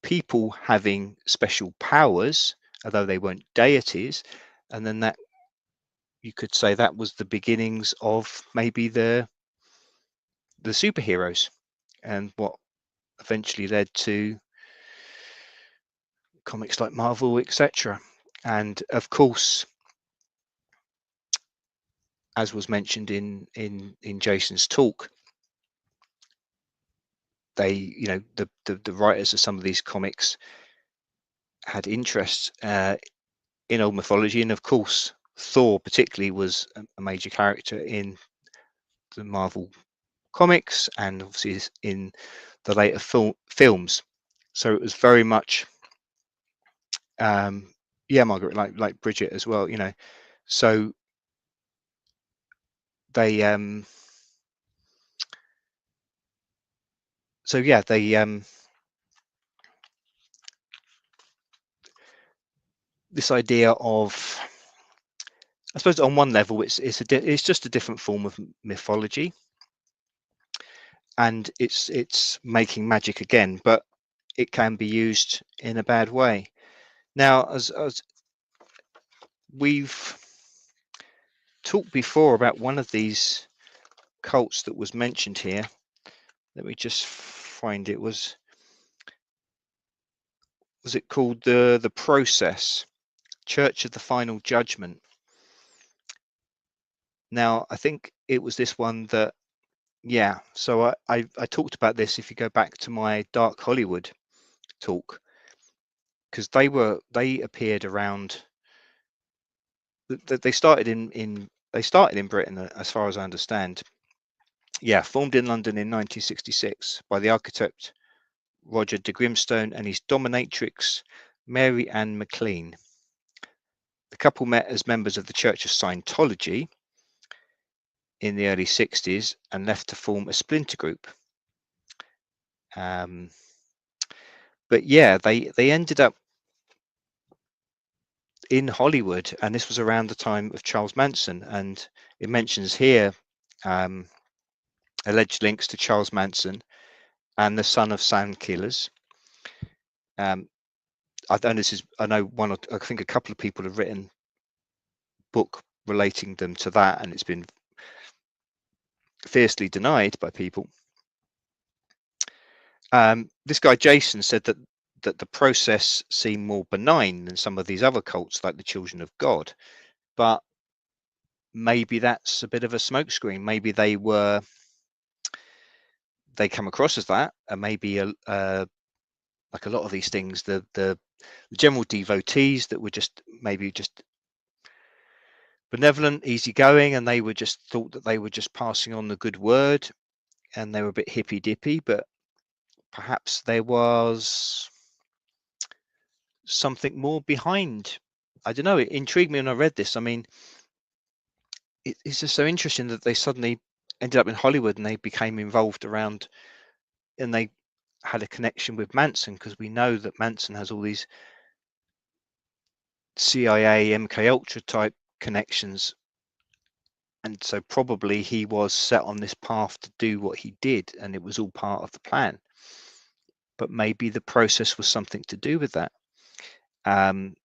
people having special powers, although they weren't deities, and then that you could say that was the beginnings of maybe the superheroes, and what eventually led to comics like Marvel, etc. And of course, as was mentioned in Jason's talk, they, you know, the writers of some of these comics had interest in old mythology, and of course Thor particularly was a major character in the Marvel comics and obviously in the later films. So it was very much yeah, Margaret, like Bridget as well, you know. So they so yeah, they this idea of, I suppose on one level it's just a different form of mythology, and it's making magic again, but it can be used in a bad way. Now, as we've talked before about one of these cults that was mentioned here, let me just find it. Was it called the Process, Church of the Final Judgment? Now, I think it was this one that, yeah, so I talked about this if you go back to my Dark Hollywood talk, because they appeared around, they started in Britain, as far as I understand. Yeah, formed in London in 1966 by the architect Roger de Grimstone and his dominatrix Mary Ann McLean. The couple met as members of the Church of Scientology in the early 60s and left to form a splinter group. But yeah, they ended up in Hollywood, and this was around the time of Charles Manson, and it mentions here alleged links to Charles Manson and the son of Sam killers. I know I think a couple of people have written book relating them to that, and it's been fiercely denied by people. This guy Jason said that the process seemed more benign than some of these other cults like the Children of God, but maybe that's a bit of a smokescreen. Maybe they come across as that, and maybe like a lot of these things, the general devotees that were just benevolent, easygoing, and they were just thought that they were just passing on the good word, and they were a bit hippy dippy, but perhaps there was something more behind. I don't know. It intrigued me when I read this. I mean, it's just so interesting that they suddenly ended up in Hollywood and they became involved around, and they had a connection with Manson, because we know that Manson has all these CIA, MK Ultra type connections, and so probably he was set on this path to do what he did, and it was all part of the plan. But maybe the process was something to do with that. And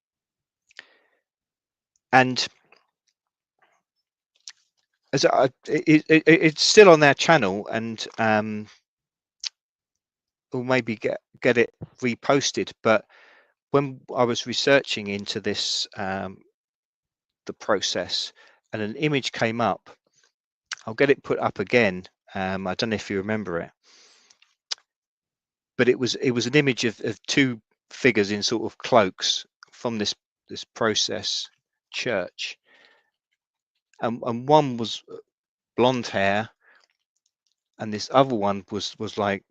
as it's still on their channel, and we'll maybe get it reposted. But when I was researching into this, the process, and an image came up, I'll get it put up again. I don't know if you remember it, but it was an image of two figures in sort of cloaks from this process church, and one was blonde hair, and this other one was like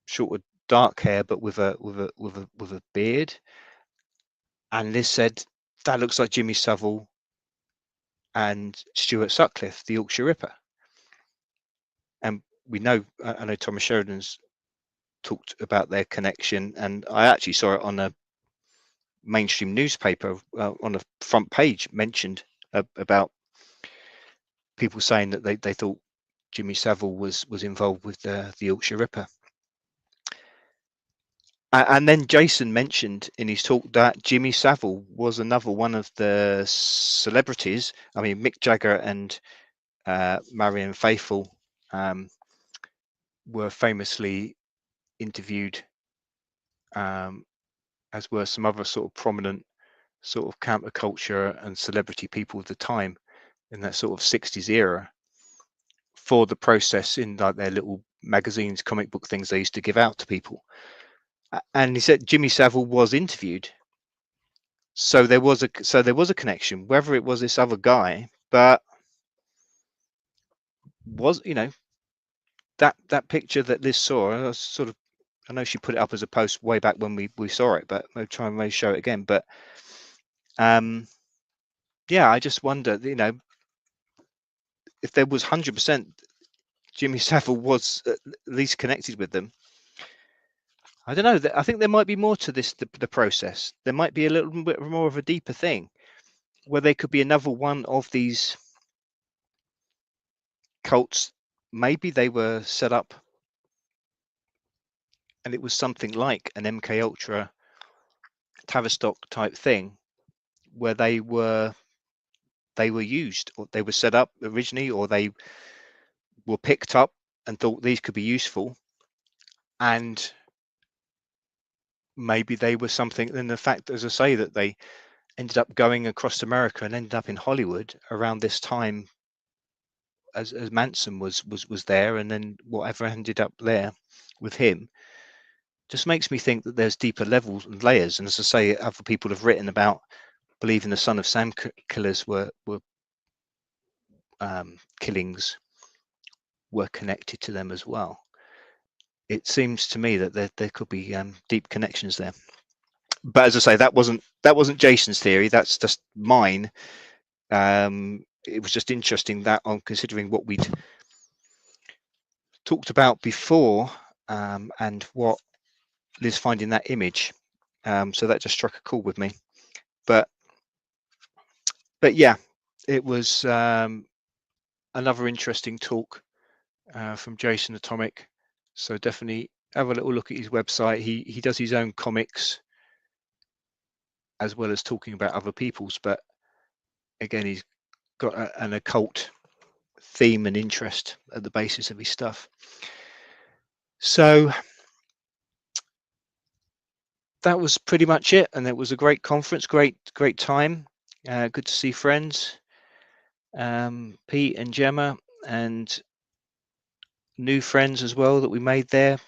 short of dark hair, but with a beard, And Liz said, that looks like Jimmy Savile and Stuart Sutcliffe, the Yorkshire Ripper. And we know, I know Thomas Sheridan's talked about their connection, and I actually saw it on a mainstream newspaper on the front page mentioned about people saying that they thought Jimmy Savile was involved with the Yorkshire Ripper. And then Jason mentioned in his talk that Jimmy Savile was another one of the celebrities. I mean, Mick Jagger and Marianne Faithfull were famously interviewed, as were some other sort of prominent sort of counterculture and celebrity people of the time in that sort of 60s era, for the process in like their little magazines, comic book things they used to give out to people. And he said Jimmy Savile was interviewed, so there was a connection, whether it was this other guy, but was, you know, that picture that Liz saw, I was sort of, I know she put it up as a post way back when we saw it, but we'll try and maybe show it again. But yeah, I just wonder, you know, if there was 100% Jimmy Savile was at least connected with them. I don't know. I think there might be more to this, the process. There might be a little bit more of a deeper thing, where there could be another one of these cults. Maybe they were set up, and it was something like an MK Ultra Tavistock type thing, where they were used, or they were set up originally, or they were picked up and thought these could be useful, and maybe they were something. And the fact, as I say, that they ended up going across America and ended up in Hollywood around this time, as Manson was there, and then whatever ended up there with him, just makes me think that there's deeper levels and layers. And as I say, other people have written about believing the Son of Sam killers were killings were connected to them as well. It seems to me that there could be deep connections there. But as I say, that wasn't Jason's theory. That's just mine. It was just interesting that, on considering what we'd talked about before, and what Liz finding that image. So that just struck a chord with me. But yeah, it was another interesting talk from Jason Atomic. So definitely have a little look at his website. He does his own comics as well as talking about other people's, but again, he's got an occult theme and interest at the basis of his stuff. So that was pretty much it, and it was a great conference, great time. Good to see friends, Pete and Gemma, and new friends as well that we made there.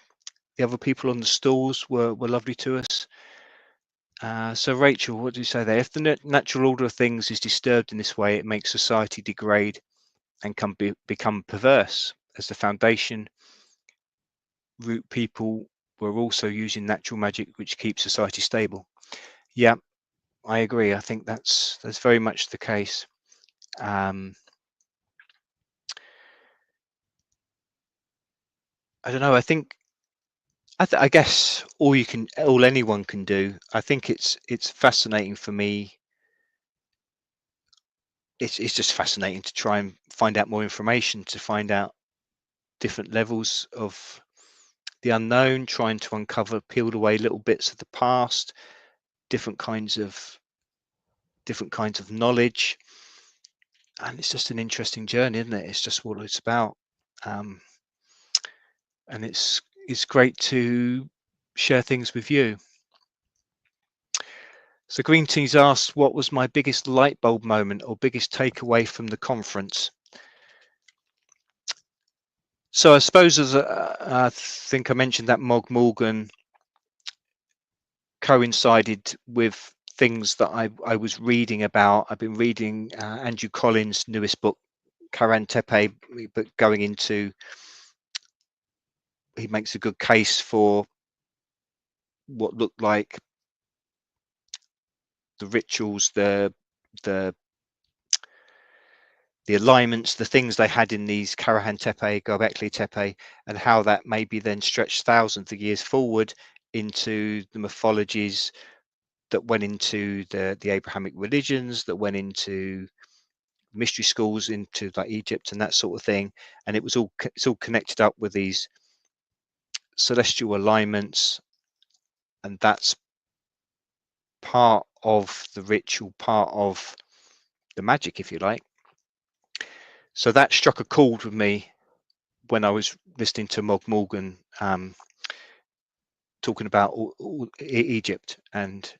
The other people on the stalls were lovely to us. So Rachel, what do you say there? If the natural order of things is disturbed in this way, it makes society degrade and can become perverse, as the Foundation root people were also using natural magic which keeps society stable. Yeah, I agree. I think that's very much the case. I don't know. I think I guess all anyone can do. I think it's fascinating for me. It's just fascinating to try and find out more information, to find out different levels of the unknown, trying to uncover, peeled away little bits of the past, different kinds of knowledge. And it's just an interesting journey, isn't it? It's just what it's about. And it's great to share things with you. So Green Tea's asked, what was my biggest light bulb moment or biggest takeaway from the conference? So I suppose, as I think I mentioned, that Mog Morgan coincided with things that I was reading about. I've been reading Andrew Collins' newest book, Karan Tepe, but going into, he makes a good case for what looked like the rituals, the alignments, the things they had in these Karahan Tepe, Göbekli Tepe, and how that maybe then stretched thousands of years forward into the mythologies that went into the Abrahamic religions, that went into mystery schools, into like Egypt and that sort of thing. And it's all connected up with these celestial alignments, and that's part of the ritual, part of the magic, if you like. So that struck a chord with me when I was listening to Mog Morgan talking about Egypt. And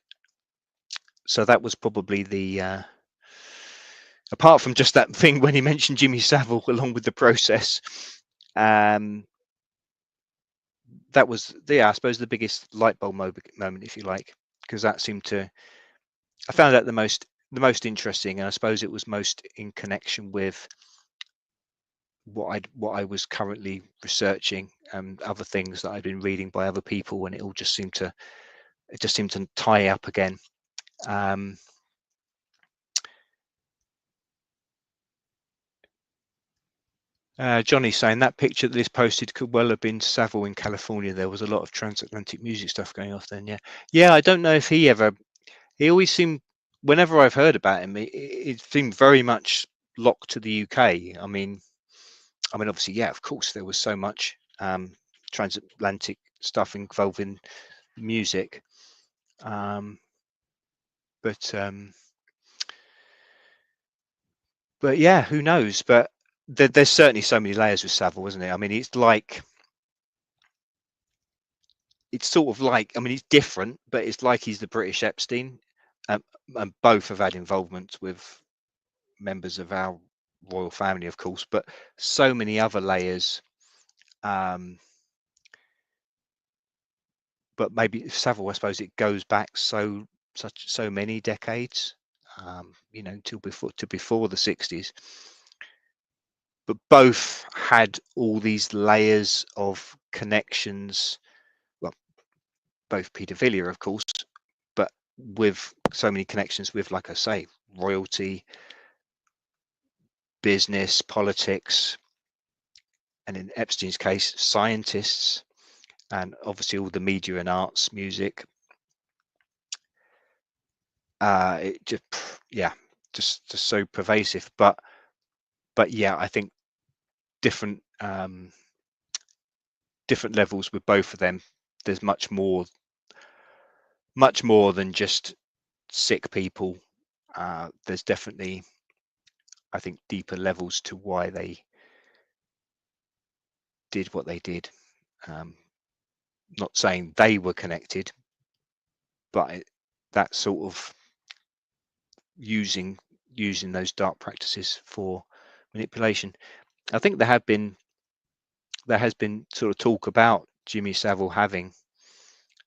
so that was probably the apart from just that thing when he mentioned Jimmy Savile along with the process, that was I suppose the biggest light bulb moment, if you like, because that seemed to, I found that the most interesting, and I suppose it was most in connection with what I was currently researching and other things that I'd been reading by other people, and it just seemed to tie up again. Johnny's saying that picture that is posted could well have been Savile in California. There was a lot of transatlantic music stuff going off then. Yeah. I don't know if he always seemed, whenever I've heard about him, it seemed very much locked to the UK. I mean, obviously, yeah, of course, there was so much transatlantic stuff involving music, but yeah, who knows? But there's certainly so many layers with Savile, isn't it? I mean, it's sort of like, I mean, it's different, but it's like he's the British Epstein, and both have had involvement with members of our royal family, of course, but so many other layers. But maybe Savile, I suppose it goes back so many decades, till before the 60s. But both had all these layers of connections. Well, both paedophilia, of course, but with so many connections with, like I say, royalty, business, politics, and in Epstein's case, scientists, and obviously all the media and arts, music. It just so pervasive. But yeah, I think different levels with both of them. There's much more than just sick people. There's definitely, I think, deeper levels to why they did what they did. Not saying they were connected, but that sort of using those dark practices for manipulation. I think there has been sort of talk about Jimmy Savile having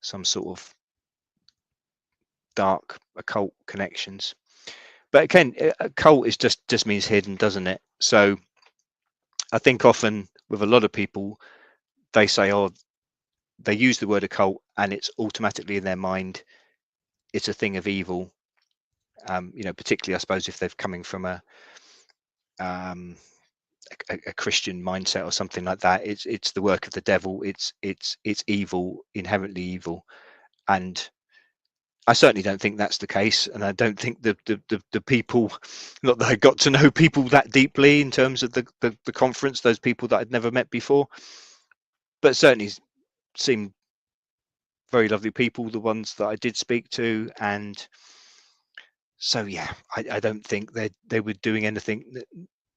some sort of dark occult connections, but again, occult is just means hidden, doesn't it? So I think often with a lot of people, they say, oh, they use the word occult and it's automatically in their mind it's a thing of evil. Particularly I suppose if they're coming from a Christian mindset or something like that. It's the work of the devil. It's evil, inherently evil. And I certainly don't think that's the case, and I don't think the people, not that I got to know people that deeply in terms of the conference, those people that I'd never met before, but certainly seemed very lovely people, the ones that I did speak to. And so yeah, I don't think they were doing anything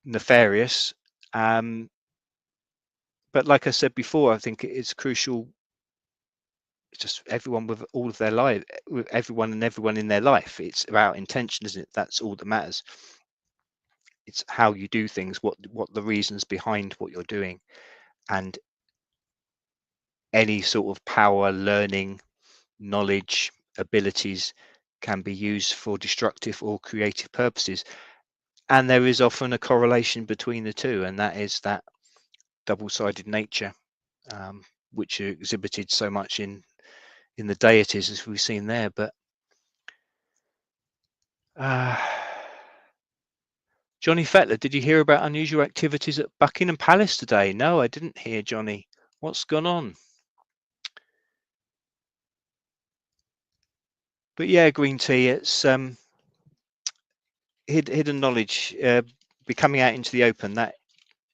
nefarious. But like I said before, I think it's crucial, just everyone with all of their life, with everyone in their life. It's about intention, isn't it? That's all that matters. It's how you do things, what the reasons behind what you're doing. And any sort of power, learning, knowledge, abilities can be used for destructive or creative purposes. And there is often a correlation between the two, and that is that double-sided nature, which are exhibited so much in the deities, as we've seen there. But Johnny Fettler, did you hear about unusual activities at Buckingham Palace today? No, I didn't hear, Johnny. What's gone on? But yeah, green tea, it's hidden knowledge be coming out into the open. That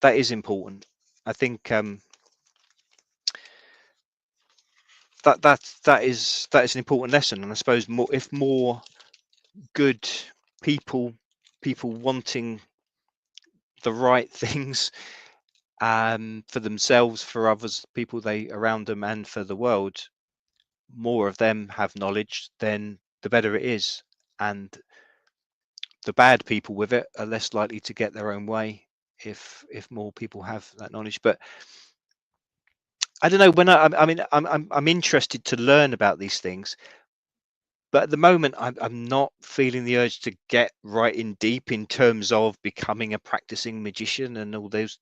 is important. I think that is an important lesson, and I suppose more good people wanting the right things for themselves, for others, people they around them, and for the world, more of them have knowledge, then the better it is. And the bad people with it are less likely to get their own way if more people have that knowledge. But I don't know, when I mean, I'm interested to learn about these things, but at the moment I'm not feeling the urge to get right in deep in terms of becoming a practicing magician and all those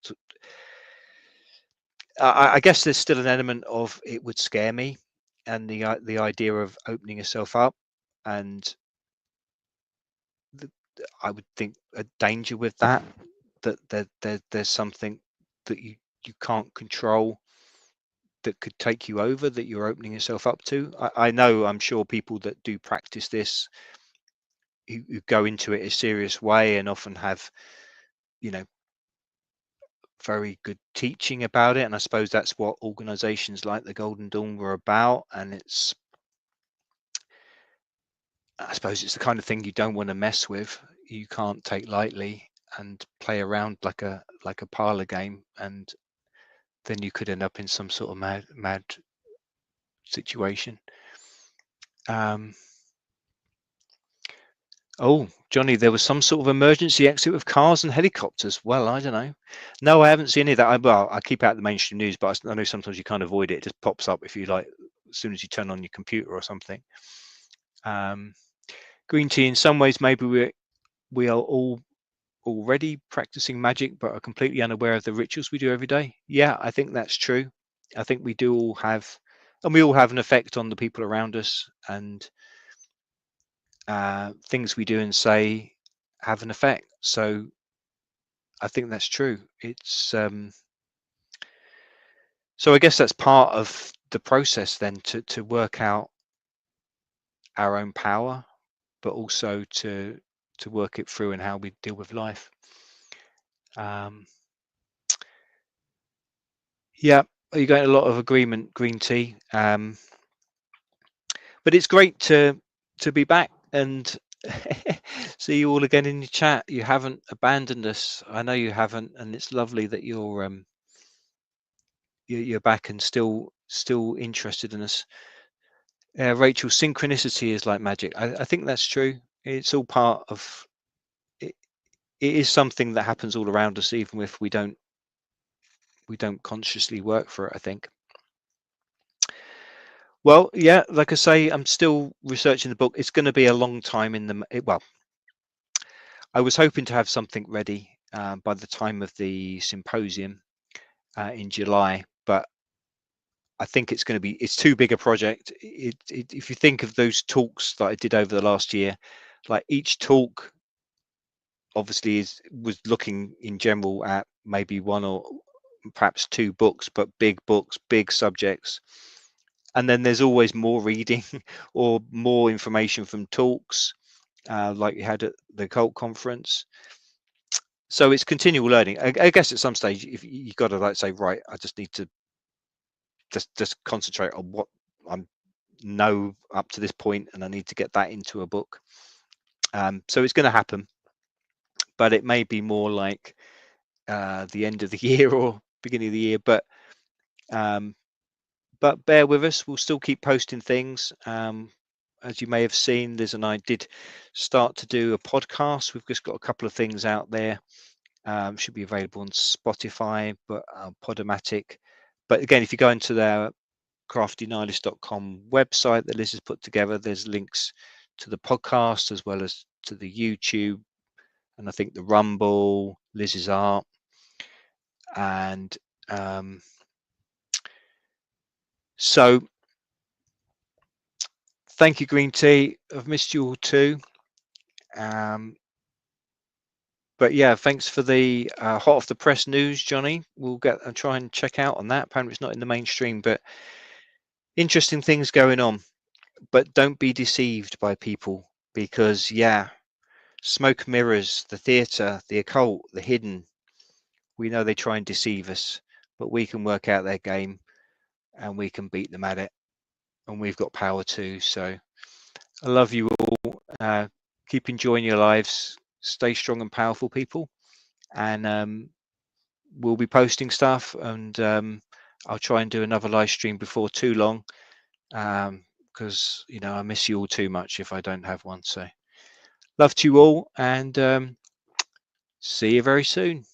I guess there's still an element of it would scare me, and the idea of opening yourself up, and the, I would think a danger with that, that there's something that you can't control that could take you over, that you're opening yourself up to. I know, I'm sure people that do practice this, who go into it a serious way and often have, you know, very good teaching about it. And I suppose that's what organizations like the Golden Dawn were about. And I suppose it's the kind of thing you don't want to mess with. You can't take lightly and play around like a parlor game, and then you could end up in some sort of mad situation. Oh, Johnny, there was some sort of emergency exit with cars and helicopters. Well, I don't know. No, I haven't seen any of that. Well, I keep out the mainstream news, but I know sometimes you can't avoid it. It just pops up if you like, as soon as you turn on your computer or something. Green tea, in some ways, maybe we are all already practicing magic, but are completely unaware of the rituals we do every day. Yeah, I think that's true. I think we do all have, and we all have an effect on the people around us, and things we do and say have an effect. So I think that's true. It's so I guess that's part of the process then, to work out our own power, but also to work it through in how we deal with life. Yeah, you got a lot of agreement, green tea. But it's great to be back and see you all again in your chat. You haven't abandoned us. I know you haven't, and it's lovely that you're back and still interested in us. Rachel, synchronicity is like magic. I think that's true. It's all part of it. It is something that happens all around us, even if we don't consciously work for it, I think. Well, yeah, like I say, I'm still researching the book. It's going to be a long time in the well. I was hoping to have something ready by the time of the symposium in July, but I think it's going to be, it's too big a project. If you think of those talks that I did over the last year, like each talk obviously was looking in general at maybe one or perhaps two books, but big books, big subjects. And then there's always more reading or more information from talks, like we had at the Occult conference. So it's continual learning. I guess at some stage, if you've got to like say, right, I just need to just concentrate on what I'm know up to this point, and I need to get that into a book. So it's going to happen, but it may be more like the end of the year or beginning of the year. But bear with us. We'll still keep posting things. As you may have seen, I did start to do a podcast. We've just got a couple of things out there. Should be available on Spotify, but Podomatic. But again, if you go into their craftynihilist.com website that Liz has put together, there's links to the podcast as well as to the YouTube, and I think the Rumble, Liz's art, and so thank you, green tea. I've missed you all too, But yeah, thanks for the hot off the press news, Johnny. We'll try and check out on that. Apparently it's not in the mainstream, but interesting things going on. But don't be deceived by people, because yeah, smoke mirrors, the theatre, the occult, the hidden. We know they try and deceive us, but we can work out their game and we can beat them at it. And we've got power too. So I love you all. Keep enjoying your lives. Stay strong and powerful, people. And we'll be posting stuff, and I'll try and do another live stream before too long, because I miss you all too much if I don't have one. So love to you all, and see you very soon.